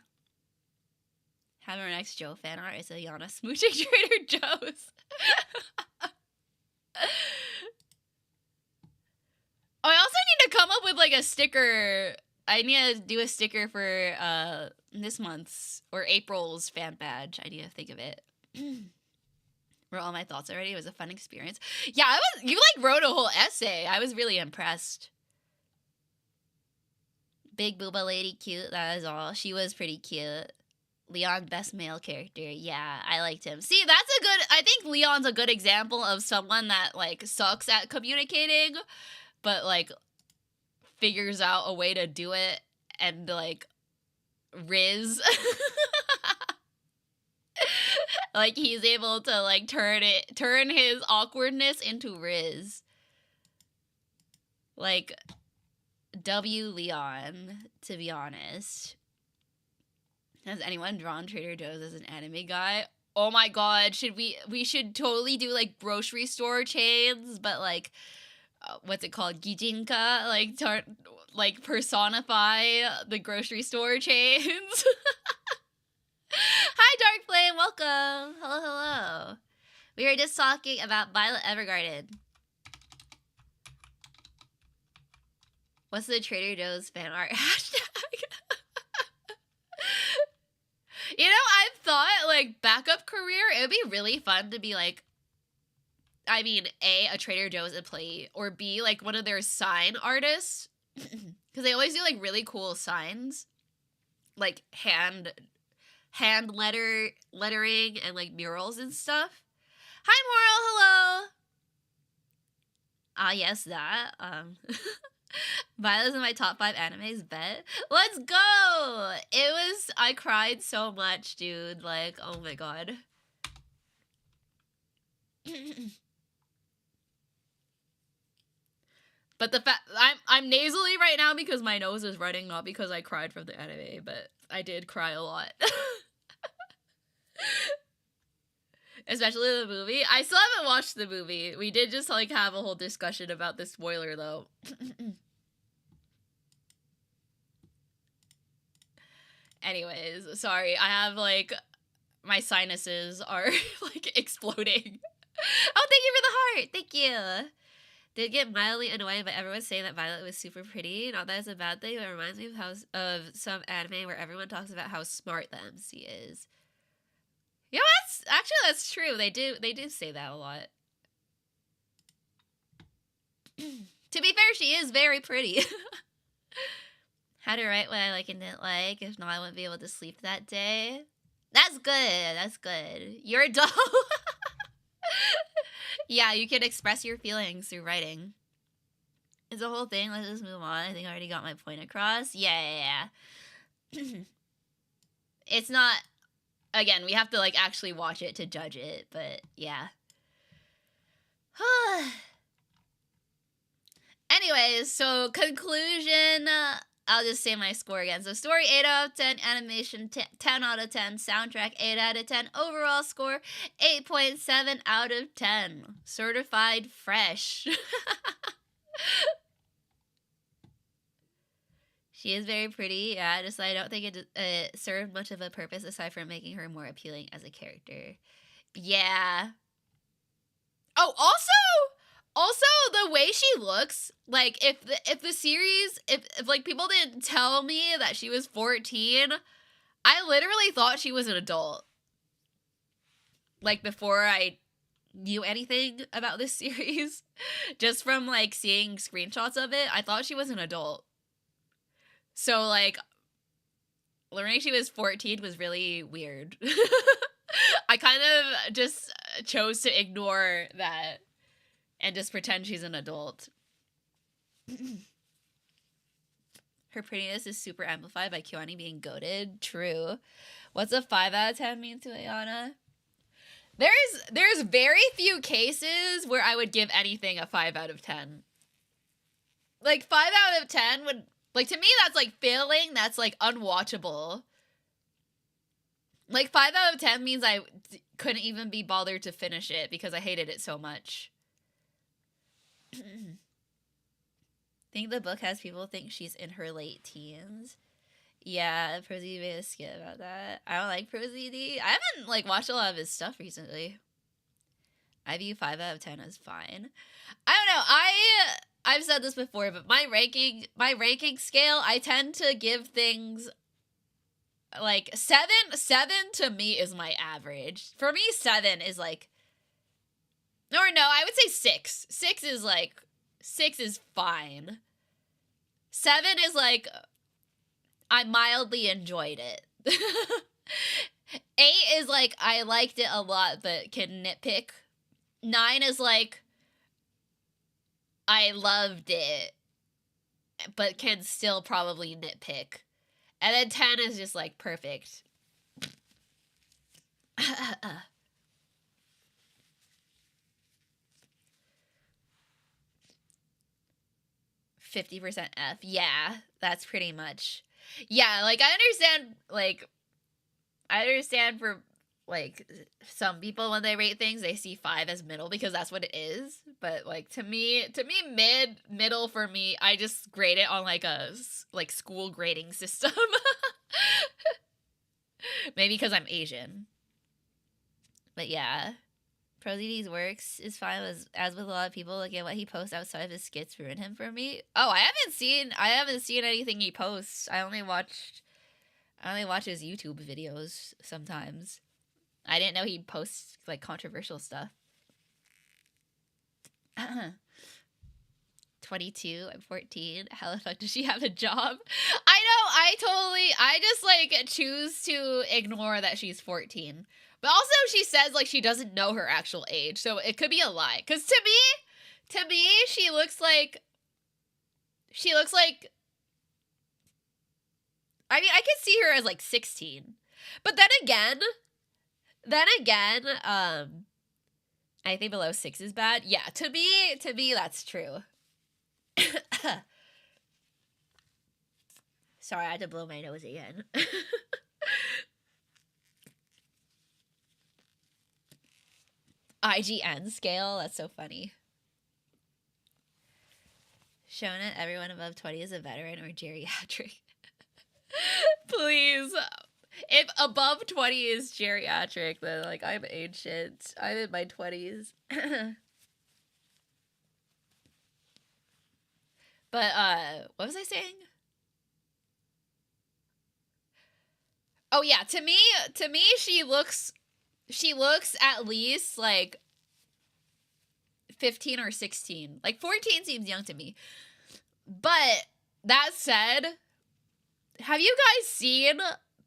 Have our next Joe fan art is Ayana smooching Trader Joe's. Oh, I also need to come up with like a sticker. I need to do a sticker for this month's or April's fan badge. I need to think of it. Were all my thoughts already? It was a fun experience. Yeah, you like wrote a whole essay. I was really impressed. Big booba lady, cute. That is all. She was pretty cute. Leon, best male character. Yeah, I liked him. See, I think Leon's a good example of someone that like sucks at communicating, but like figures out a way to do it and like Riz. Like he's able to like turn his awkwardness into Riz. Like W Leon, to be honest. Has anyone drawn Trader Joe's as an anime guy? Oh my god, we should totally do like grocery store chains, but like what's it called? Gijinka, like personify the grocery store chains. Hi, Dark Flame. Welcome. Hello. We were just talking about Violet Evergarden. What's the Trader Joe's fan art hashtag? You know, I've thought like backup career, it would be really fun to be like, I mean, A, a Trader Joe's employee, or B, like one of their sign artists. Because they always do like really cool signs, like hand lettering and like murals and stuff. Hi Moral, hello. Ah yes, that. Violet's in my top 5 animes, bet. Let's go! I cried so much, dude. Like, oh my god. But the fact I'm nasally right now because my nose is running, not because I cried from the anime, but I did cry a lot. Especially the movie. I still haven't watched the movie. We did just like have a whole discussion about the spoiler though. Anyways, sorry. I have like my sinuses are like exploding. Oh, thank you for the heart. Thank you. Did get mildly annoyed by everyone saying that Violet was super pretty. Not that it's a bad thing, but it reminds me of some anime where everyone talks about how smart the MC is. Yeah, that's true. They do say that a lot. To be fair, she is very pretty. How to write what I like and didn't like. If not, I wouldn't be able to sleep that day. That's good. That's good. You're a doll. Yeah, you can express your feelings through writing. It's a whole thing. Let's just move on. I think I already got my point across. Yeah. It's not... Again, we have to, like, actually watch it to judge it. But, yeah. Anyways, so conclusion... I'll just say my score again. So story 8 out of 10, animation 10 out of 10, soundtrack 8 out of 10, overall score 8.7 out of 10. Certified fresh. She is very pretty, yeah, just I don't think it served much of a purpose aside from making her more appealing as a character. Yeah. Oh, also, the way she looks, like, if the series, if like, people didn't tell me that she was 14, I literally thought she was an adult. Like, before I knew anything about this series, just from, like, seeing screenshots of it, I thought she was an adult. So, like, learning she was 14 was really weird. I kind of just chose to ignore that. And just pretend she's an adult. Her prettiness is super amplified by Kyoani being goated. True. What's a 5 out of 10 mean to Ayana? There's very few cases where I would give anything a 5 out of 10. Like, 5 out of 10 would... Like, to me, that's, like, failing. That's, like, unwatchable. Like, 5 out of 10 means I couldn't even be bothered to finish it because I hated it so much. Think the book has people think she's in her late teens. Yeah, Prosy made a skit about that. I don't like Prosy. I haven't like watched a lot of his stuff recently. I view 5 out of 10 as fine. I don't know. I've said this before, but my ranking scale, I tend to give things like 7 to me is my average. For me, 7 is like, or no, I would say 6. 6 is fine. 7 is like, I mildly enjoyed it. 8 is like, I liked it a lot, but can nitpick. 9 is like, I loved it, but can still probably nitpick. And then 10 is just like, perfect. 50% F. Yeah, that's pretty much. Yeah, like, I understand for, like, some people when they rate things, they see 5 as middle because that's what it is. But, like, to me, middle for me, I just grade it on, like, a, like, school grading system. Maybe because I'm Asian. But, yeah. ProZD's works is fine as with a lot of people. Look at what he posts outside of his skits ruin him for me. Oh, I haven't seen anything he posts. I only watch his YouTube videos sometimes. I didn't know he'd post like controversial stuff. 22, I'm 14. How the fuck does she have a job? I just like choose to ignore that she's 14. But also she says like she doesn't know her actual age, so it could be a lie. Cause to me, she looks like I mean, I could see her as like 16. But then again, I think below 6 is bad. Yeah, to me that's true. Sorry, I had to blow my nose again. IGN scale, that's so funny. Shown it, everyone above 20 is a veteran or geriatric. Please. If above 20 is geriatric, then like I'm ancient. I'm in my 20s. But what was I saying? Oh yeah, to me she looks at least like 15 or 16. Like 14 seems young to me. But that said, have you guys seen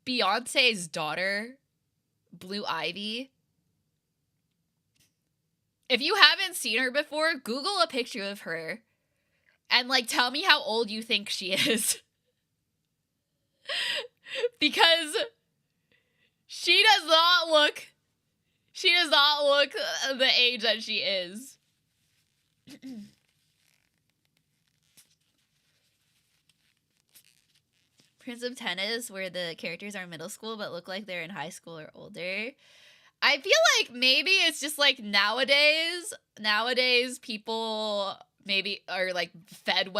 Beyonce's daughter, Blue Ivy? If you haven't seen her before, Google a picture of her and like tell me how old you think she is. Because she does not look the age that she is. Prince of Tennis, where the characters are middle school but look like they're in high school or older. I feel like maybe it's just like nowadays people maybe are like fed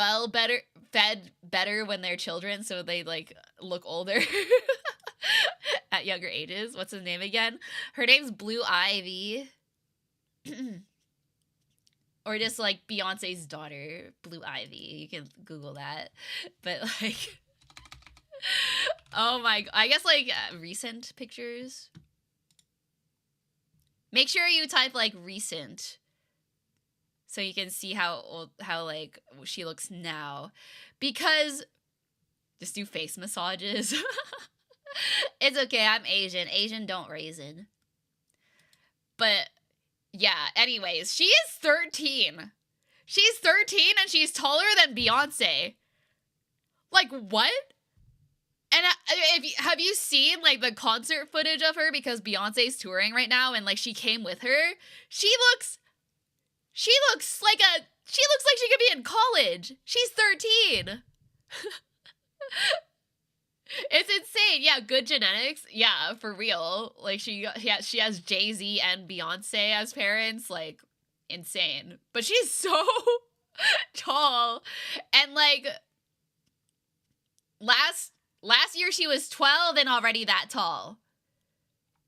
better when they're children, so they like look older at younger ages. What's his name again? Her name's Blue Ivy. Or just like Beyonce's daughter, Blue Ivy. You can Google that. But like, oh my, I guess like recent pictures. Make sure you type like recent so you can see how like she looks now. Because just do face massages. It's okay, I'm Asian. Asian don't raisin. But yeah, anyways, she is 13. She's 13 and she's taller than Beyonce. Like, what? And have you seen like the concert footage of her, because Beyonce's touring right now and like she came with her? She looks like she could be in college. She's 13. It's insane. Yeah, good genetics. Yeah, for real. Like she has Jay-Z and Beyonce as parents. Like, insane. But she's so tall. And like last year she was 12 and already that tall.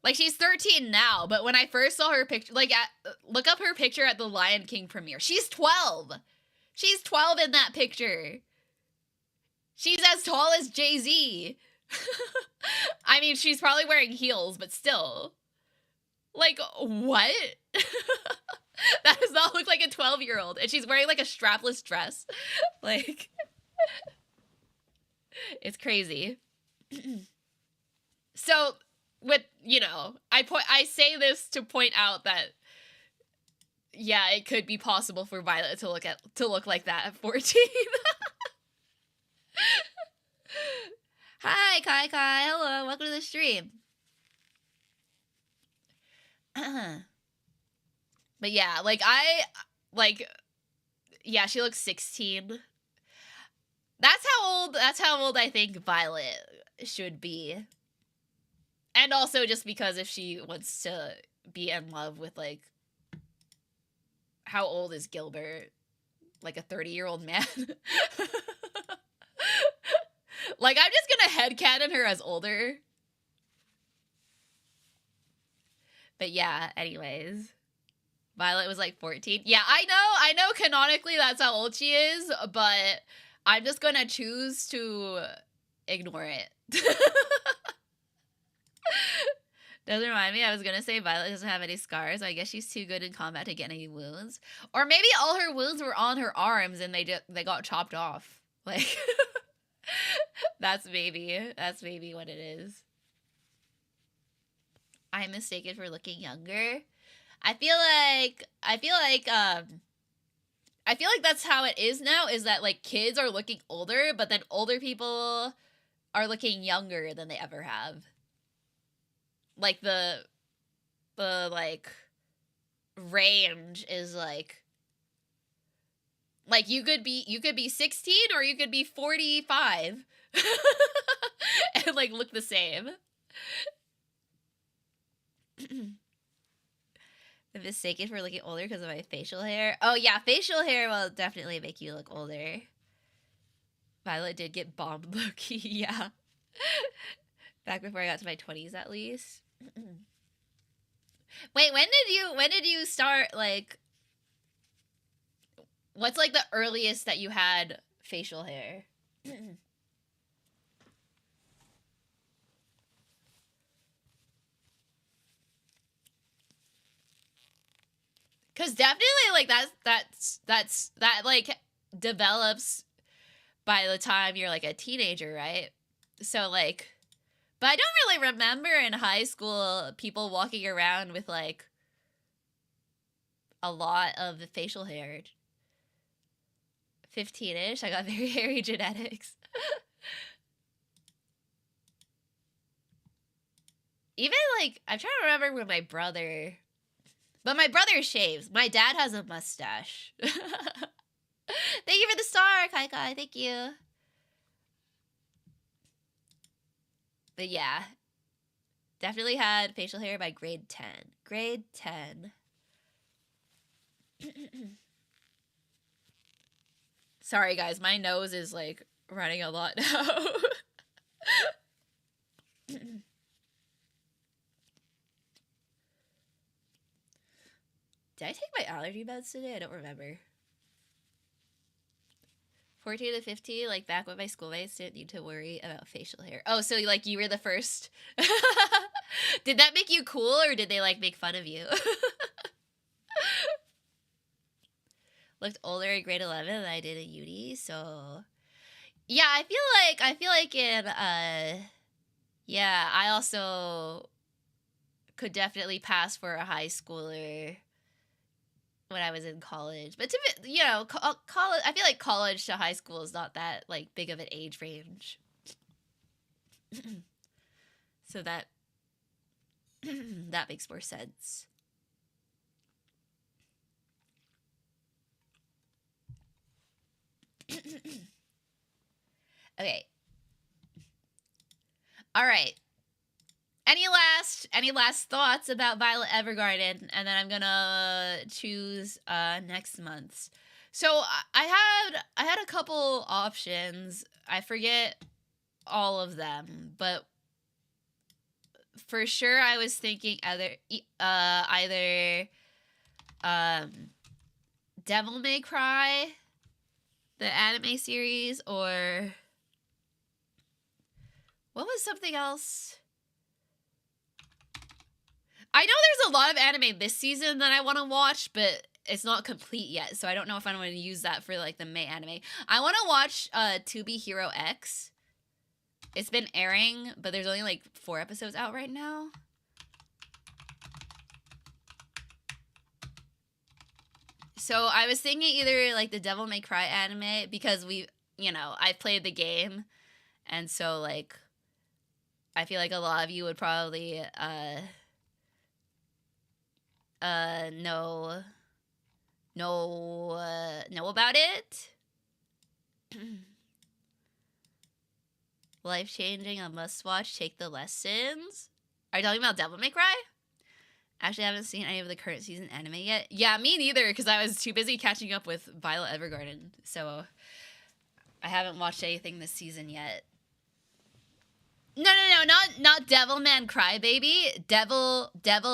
Like, she's 13 now, but when I first saw her picture, like, look up her picture at the Lion King premiere. She's 12. She's 12 in that picture. She's as tall as Jay-Z. I mean, she's probably wearing heels, but still. Like, what? That does not look like a 12-year-old. And she's wearing, like, a strapless dress. Like, it's crazy. So, with, you know, I say this to point out that, yeah, it could be possible for Violet to look like that at 14. Hi, Kai. Hello, welcome to the stream. But yeah, yeah, she looks 16. That's how old I think Violet should be. And also just because if she wants to be in love with, like, how old is Gilbert? Like a 30-year-old man? Like, I'm just gonna headcanon her as older. But yeah, anyways. Violet was like 14. Yeah, I know canonically that's how old she is, but I'm just gonna choose to ignore it. Doesn't remind me. I was gonna say Violet doesn't have any scars. I guess she's too good in combat to get any wounds, or maybe all her wounds were on her arms and they got chopped off. Like that's maybe what it is. I'm mistaken for looking younger. I feel like that's how it is now. Is that like kids are looking older, but then older people are looking younger than they ever have. Like the like range is like you could be 16 or you could be 45 and like look the same. I'm mistaken for looking older because of my facial hair. Oh yeah, facial hair will definitely make you look older. Violet did get bombed low-key, yeah. Back before I got to my 20s at least. Wait, when did you start, like, what's like the earliest that you had facial hair? Cause definitely like that like develops by the time you're like a teenager, right? So like, but I don't really remember in high school people walking around with like a lot of the facial hair. 15-ish, I got very hairy genetics. Even like, I'm trying to remember when my brother, but my brother shaves. My dad has a mustache. Thank you for the star, Kai Kai. Thank you. But yeah, definitely had facial hair by grade 10. Grade 10. Sorry, guys. My nose is, like, running a lot now. Did I take my allergy meds today? I don't remember. 14 to 15, like back when my schoolmates didn't need to worry about facial hair. Oh, so like you were the first. Did that make you cool or did they like make fun of you? Looked older in grade 11 than I did in uni, so yeah, I feel like in yeah, I also could definitely pass for a high schooler when I was in college. But to be, you know, college, I feel like college to high school is not that like big of an age range. So that that makes more sense. Okay. All right. Any last thoughts about Violet Evergarden, and then I'm gonna choose next month's. So I had a couple options. I forget all of them, but for sure I was thinking either Devil May Cry, the anime series, or what was something else? I know there's a lot of anime this season that I want to watch, but it's not complete yet, so I don't know if I'm going to use that for like the May anime. I want to watch To Be Hero X. It's been airing, but there's only like 4 episodes out right now. So I was thinking either like the Devil May Cry anime, because I played the game, and so like I feel like a lot of you would probably know about it. Life-changing, a must-watch, take the lessons. Are you talking about Devil May Cry? Actually, I haven't seen any of the current season anime yet. Yeah, me neither, because I was too busy catching up with Violet Evergarden, so I haven't watched anything this season yet. No, not Devil Man Cry, baby. Devil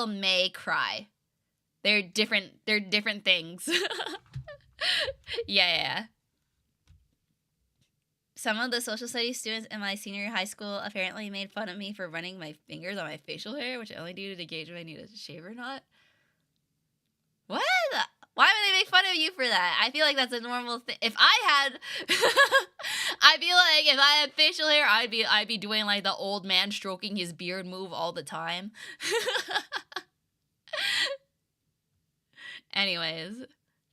May Cry. They're different things. Yeah. Some of the social studies students in my senior high school apparently made fun of me for running my fingers on my facial hair, which I only do to gauge if I need a shave or not. What? Why would they make fun of you for that? I feel like that's a normal thing. If I had, I feel like if I had facial hair, I'd be doing like the old man stroking his beard move all the time. Anyways,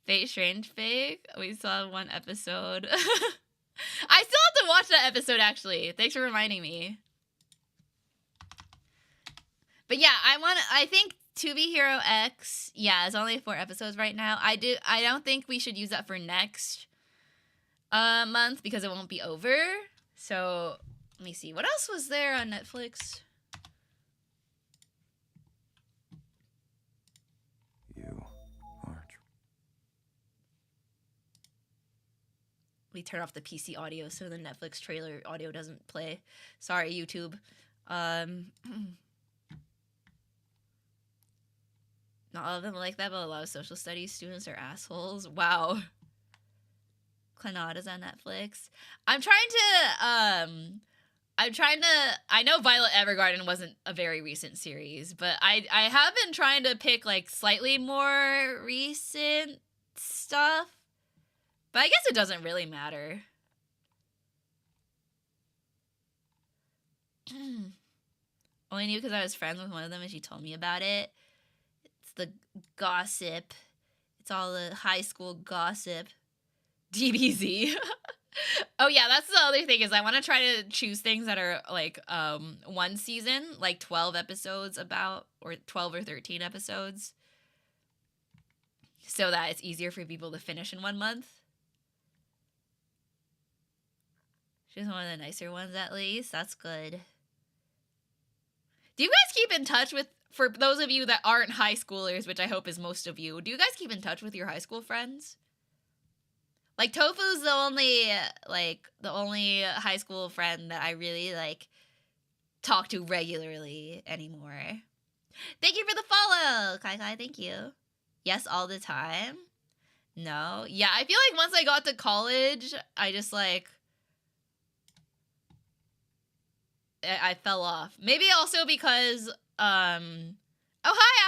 Fate Strange Fake. We saw one episode. I still have to watch that episode actually. Thanks for reminding me. But yeah, I think To Be Hero X, yeah, it's only 4 episodes right now. I don't think we should use that for next month because it won't be over. So, let me see. What else was there on Netflix? You are. We turn off the PC audio so the Netflix trailer audio doesn't play. Sorry, YouTube. Not all of them are like that, but a lot of social studies students are assholes. Wow. Clannad is on Netflix. I know Violet Evergarden wasn't a very recent series, but I have been trying to pick like slightly more recent stuff. But I guess it doesn't really matter. Only knew because I was friends with one of them and she told me about it. The gossip. It's all the high school gossip. DBZ. Oh yeah, that's the other thing is I want to try to choose things that are like one season, like 12 episodes about, or 12 or 13 episodes. So that it's easier for people to finish in 1 month. She's one of the nicer ones at least. That's good. Do you guys keep in touch with, for those of you that aren't high schoolers, which I hope is most of you, do you guys keep in touch with your high school friends? Like, Tofu's the only high school friend that I really, like, talk to regularly anymore. Thank you for the follow, Kai Kai, thank you. Yes, all the time? No? Yeah, I feel like once I got to college, I just, like, I fell off. Maybe also because, oh, hi,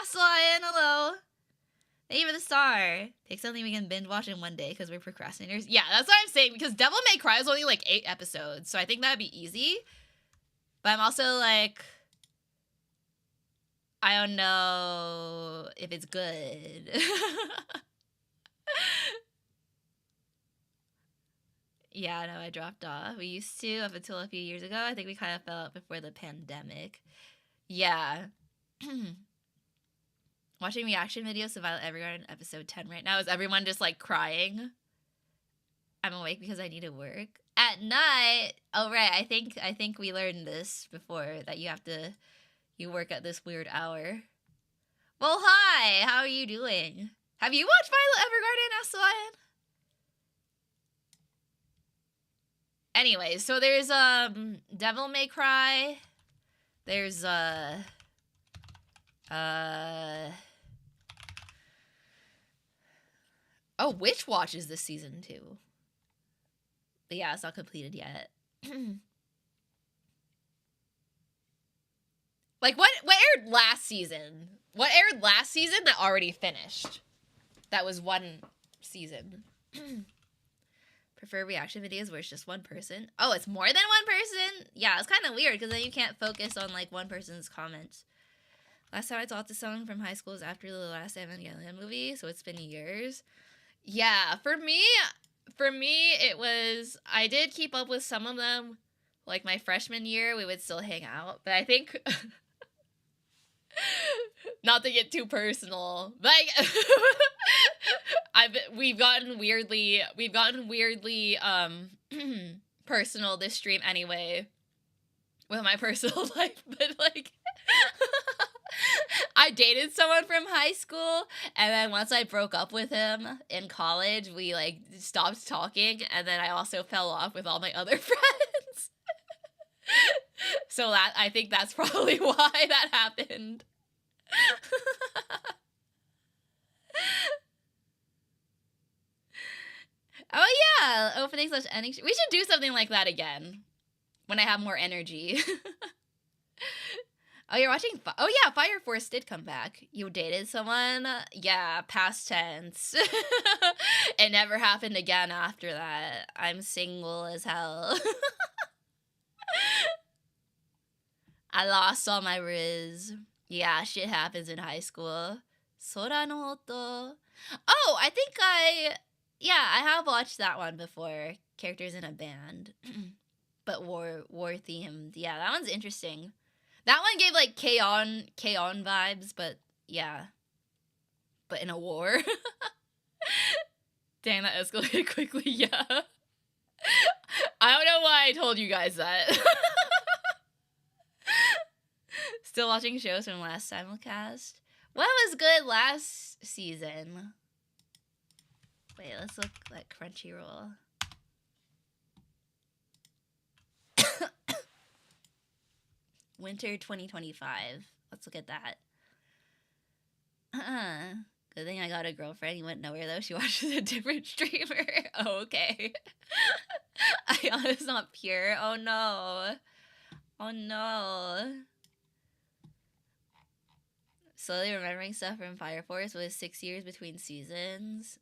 Aslion, hello. Thank you for the star. Pick something we can binge watch in one day because we're procrastinators. Yeah, that's what I'm saying, because Devil May Cry is only, like, 8 episodes, so I think that'd be easy. But I'm also, like, I don't know if it's good. Yeah, no, I dropped off. We used to up until a few years ago. I think we kind of fell out before the pandemic. Yeah. Watching reaction videos of Violet Evergarden episode 10 right now. Is everyone just like crying? I'm awake because I need to work. At night. Oh right, I think we learned this before that you work at this weird hour. Well, hi. How are you doing? Have you watched Violet Evergarden, Aslion? Anyway, so there's Devil May Cry. There's oh, Witch Watch is this season too. But yeah, it's not completed yet. Like what aired last season? What aired last season that already finished? That was one season. Prefer reaction videos where it's just one person. Oh, it's more than one person? Yeah, it's kind of weird because then you can't focus on like one person's comments. Last time I talked to someone from high school was after the last Evangelion movie, so it's been years. Yeah, for me it was, I did keep up with some of them. Like my freshman year, we would still hang out, but I think not to get too personal, like we've gotten weirdly personal this stream anyway with my personal life, but like I dated someone from high school, and then once I broke up with him in college, we like stopped talking, and then I also fell off with all my other friends. So that, I think that's probably why that happened. Oh yeah, Opening slash ending. We should do something like that again when I have more energy. Oh, you're watching. Oh yeah, Fire Force did come back. You dated someone? Yeah, past tense. It never happened again after that. I'm single as hell. I lost all my riz. Yeah, shit happens in high school. Sora no Oto. Oh, I think I have watched that one before. Characters in a band. But war themed. Yeah, that one's interesting. That one gave like K-On vibes, but yeah. But in a war. Dang, that escalated quickly, yeah. I don't know why I told you guys that. Still watching shows from last simulcast. What was good last season? Wait, let's look at Crunchyroll. Winter 2025. Let's look at that. Good thing I got a girlfriend. You went nowhere though. She watches a different streamer. Oh, okay. Ayana's not pure. Oh no. Oh no. Slowly remembering stuff from Fire Force was 6 years between seasons.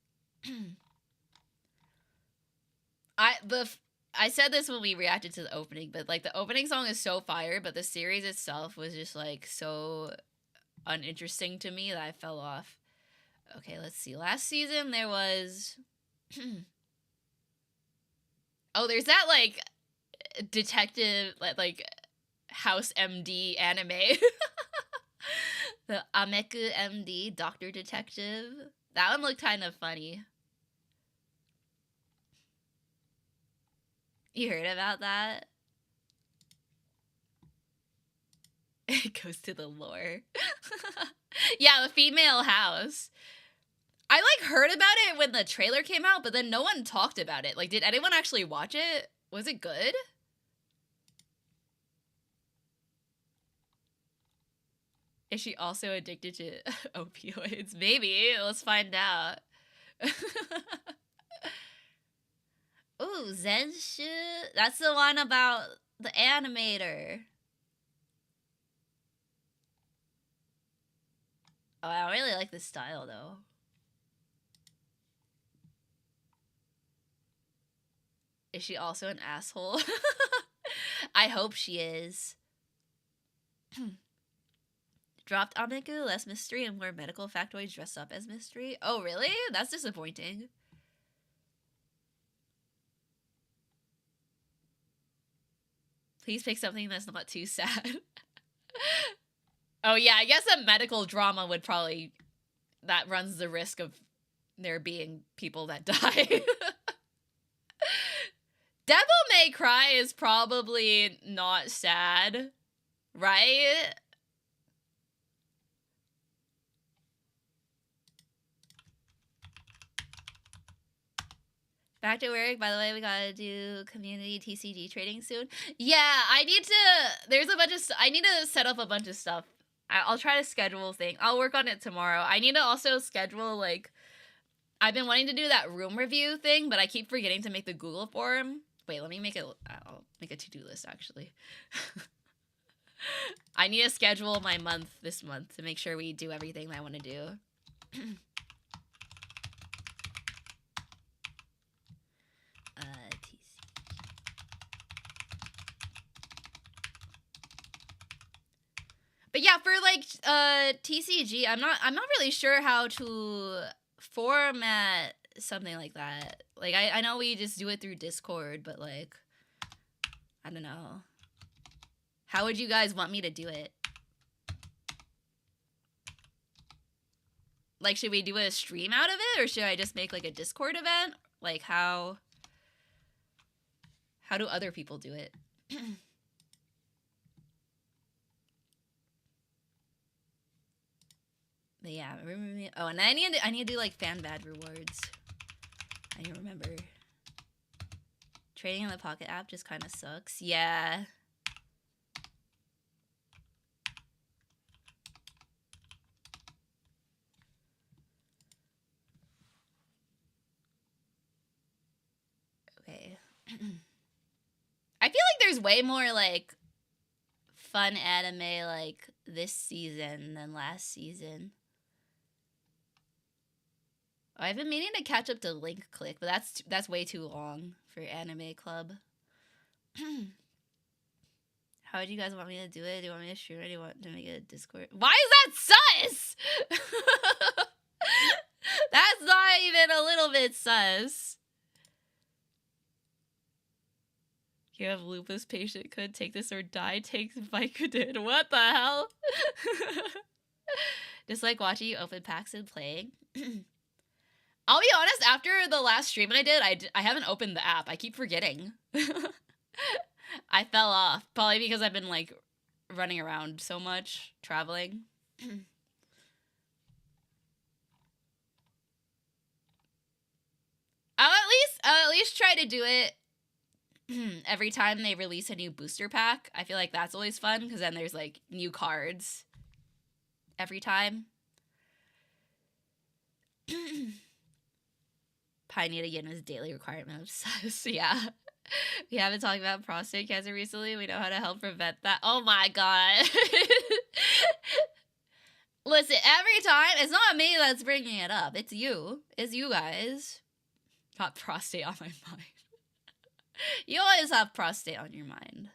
I said this when we reacted to the opening, but like the opening song is so fire, but the series itself was just like so uninteresting to me that I fell off. Okay, let's see. Last season there was oh, there's that like detective like House MD anime. The Ameku MD Doctor Detective. That one looked kind of funny. You heard about that? It goes to the lore. Yeah, the female house. I like heard about it when the trailer came out, but then no one talked about it. Like, did anyone actually watch it? Was it good? Is she also addicted to opioids? Maybe. Let's find out. Ooh, Zenshu. That's the one about the animator. Oh, I don't really like this style, though. Is she also an asshole? I hope she is. Dropped Ameku, less mystery, and more medical factoids dressed up as mystery. Oh, really? That's disappointing. Please pick something that's not too sad. Oh, yeah, I guess a medical drama would probably... That runs the risk of there being people that die. Devil May Cry is probably not sad, right? Back to work. By the way, we gotta do community TCG trading soon. Yeah, I need to. I need to set up a bunch of stuff. I'll try to schedule things. I'll work on it tomorrow. I need to also schedule like. I've been wanting to do that room review thing, but I keep forgetting to make the Google form. Wait, let me make it. I'll make a to-do list actually. I need to schedule my month this month to make sure we do everything that I want to do. But yeah, for like TCG, I'm not really sure how to format something like that. Like I know we just do it through Discord, but like I don't know. How would you guys want me to do it? Like, should we do a stream out of it, or should I just make like a Discord event? Like how do other people do it? But yeah, oh, and I need to do like fan bad rewards. I need to remember. Trading in the Pocket app just kind of sucks. Yeah. Okay. there's way more like fun anime like this season than last season. I've been meaning to catch up to Link Click, but that's way too long for Anime Club. How would you guys want me to do it? Do you want me to stream it? Do you want to make it a Discord? Why is that sus? That's not even a little bit sus. You have lupus patient could take this or die. Takes Vicodin. What the hell? Just like watching you open packs and playing. I'll be honest, after the last stream I did, I haven't opened the app. I keep forgetting. I fell off. Probably because I've been, like, running around so much, traveling. I'll at least try to do it every time they release a new booster pack. I feel like that's always fun, because then there's, like, new cards every time. Pioneer again was daily requirement of sus. Yeah. We haven't talked about prostate cancer recently. We know how to help prevent that. Oh my god. Listen, every time, it's not me that's bringing it up. It's you. It's you guys. Got prostate on my mind. You always have prostate on your mind.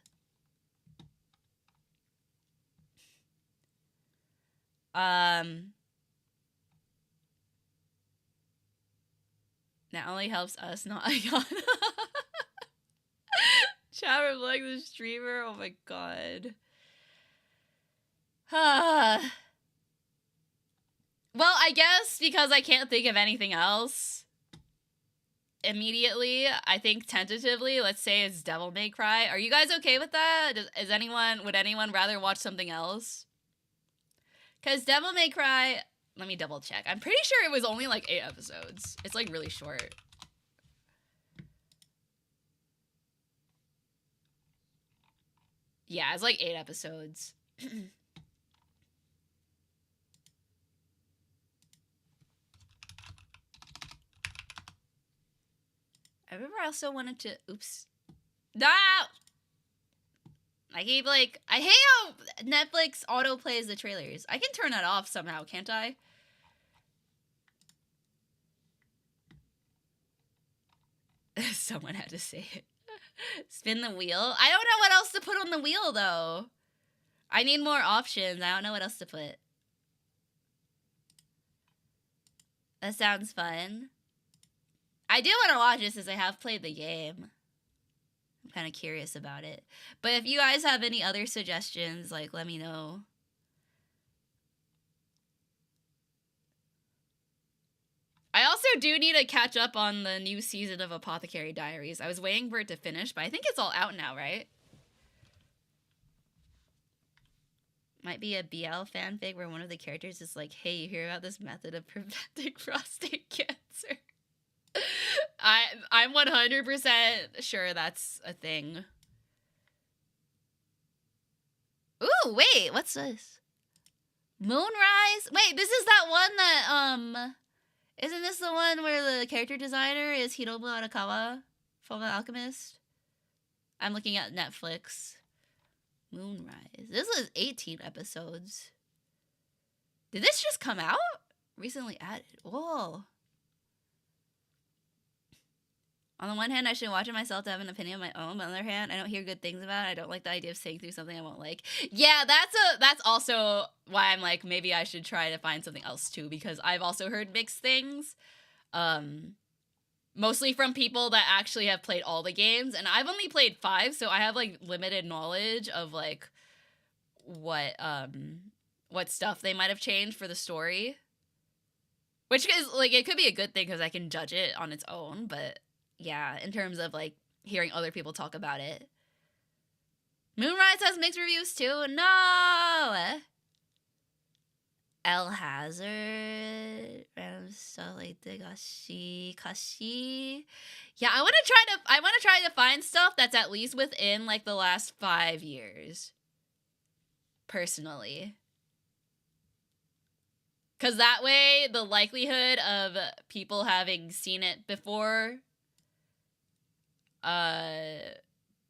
That only helps us, not Ayana. Chat like the streamer. Oh my god. Well, I guess because I can't think of anything else immediately, I think tentatively, let's say it's Devil May Cry. Are you guys okay with that? Would anyone rather watch something else? Because Devil May Cry, let me double check. I'm pretty sure it was only like 8 episodes. It's like really short. Yeah, it's like 8 episodes. I remember I also wanted to... Oops. No! I hate how Netflix auto-plays the trailers. I can turn that off somehow, can't I? Someone had to say it. Spin the wheel? I don't know what else to put on the wheel, though. I need more options. I don't know what else to put. That sounds fun. I do want to watch this as I have played the game. I'm kind of curious about it. But if you guys have any other suggestions, like, let me know. I also do need to catch up on the new season of Apothecary Diaries. I was waiting for it to finish, but I think it's all out now, right? Might be a BL fanfic where one of the characters is like, hey, you hear about this method of preventing prostate cancer? I'm 100% sure that's a thing. Ooh, wait, what's this? Moonrise? Wait, this is that one that, isn't this the one where the character designer is Hiromu Arakawa from The Alchemist? I'm looking at Netflix. Moonrise. This was 18 episodes. Did this just come out? Recently added. Whoa. On the one hand, I should watch it myself to have an opinion of my own. But on the other hand, I don't hear good things about it. I don't like the idea of saying through something I won't like. Yeah, that's also why I'm like, maybe I should try to find something else too, because I've also heard mixed things. Mostly from people that actually have played all the games, and I've only played 5, so I have like limited knowledge of like what stuff they might have changed for the story. Which is like, it could be a good thing because I can judge it on its own, but yeah, in terms of like hearing other people talk about it. Moonrise has mixed reviews too. No. El Hazard, random stuff like Kashi. Yeah, I want to try to find stuff that's at least within like the last 5 years. Personally. Cause that way the likelihood of people having seen it before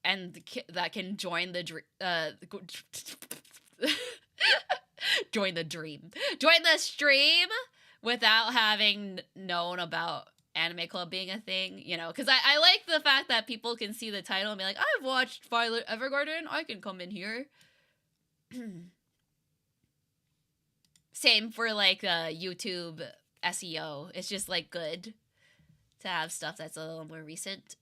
and that can join the join the stream without having known about Anime Club being a thing, you know, because I like the fact that people can see the title and be like, I've watched Violet Evergarden, I can come in here. Same for like YouTube SEO. It's just like good to have stuff that's a little more recent.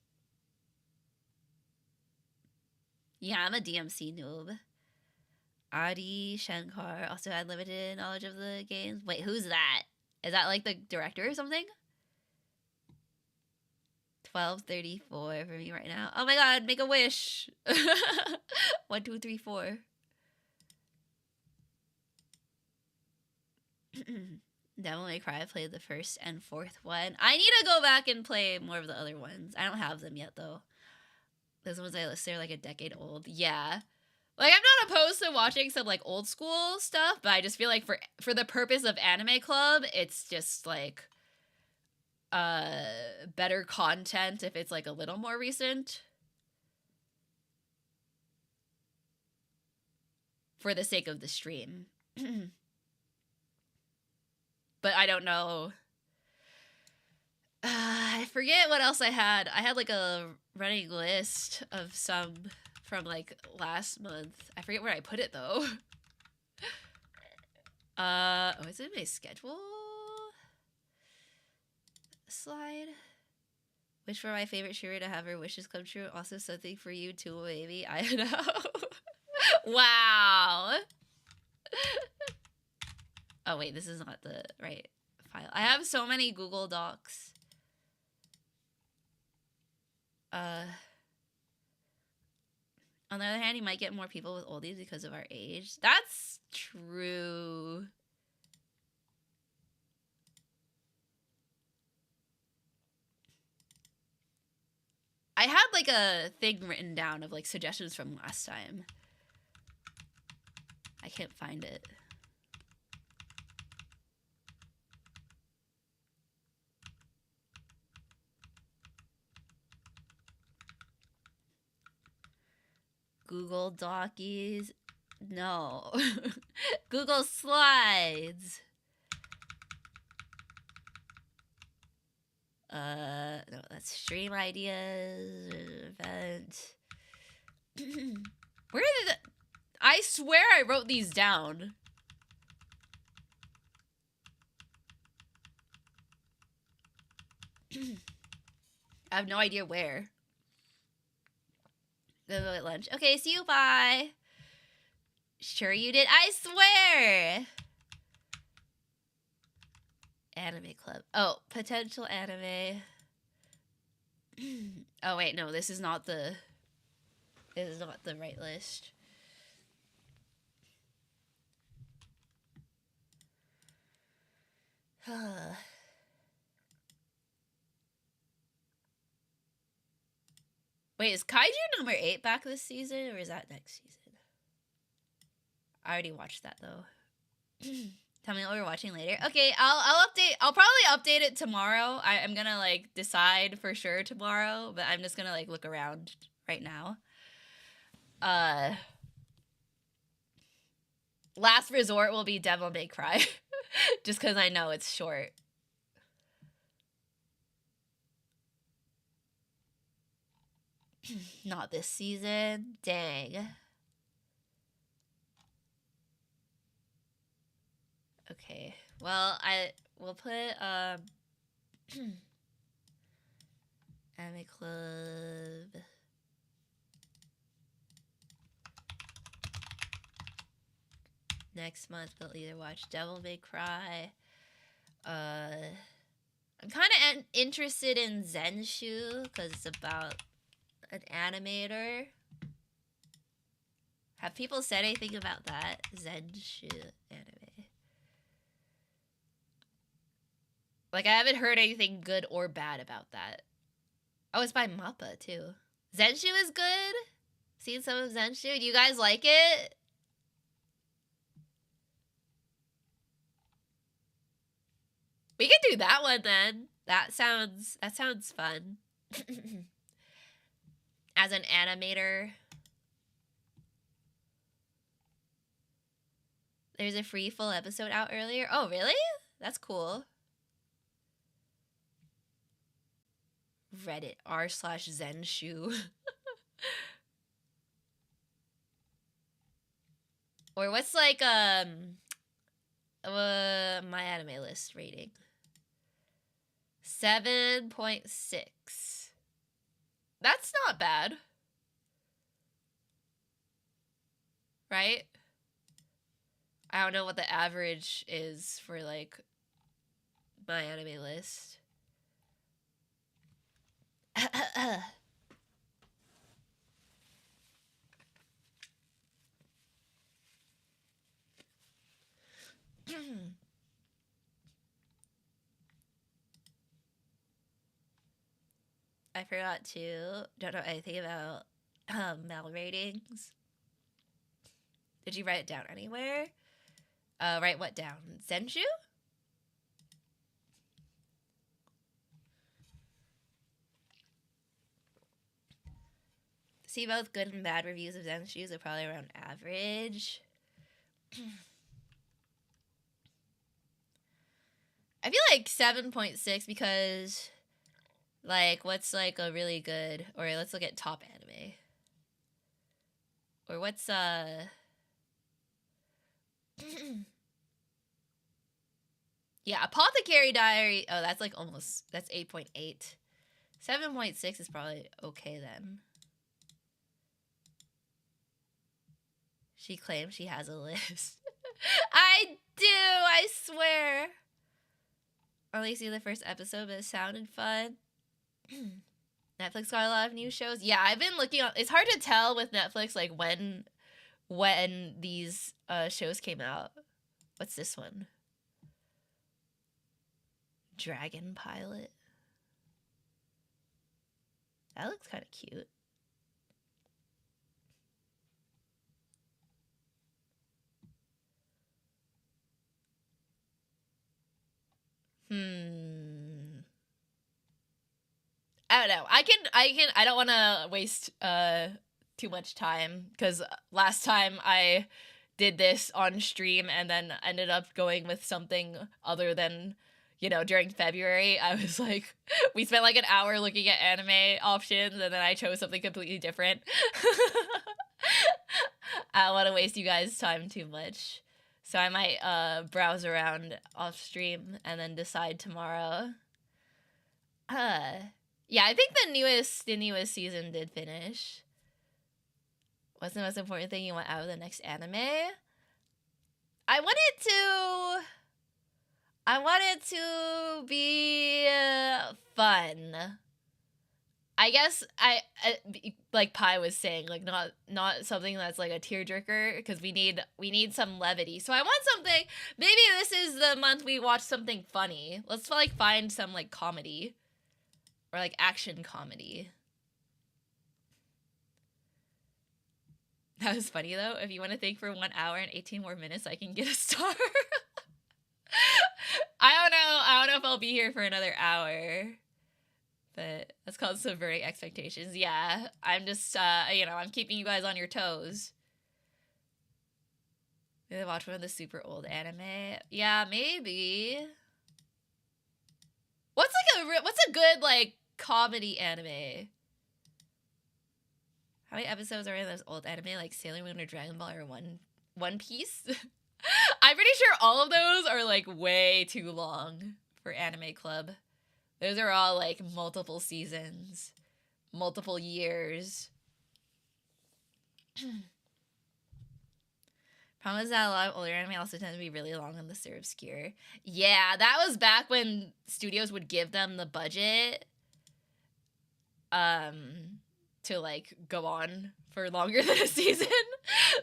Yeah, I'm a DMC noob. Adi Shankar also had limited knowledge of the games. Wait, who's that? Is that like the director or something? 12:34 for me right now. Oh my god, make a wish. 1, 2, 3, 4. Devil May Cry, I played the first and fourth one. I need to go back and play more of the other ones. I don't have them yet though. Those ones I listed are like a decade old. Yeah. Like, I'm not opposed to watching some like old school stuff, but I just feel like for the purpose of Anime Club, it's just like better content if it's like a little more recent. For the sake of the stream. But I don't know. I forget what else I had. I had like a running list of some from like last month. I forget where I put it though. Oh, is it in my schedule? Slide. Wish for my favorite Shira to have her wishes come true. Also something for you too, baby. I know. Wow. Oh wait, this is not the right file. I have so many Google Docs. On the other hand, you might get more people with oldies because of our age. That's true. I had like a thing written down of like suggestions from last time. I can't find it. Google Docies. No. Google Slides. No, that's stream ideas, event. Where did I swear I wrote these down. I have no idea where. Go at lunch. Okay, see you, bye. Sure you did. I swear. Anime Club. Oh, potential anime. Oh wait, no, this is not the right list. Wait, is Kaiju number 8 back this season, or is that next season? I already watched that though. Tell me what we're watching later. Okay, I'll update. I'll probably update it tomorrow. I'm gonna like decide for sure tomorrow, but I'm just gonna like look around right now. Last resort will be Devil May Cry, just because I know it's short. Not this season. Dang. Okay. Well, we'll put Anime Club. Next month we'll either watch Devil May Cry. I'm kind of interested in Zenshu because it's about an animator. Have people said anything about that? Zenshu anime. Like, I haven't heard anything good or bad about that. Oh, it's by Mappa, too. Zenshu is good? Seen some of Zenshu? Do you guys like it? We can do that one, then. That sounds fun. as an animator. There's a free full episode out earlier. Oh, really? That's cool. Reddit r/Zenshu. Or what's like my anime list rating? 7.6. That's not bad. Right? I don't know what the average is for like my anime list. I forgot to. Don't know anything about Mal ratings. Did you write it down anywhere? Write what down? Zenshu? See, both good and bad reviews of Zenshu are probably around average. I feel like 7.6 because, like, what's like a really good, or let's look at top anime. Or what's yeah, Apothecary Diary. Oh, that's like almost, that's 8.8. 7.6 is probably okay then. She claims she has a list. I do, I swear. Only see the first episode, but it sounded fun. Netflix got a lot of new shows. Yeah, I've been looking on. It's hard to tell with Netflix like when these shows came out. What's this one? Dragon Pilot. That looks kind of cute. I don't know. I don't want to waste too much time because last time I did this on stream and then ended up going with something other than, you know, during February. I was like, we spent like an hour looking at anime options and then I chose something completely different. I don't want to waste you guys' time too much. So I might browse around off stream and then decide tomorrow. Yeah, I think the newest season did finish. What's the most important thing you want out of the next anime? I want it to be fun. I guess I like Pi was saying, like not something that's like a tearjerker because we need some levity. So I want something. Maybe this is the month we watch something funny. Let's like find some like comedy or like action comedy. That was funny though. If you want to think for 1 hour and 18 more minutes, I can get a star. I don't know if I'll be here for another hour. But that's called subverting expectations. Yeah, I'm just, I'm keeping you guys on your toes. Maybe watch one of the super old anime. Yeah, maybe. What's a good like comedy anime? How many episodes are in those old anime like Sailor Moon or Dragon Ball or One Piece? I'm pretty sure all of those are like way too long for Anime Club. Those are all like multiple seasons, multiple years. Problem is that a lot of older anime also tend to be really long and they're obscure. Yeah, that was back when studios would give them the budget to like go on for longer than a season.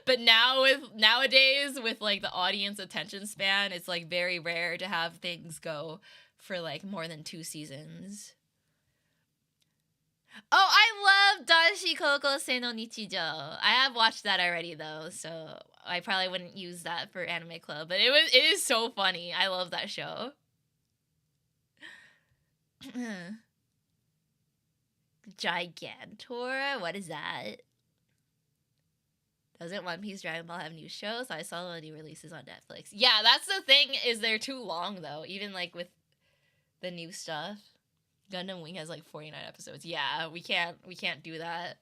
But nowadays with like the audience attention span, it's like very rare to have things go for like more than 2 seasons. Oh, I love Danshi Kokosei no Nichijou. I have watched that already though, so I probably wouldn't use that for Anime Club, but it is so funny. I love that show. Gigantor? What is that? Doesn't One Piece Dragon Ball have new shows? I saw the new releases on Netflix. Yeah, that's the thing, is they're too long though, even like with the new stuff. Gundam Wing has like 49 episodes. Yeah, we can't do that.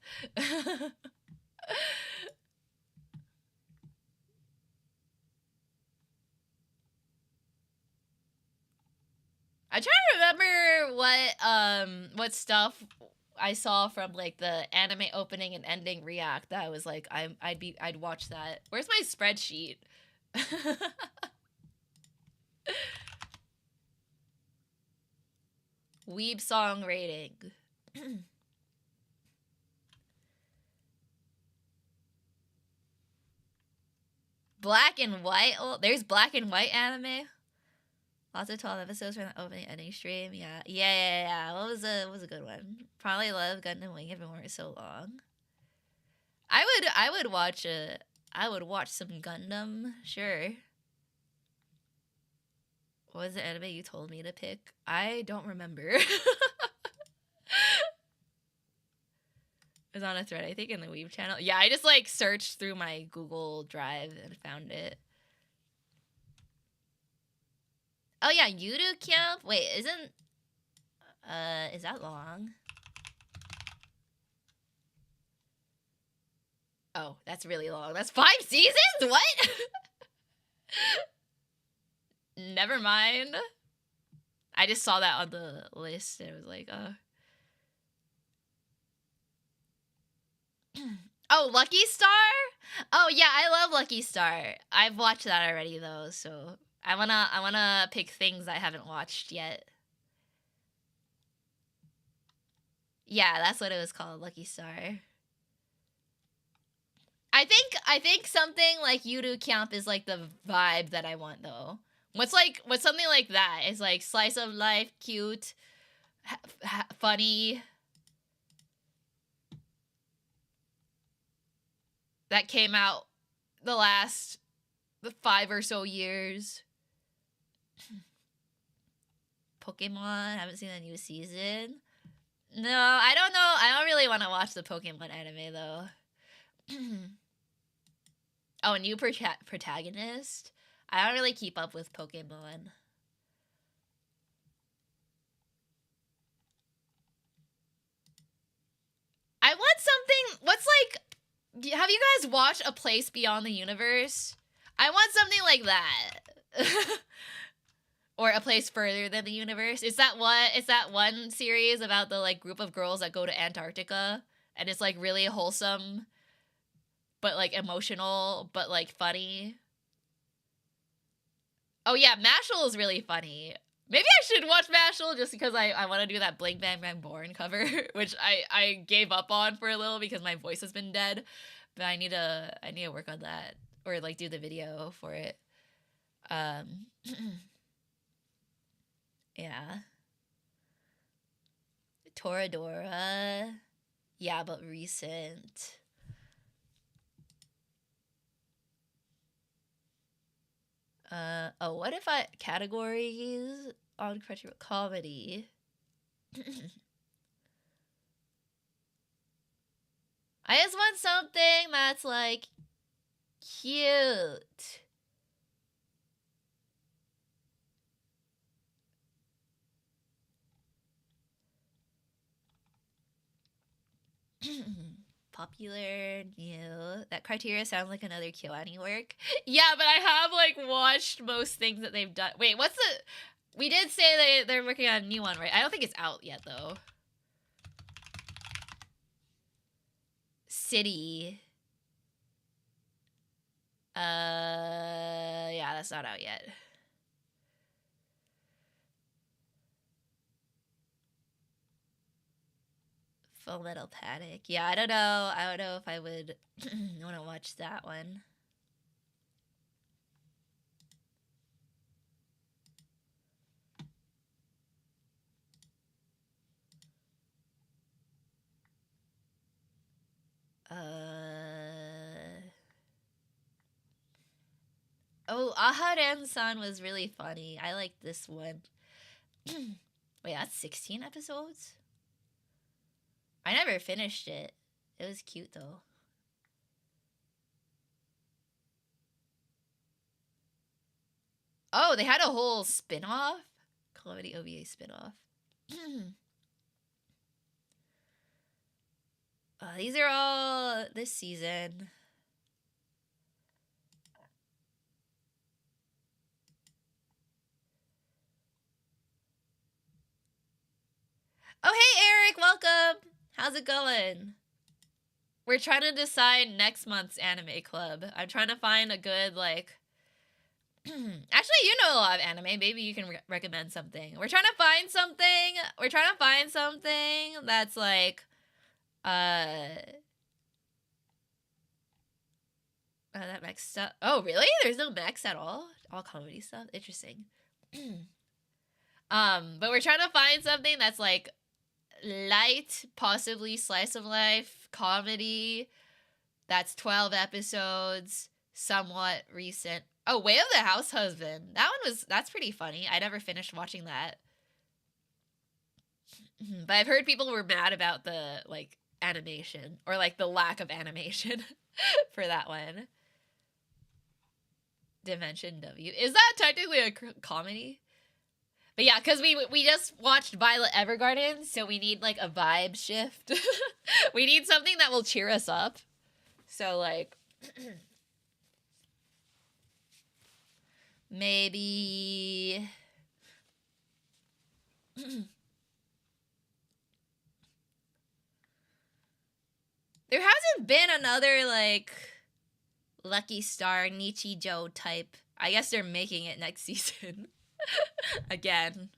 I try to remember what stuff I saw from like the anime opening and ending react that I was like I'd watch that. Where's my spreadsheet? Weeb song rating. Black and white. Oh, there's black and white anime. Lots of 12 episodes from the opening ending stream. Yeah. What was a good one? Probably love Gundam Wing if it weren't so long. I would watch some Gundam, sure. What was the anime you told me to pick? I don't remember. It was on a thread, I think, in the Weave channel. Yeah, I just like searched through my Google Drive and found it. Oh yeah, Yudu Camp. Wait, is that long? Oh, that's really long. That's 5 seasons? What? Never mind. I just saw that on the list and it was like, Oh, Lucky Star? Oh yeah, I love Lucky Star. I've watched that already though, so I wanna pick things I haven't watched yet. Yeah, that's what it was called, Lucky Star. I think something like Yudu Camp is like the vibe that I want though. What's something like that? It's like slice of life, cute, funny. That came out the 5 or so years. Pokemon, haven't seen the new season. No, I don't know. I don't really want to watch the Pokemon anime though. Oh, a new protagonist? I don't really keep up with Pokemon. I want something. Have you guys watched A Place Beyond the Universe? I want something like that. Or A Place Further Than the Universe. It's that one series about the like group of girls that go to Antarctica, and it's like really wholesome, but like emotional, but like funny. Oh yeah, Mashal is really funny. Maybe I should watch Mashal just because I want to do that Bling Bang Bang Born cover, which I gave up on for a little because my voice has been dead. But I need to work on that, or like do the video for it. Yeah. Toradora. Yeah, but recent. Oh, what if categories on Crunchyroll? Comedy. I just want something that's like cute. Popular, new. That criteria sounds like another KyoAni work. Yeah, but I have like watched most things that they've done. Wait, we did say they're working on a new one, right? I don't think it's out yet though. City. Yeah, that's not out yet. Full Metal Panic. Yeah, I don't know. I don't know if I would want to watch that one. Oh, Aharen-san was really funny. I like this one. Wait, that's 16 episodes? I never finished it. It was cute though. Oh, they had a whole spin-off? Comedy OVA spin-off. These are all this season. Oh, hey, Eric, welcome. How's it going? We're trying to decide next month's anime club. I'm trying to find a good, like... Actually, you know a lot of anime. Maybe you can recommend something. We're trying to find something. We're trying to find something that's, like... that mech stuff. Oh, really? There's no mechs at all? All comedy stuff? Interesting. But we're trying to find something that's, like... light, possibly slice of life, comedy, that's 12 episodes, somewhat recent. Oh, Way of the House Husband. That's pretty funny. I never finished watching that. But I've heard people were mad about the, like, animation, or, like, the lack of animation for that one. Dimension W. Is that technically a comedy? But yeah, because we just watched Violet Evergarden, so we need, like, a vibe shift. We need something that will cheer us up. So, like... maybe... there hasn't been another, like... Lucky Star, Nichijou type. I guess they're making it next season. Again.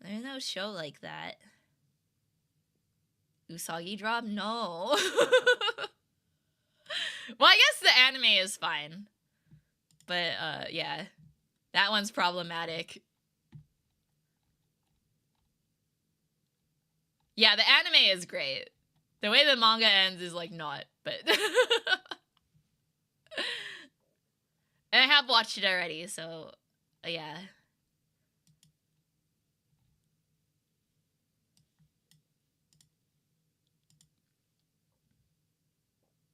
There's no show like that. Usagi drop? No. Well, I guess the anime is fine. But, yeah. That one's problematic. Yeah, the anime is great. The way the manga ends is, like, not, but... And I have watched it already, so, yeah.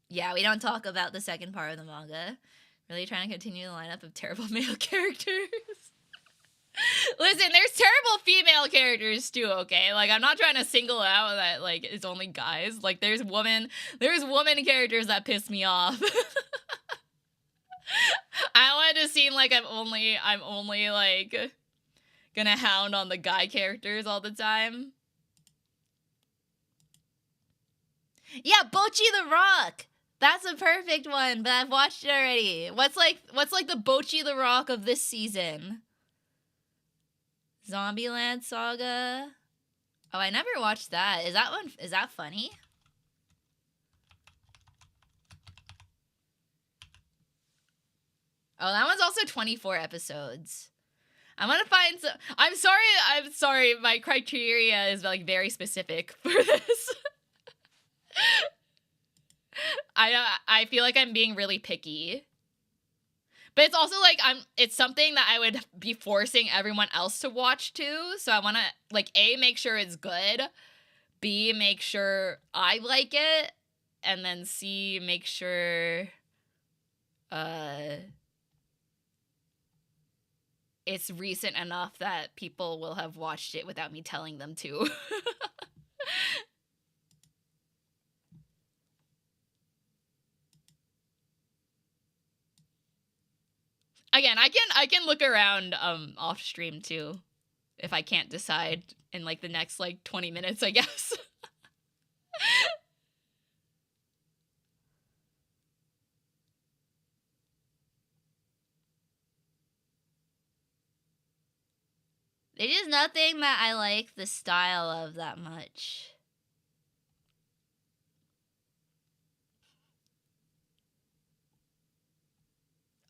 Yeah, we don't talk about the second part of the manga. Really trying to continue the lineup of terrible male characters. Listen, there's terrible female characters too, okay? Like, I'm not trying to single out that, like, it's only guys. Like, there's woman characters that piss me off. I don't want it to seem like I'm only, like, gonna hound on the guy characters all the time. Yeah, Bocchi the Rock! That's a perfect one, but I've watched it already. What's like the Bocchi the Rock of this season? Zombieland Saga? Oh, I never watched that. Is that funny? Oh, that one's also 24 episodes. I'm gonna find some... I'm sorry, my criteria is, like, very specific for this. I feel like I'm being really picky. But it's also, like, it's something that I would be forcing everyone else to watch, too. So I wanna, like, A, make sure it's good. B, make sure I like it. And then C, make sure... it's recent enough that people will have watched it without me telling them to. Again, I can look around off stream too, if I can't decide in, like, the next, like, 20 minutes, I guess. There's just nothing that I like the style of that much.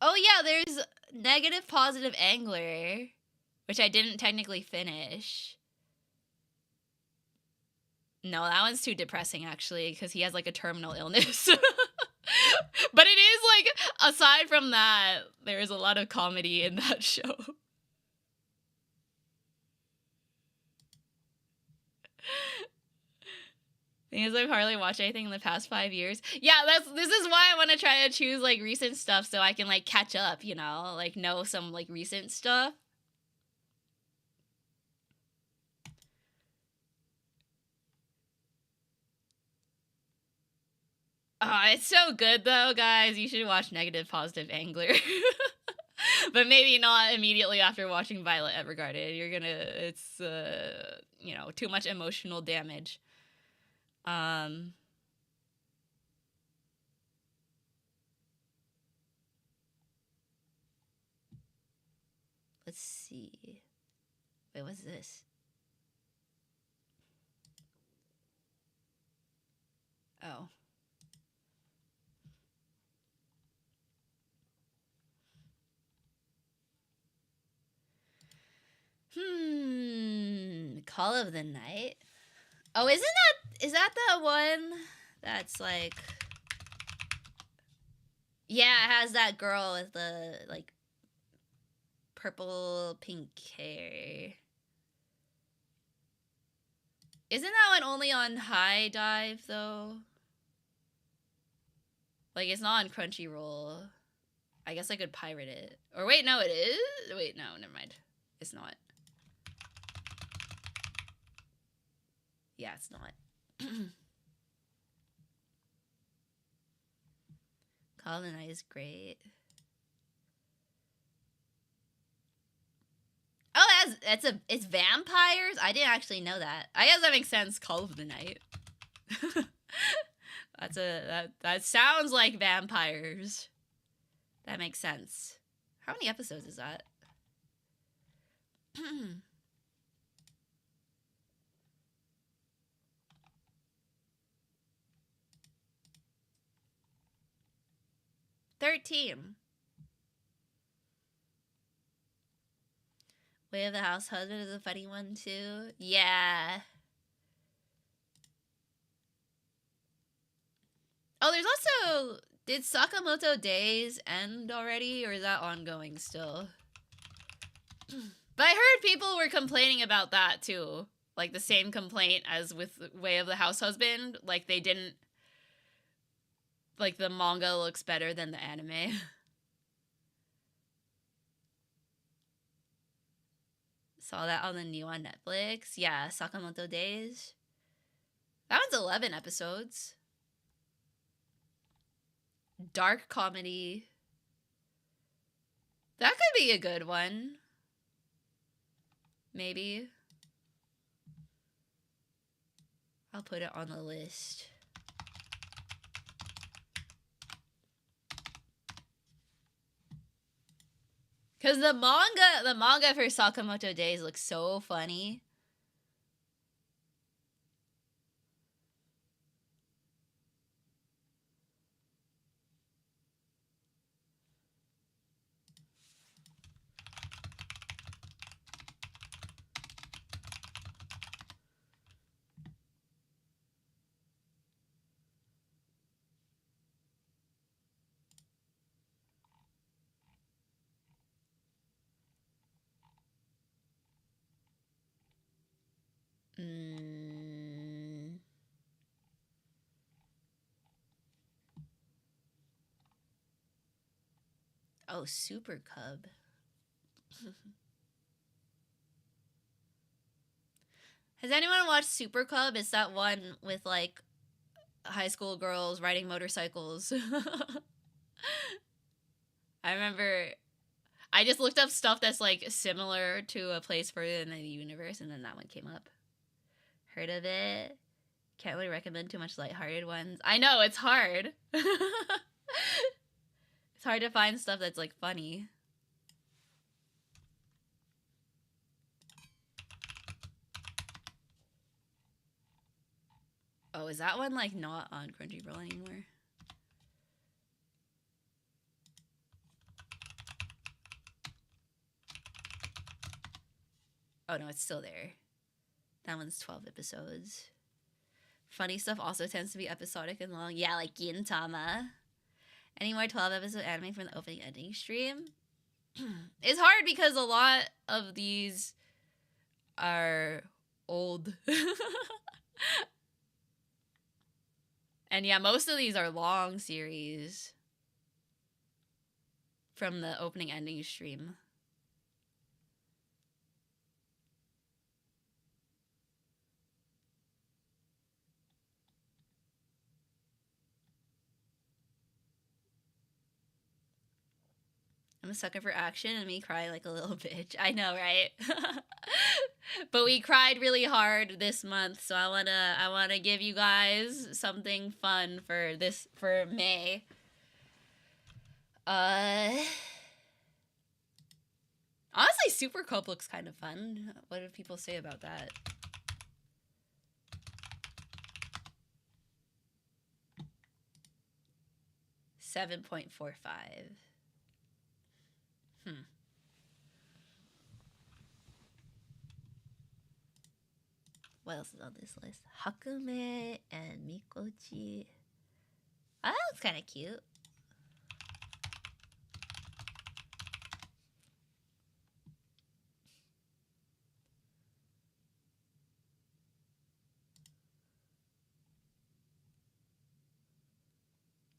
Oh yeah, there's Negative Positive Angler, which I didn't technically finish. No, that one's too depressing, actually, because he has, like, a terminal illness. But it is, like, aside from that, there's a lot of comedy in that show. Things I've hardly watched anything in the past 5 years. Yeah, this is why I want to try to choose like recent stuff so I can like catch up, you know, like know some like recent stuff. Oh, it's so good though, guys. You should watch Negative Positive Angler. But maybe not immediately after watching Violet Evergarden. It's you know, too much emotional damage. Let's see. Wait, what's this? Oh. Call of the Night. Oh, is that the one that's like, yeah, it has that girl with the like purple pink hair. Isn't that one only on High Dive though? Like it's not on Crunchyroll. I guess I could pirate it. Or wait, no, it is? Wait, no, never mind. It's not. Yeah, it's not. Call of the Night is great. Oh, it's vampires? I didn't actually know that. I guess that makes sense. Call of the Night. That sounds like vampires. That makes sense. How many episodes is that? 13. Way of the House Husband is a funny one too. Yeah. Oh, there's also... Did Sakamoto Days end already, or is that ongoing still? But I heard people were complaining about that too. Like the same complaint as with Way of the House Husband. Like they didn't... Like the manga looks better than the anime. Saw that on the new on Netflix. Yeah, Sakamoto Days. That one's 11 episodes. Dark comedy. That could be a good one. Maybe. I'll put it on the list. Cause the manga for Sakamoto Days looks so funny. Oh, Super Cub. Has anyone watched Super Cub? It's that one with like high school girls riding motorcycles. I remember I just looked up stuff that's like similar to A Place Further in the Universe, and then that one came up. Heard of it? Can't really recommend too much lighthearted ones. I know, it's hard. It's hard to find stuff that's like funny. Oh, is that one like not on Crunchyroll anymore? Oh no, it's still there. That one's 12 episodes. Funny stuff also tends to be episodic and long. Yeah, like Gintama. Any more 12 episode anime from the opening ending stream? It's hard because a lot of these are old. And yeah, most of these are long series from the opening ending stream. I'm a sucker for action and me cry like a little bitch. I know, right? But we cried really hard this month, so I wanna give you guys something fun for May. Honestly, Super Cope looks kind of fun. What do people say about that? $7.45. What else is on this list? Hakume and Mikochi. Oh, that looks kind of cute.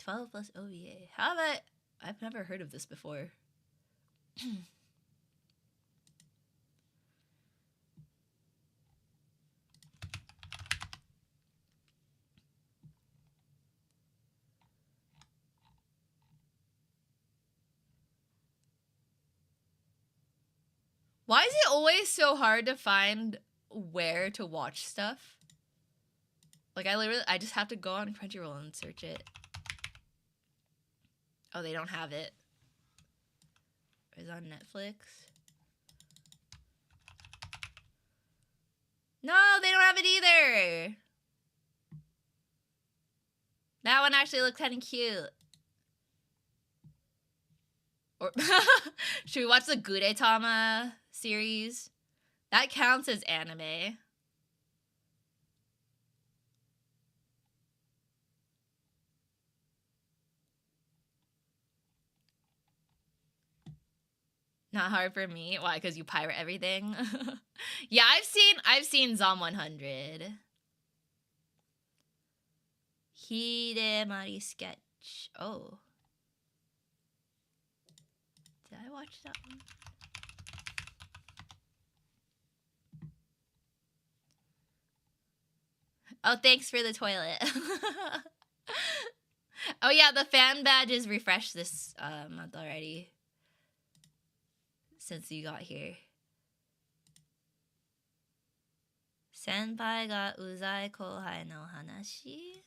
$12 plus OVA. How about... I've never heard of this before. Why is it always so hard to find where to watch stuff? Like, I just have to go on Crunchyroll and search it. Oh, they don't have it. It's on Netflix. No, they don't have it either. That one actually looks kind of cute. Or should we watch the Gudetama series? That counts as anime. Not hard for me. Why? Because you pirate everything. Yeah, I've seen Zom 100. Hidemari sketch. Oh. Did I watch that one? Oh, thanks for the toilet. Oh yeah, the fan badge is refreshed this month already. Since you got here. Senpai ga uzai kohai no hanashi?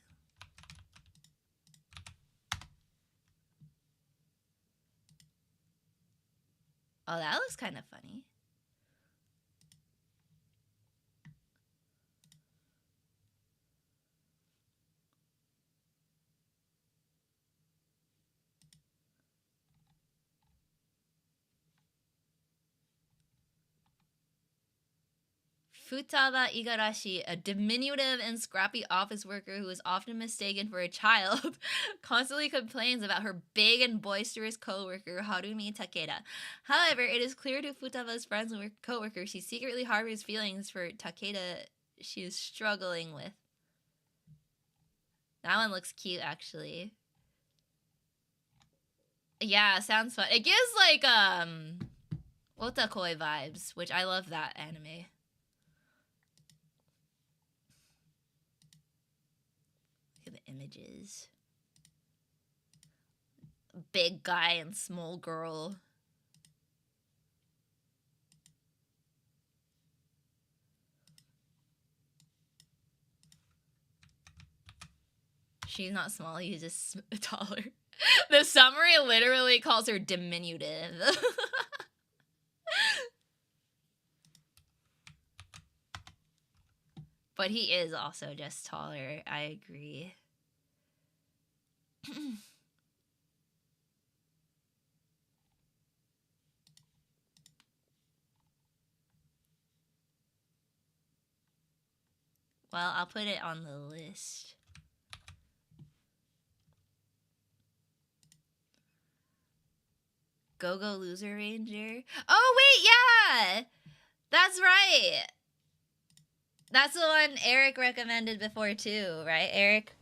Oh, that looks kind of funny. Futaba Igarashi, a diminutive and scrappy office worker who is often mistaken for a child, constantly complains about her big and boisterous co-worker Harumi Takeda. However, it is clear to Futaba's friends and co-workers she secretly harbors feelings for Takeda she is struggling with. That one looks cute, actually. Yeah, sounds fun. It gives, like, Otakoi vibes, which I love that anime. Look at the images. Big guy and small girl. She's not small, he's just taller. The summary literally calls her diminutive. But he is also just taller, I agree. Well, I'll put it on the list. Go-Go Loser Ranger. Oh, wait, yeah! That's right! That's the one Eric recommended before, too, right, Eric?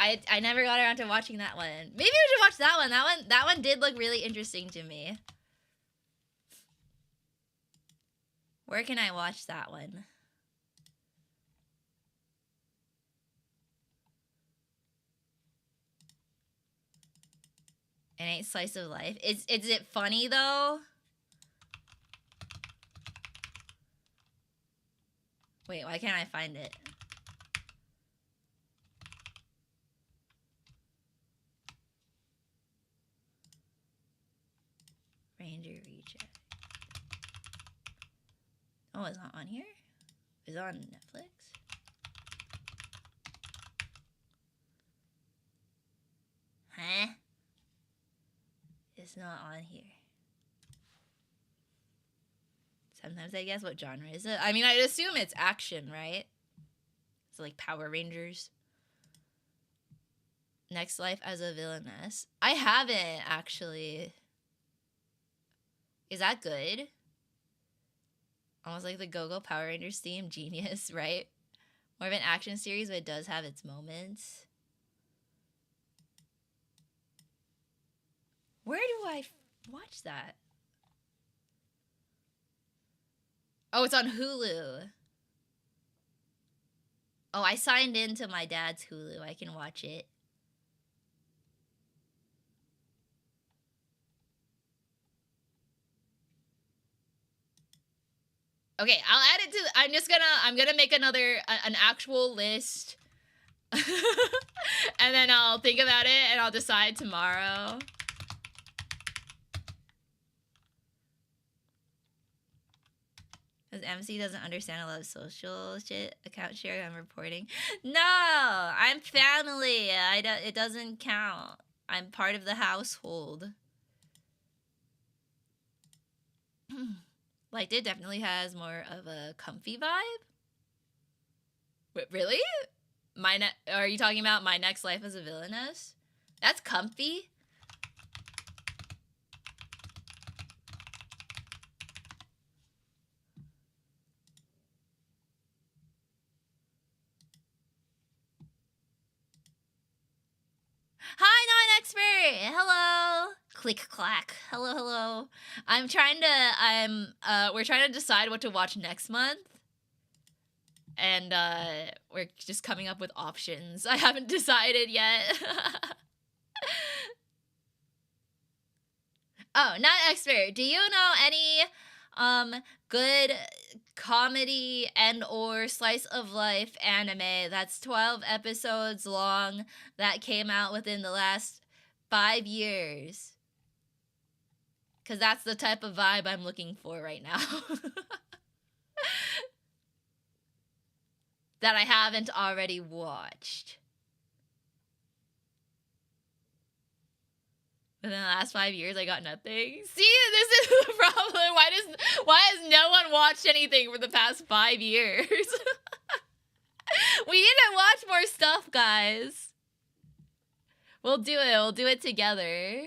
I never got around to watching that one. Maybe we should watch that one. That one did look really interesting to me. Where can I watch that one? It ain't slice of life. Is it funny though? Wait, why can't I find it? Ranger Reject. Oh, it's not on here? Is it on Netflix? Huh? It's not on here. Sometimes I guess, what genre is it? I mean, I'd assume it's action, right? So like Power Rangers. Next Life as a Villainess. I haven't, actually. Is that good? Almost like the Go-Go Power Rangers theme. Genius, right? More of an action series, but it does have its moments. Where do I watch that? Oh, it's on Hulu. Oh, I signed into my dad's Hulu. I can watch it. Okay, I'll add it to. I'm gonna make an actual list, and then I'll think about it and I'll decide tomorrow. Because MC doesn't understand a lot of social shit, account sharing, I'm reporting. No, I'm family. It doesn't count. I'm part of the household. Like, it definitely has more of a comfy vibe. Wait, really? Are you talking about My Next Life as a Villainess? That's comfy. Hi, non-expert. Hello. Click clack. Hello, hello. We're trying to decide what to watch next month. And we're just coming up with options. I haven't decided yet. Oh, not expert. Do you know any good comedy and or slice of life anime that's 12 episodes long that came out within the last 5 years? Because that's the type of vibe I'm looking for right now. That I haven't already watched. Within the last 5 years, I got nothing. See, this is the problem. Why has no one watched anything for the past 5 years? We need to watch more stuff, guys. We'll do it. We'll do it together.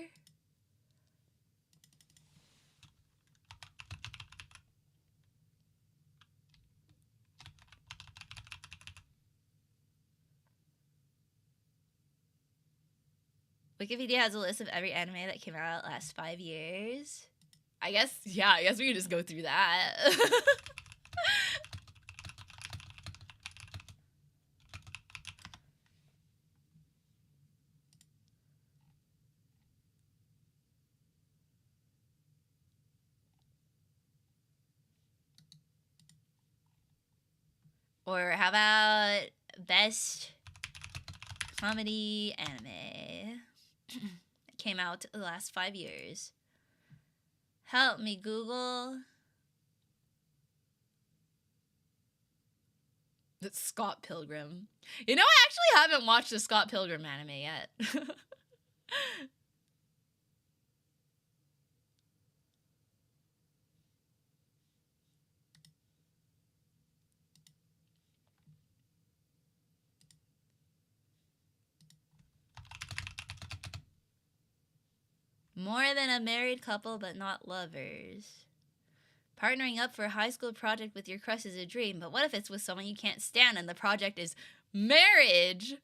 Wikipedia has a list of every anime that came out last 5 years. I guess we could just go through that. Or how about best comedy anime? It came out the last 5 years. Help me, Google. That's Scott Pilgrim. You know, I actually haven't watched the Scott Pilgrim anime yet. More than a married couple, but not lovers. Partnering up for a high school project with your crush is a dream, but what if it's with someone you can't stand and the project is marriage?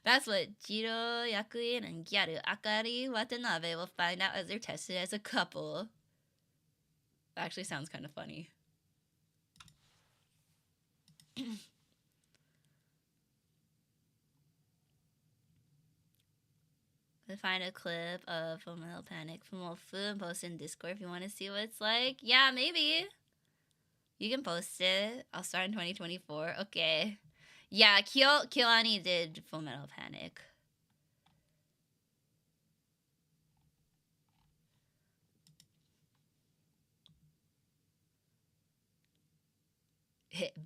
That's what Jiro, Yakuin, and Gyaru, Akari, Watanabe will find out as they're tested as a couple. That actually sounds kind of funny. Find a clip of Full Metal Panic from Wolfu and post in Discord if you want to see what it's like. Yeah, maybe. You can post it. I'll start in 2024. Okay. Yeah, Kyoani did Full Metal Panic.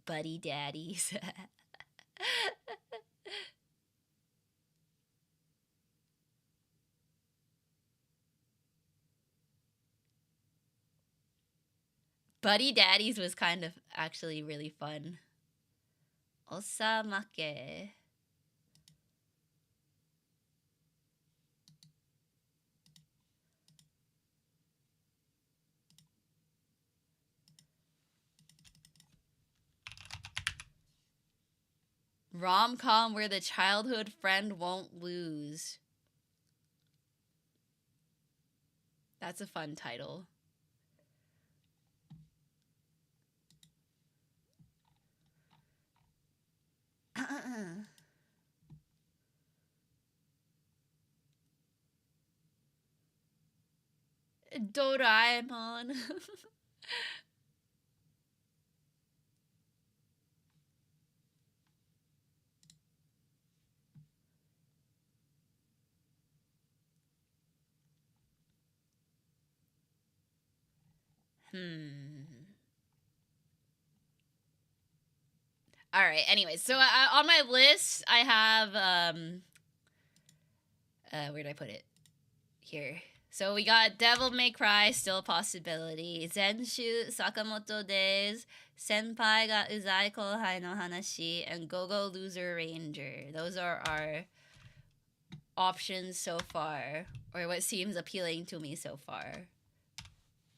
Buddy daddies. Buddy daddies was kind of actually really fun. Osamake. Rom-com where the childhood friend won't lose. That's a fun title. Doraemon. All right. Anyway, so on my list, I have where did I put it? Here. So we got Devil May Cry, still a possibility. Zenshu Sakamoto Days, Senpai ga Uzai Kohai no Hanashi, and Go-Go Loser Ranger. Those are our options so far, or what seems appealing to me so far.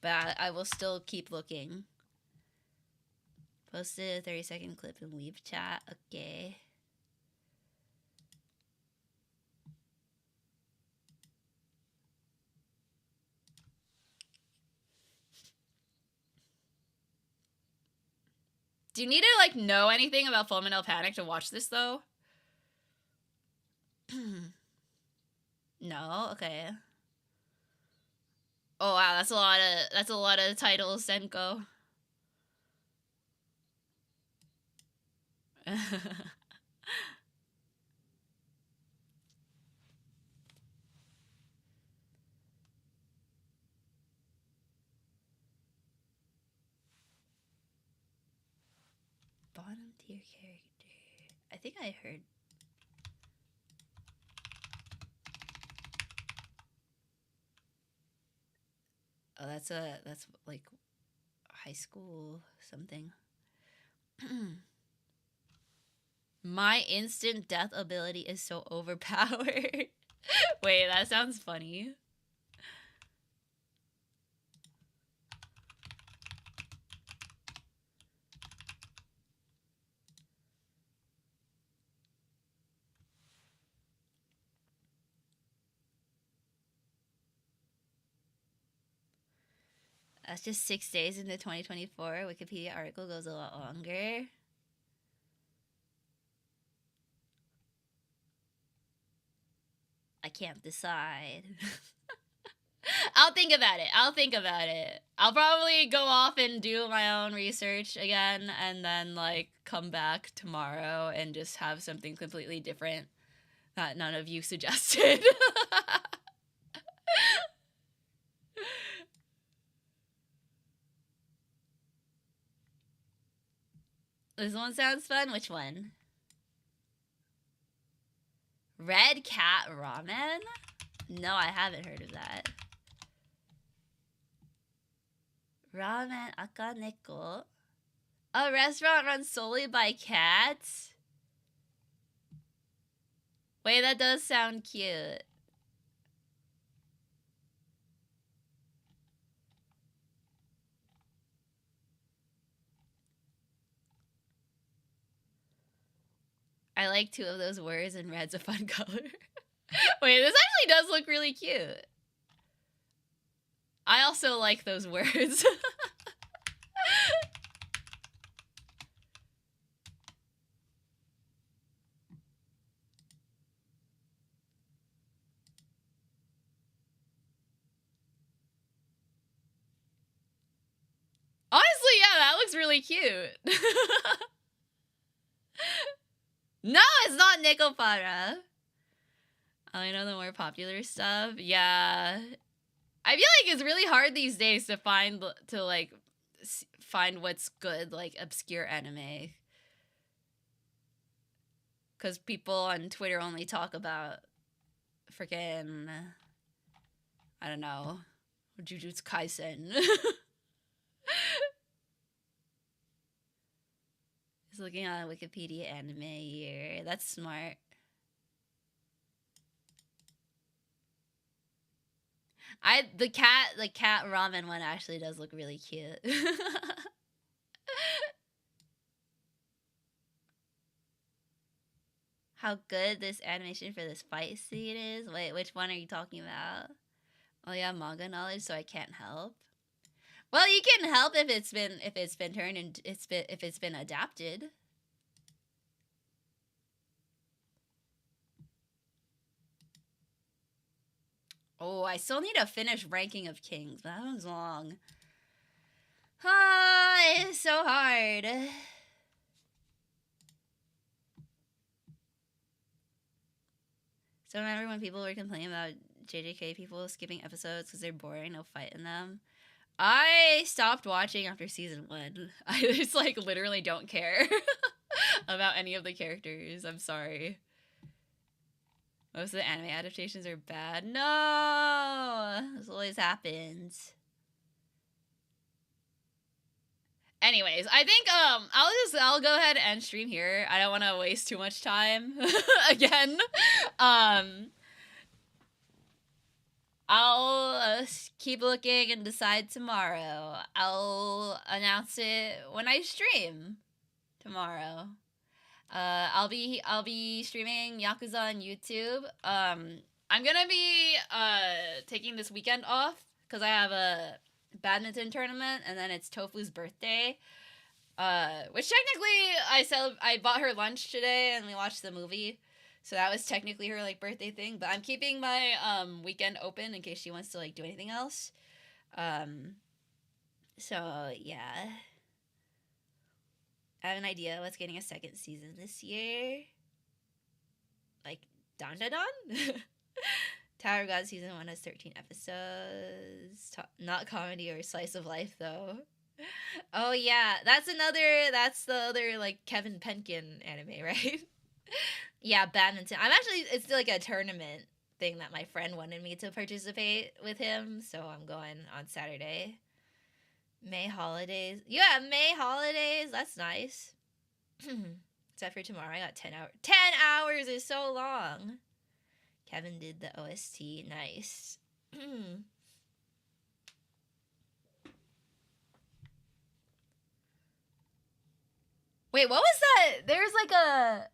But I will still keep looking. Posted a 30-second clip in Weave Chat. Okay. Do you need to, like, know anything about Full Metal Panic to watch this, though? No? Okay. Oh, wow, that's a lot of titles, Senko. Bottom tier character. I think I heard. Oh, that's like high school something. My instant death ability is so overpowered. Wait, that sounds funny. That's just 6 days into 2024. Wikipedia article goes a lot longer. I can't decide. I'll think about it. I'll probably go off and do my own research again and then, like, come back tomorrow and just have something completely different that none of you suggested. This one sounds fun. Which one? Red Cat Ramen? No, I haven't heard of that. Ramen Akaneko. A restaurant run solely by cats? Wait, that does sound cute. I like 2 of those words, and red's a fun color. Wait, this actually does look really cute. I also like those words. Honestly, yeah, that looks really cute. No, it's not Nicopara. I know the more popular stuff. Yeah. I feel like it's really hard these days to find what's good, like obscure anime. Because people on Twitter only talk about freaking, I don't know, Jujutsu Kaisen. Just looking at Wikipedia anime here. That's smart. The cat ramen one actually does look really cute. How good this animation for this fight scene is. Wait, which one are you talking about? Oh yeah, manga knowledge, so I can't help. Well, you can help if it's been turned and if it's been adapted. Oh, I still need to finish Ranking of Kings. That one's long. Ah, it's so hard. So remember when people were complaining about JJK people skipping episodes because they're boring, no fight in them? I stopped watching after season 1. I just like literally don't care about any of the characters. I'm sorry. Most of the anime adaptations are bad. No! This always happens. Anyways, I think I'll go ahead and stream here. I don't want to waste too much time again. I'll keep looking and decide tomorrow. I'll announce it when I stream tomorrow. I'll be streaming Yakuza on YouTube. I'm gonna be taking this weekend off because I have a badminton tournament and then it's Tofu's birthday. Which technically I bought her lunch today and we watched the movie. So that was technically her like birthday thing, but I'm keeping my weekend open in case she wants to like do anything else. So yeah. I have an idea what's getting a second season this year. Like Don. Tower of God season 1 has 13 episodes. Not comedy or slice of life though. Oh yeah, that's the other like Kevin Penkin anime, right? Yeah, badminton. It's like a tournament thing that my friend wanted me to participate with him, so I'm going on Saturday. May holidays. Yeah, May holidays. That's nice. Except for tomorrow, I got 10 hours. 10 hours is so long. Kevin did the OST. Nice. Wait, what was that? There's like a...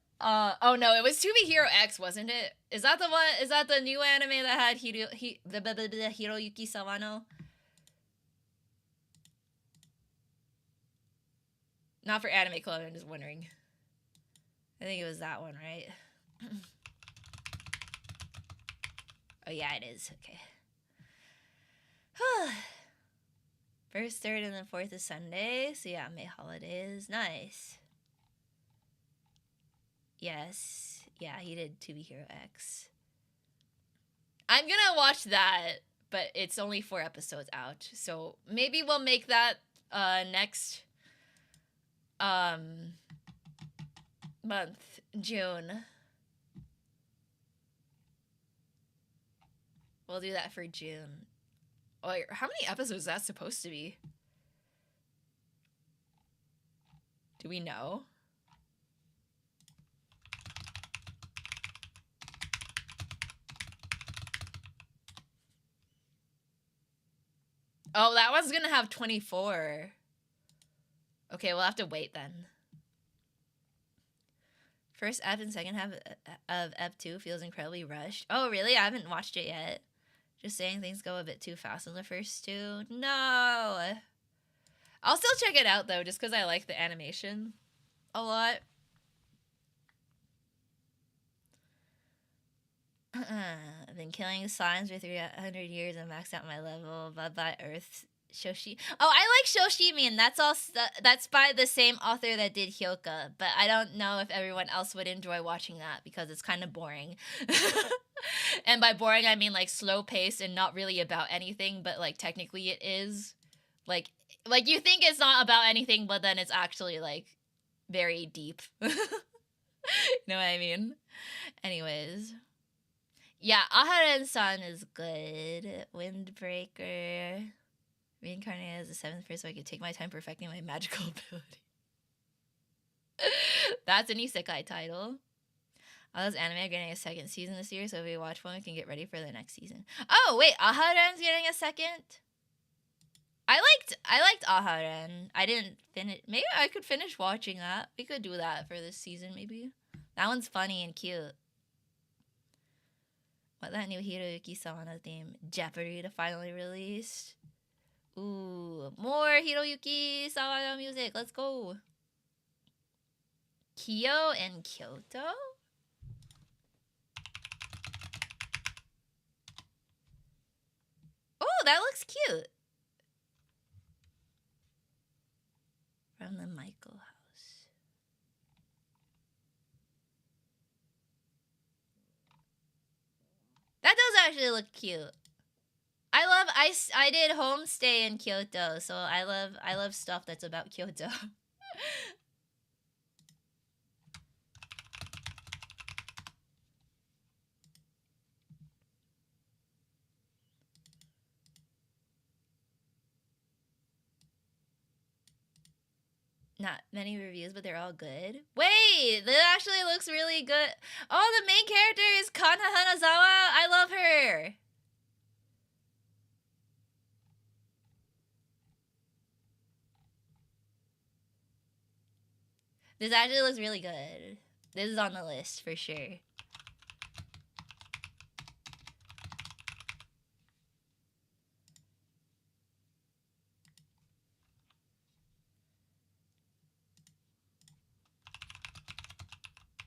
oh no, it was To Be Hero X, wasn't it? Is that the one? Is that the new anime that had Hiroyuki Sawano? Not for Anime Club, I'm just wondering. I think it was that one, right? Oh yeah, it is. Okay. First, third, and then fourth is Sunday. So yeah, May holidays. Nice. Yes. Yeah, he did To Be Hero X. I'm gonna watch that, but it's only 4 episodes out. So maybe we'll make that next month, June. We'll do that for June. Oh, how many episodes is that supposed to be? Do we know? Oh, that one's gonna have 24. Okay, we'll have to wait then. First ep and second half of ep 2 feels incredibly rushed. Oh, really? I haven't watched it yet. Just saying things go a bit too fast in the first two. No. I'll still check it out, though, just because I like the animation a lot. I've been killing slimes for 300 years and maxed out my level. Bye-bye, Earth. Shoshi. Oh, I like Shoshimin. That's all. That's by the same author that did Hyoka, but I don't know if everyone else would enjoy watching that because it's kind of boring. And by boring, I mean like slow paced and not really about anything, but like technically it is. Like you think it's not about anything, but then it's actually like very deep. You know what I mean? Anyways. Yeah, Aharen-san is good. Windbreaker. Reincarnated as the 7th person so I could take my time perfecting my magical ability. That's an isekai title. All those anime are getting a second season this year, so if we watch one, we can get ready for the next season. Oh, wait, Aharen's getting a second? I liked Aharen. I didn't finish. Maybe I could finish watching that. We could do that for this season, maybe. That one's funny and cute. What, that new Hiroyuki Sawano theme, Jeopardy, finally released. Ooh, more Hiroyuki Sawano music. Let's go. Kyo and Kyoto? Oh, that looks cute. From the Michael house. That does actually look cute. I did homestay in Kyoto, so I love stuff that's about Kyoto. Not many reviews, but they're all good. Wait, that actually looks really good. Oh, the main character is Kana Hanazawa. I love her. This actually looks really good. This is on the list for sure.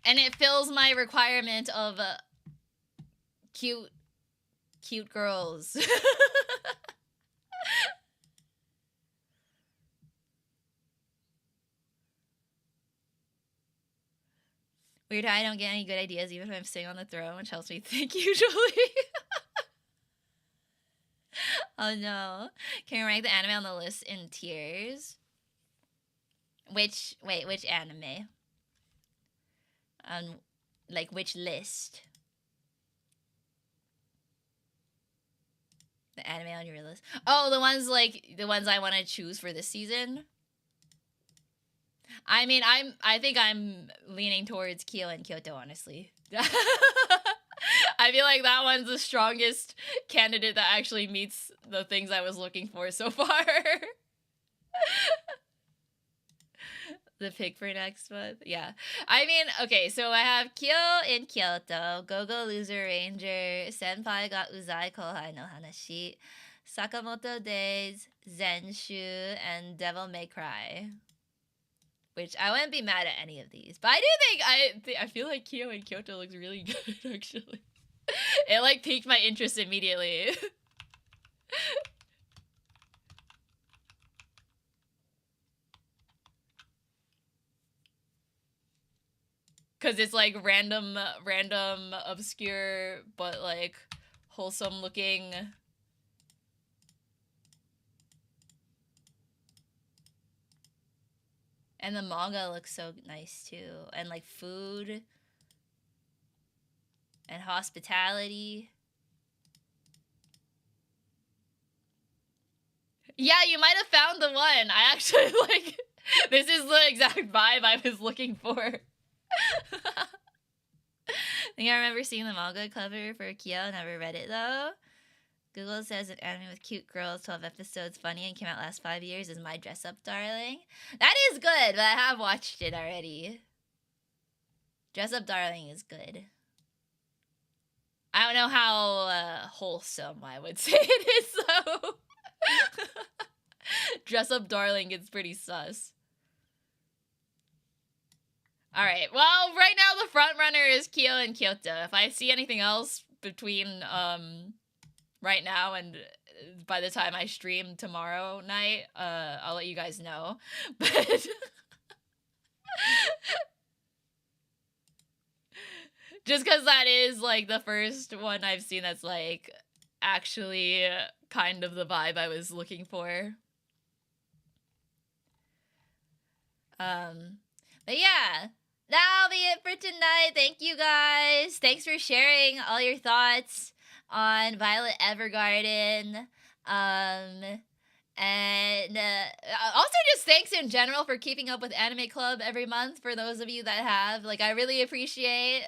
And it fills my requirement of cute girls. Weird how I don't get any good ideas even if I'm sitting on the throne, which helps me think usually. Oh no. Can you rank the anime on the list in tiers? Which anime? Like which list? The anime on your list. Oh, the ones I want to choose for this season. I mean, I think I'm leaning towards Kyo and Kyoto, honestly. I feel like that one's the strongest candidate that actually meets the things I was looking for so far. The pick for next month. Yeah. I mean, okay, so I have Kyo in Kyoto, Go-Go Loser Ranger, Senpai ga Uzai Kohai no Hanashi, Sakamoto Days, Zenshu, and Devil May Cry. Which I wouldn't be mad at any of these. But I do think, I feel like Kyo and Kyoto looks really good, actually. It, like, piqued my interest immediately. Because it's like random, obscure, but like wholesome looking. And the manga looks so nice too. And like food and hospitality. Yeah, you might have found the one. I actually like, this is the exact vibe I was looking for. I think I remember seeing the manga cover for Kyo. Never read it though. Google says an anime with cute girls, 12 episodes, funny, and came out last 5 years is My Dress Up Darling. That is good, but I have watched it already. Dress Up Darling is good. I don't know how wholesome I would say it is, though. Dress Up Darling is pretty sus. Alright, well, right now the front runner is Kyo and Kyoto. If I see anything else between right now and by the time I stream tomorrow night, I'll let you guys know. But just because that is like the first one I've seen that's like actually kind of the vibe I was looking for. But yeah, that'll be it for tonight. Thank you guys. Thanks for sharing all your thoughts on Violet Evergarden. And also just thanks in general for keeping up with Anime Club every month for those of you that have. Like, I really appreciate,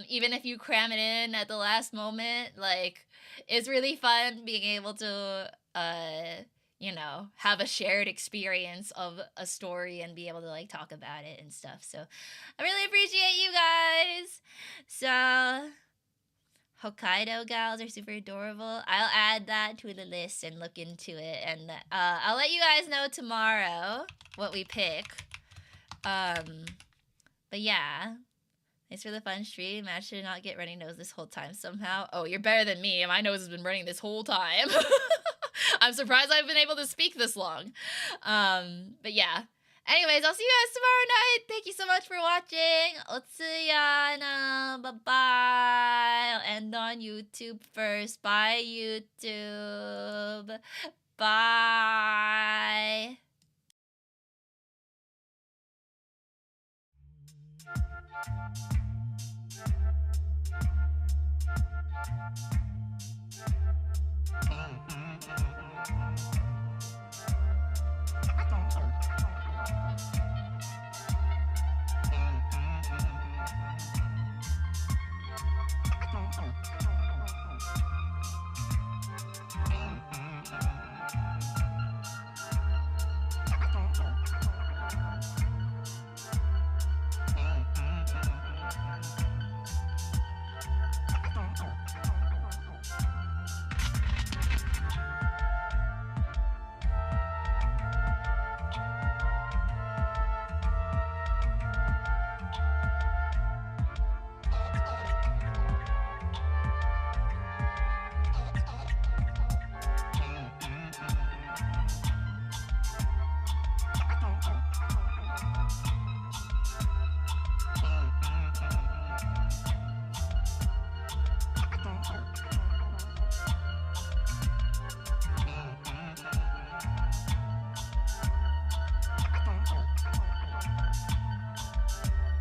even if you cram it in at the last moment, like, it's really fun being able to, you know, have a shared experience of a story and be able to, like, talk about it and stuff. So I really appreciate you guys. So Hokkaido gals are super adorable. I'll add that to the list and look into it. And I'll let you guys know tomorrow what we pick. But yeah. Thanks for the fun stream. Managed to not get runny nose this whole time somehow. Oh, you're better than me. My nose has been running this whole time. I'm surprised I've been able to speak this long. But yeah. Anyways, I'll see you guys tomorrow night. Thank you so much for watching. Otsuyana. Bye-bye. I'll end on YouTube first. Bye, YouTube. Bye.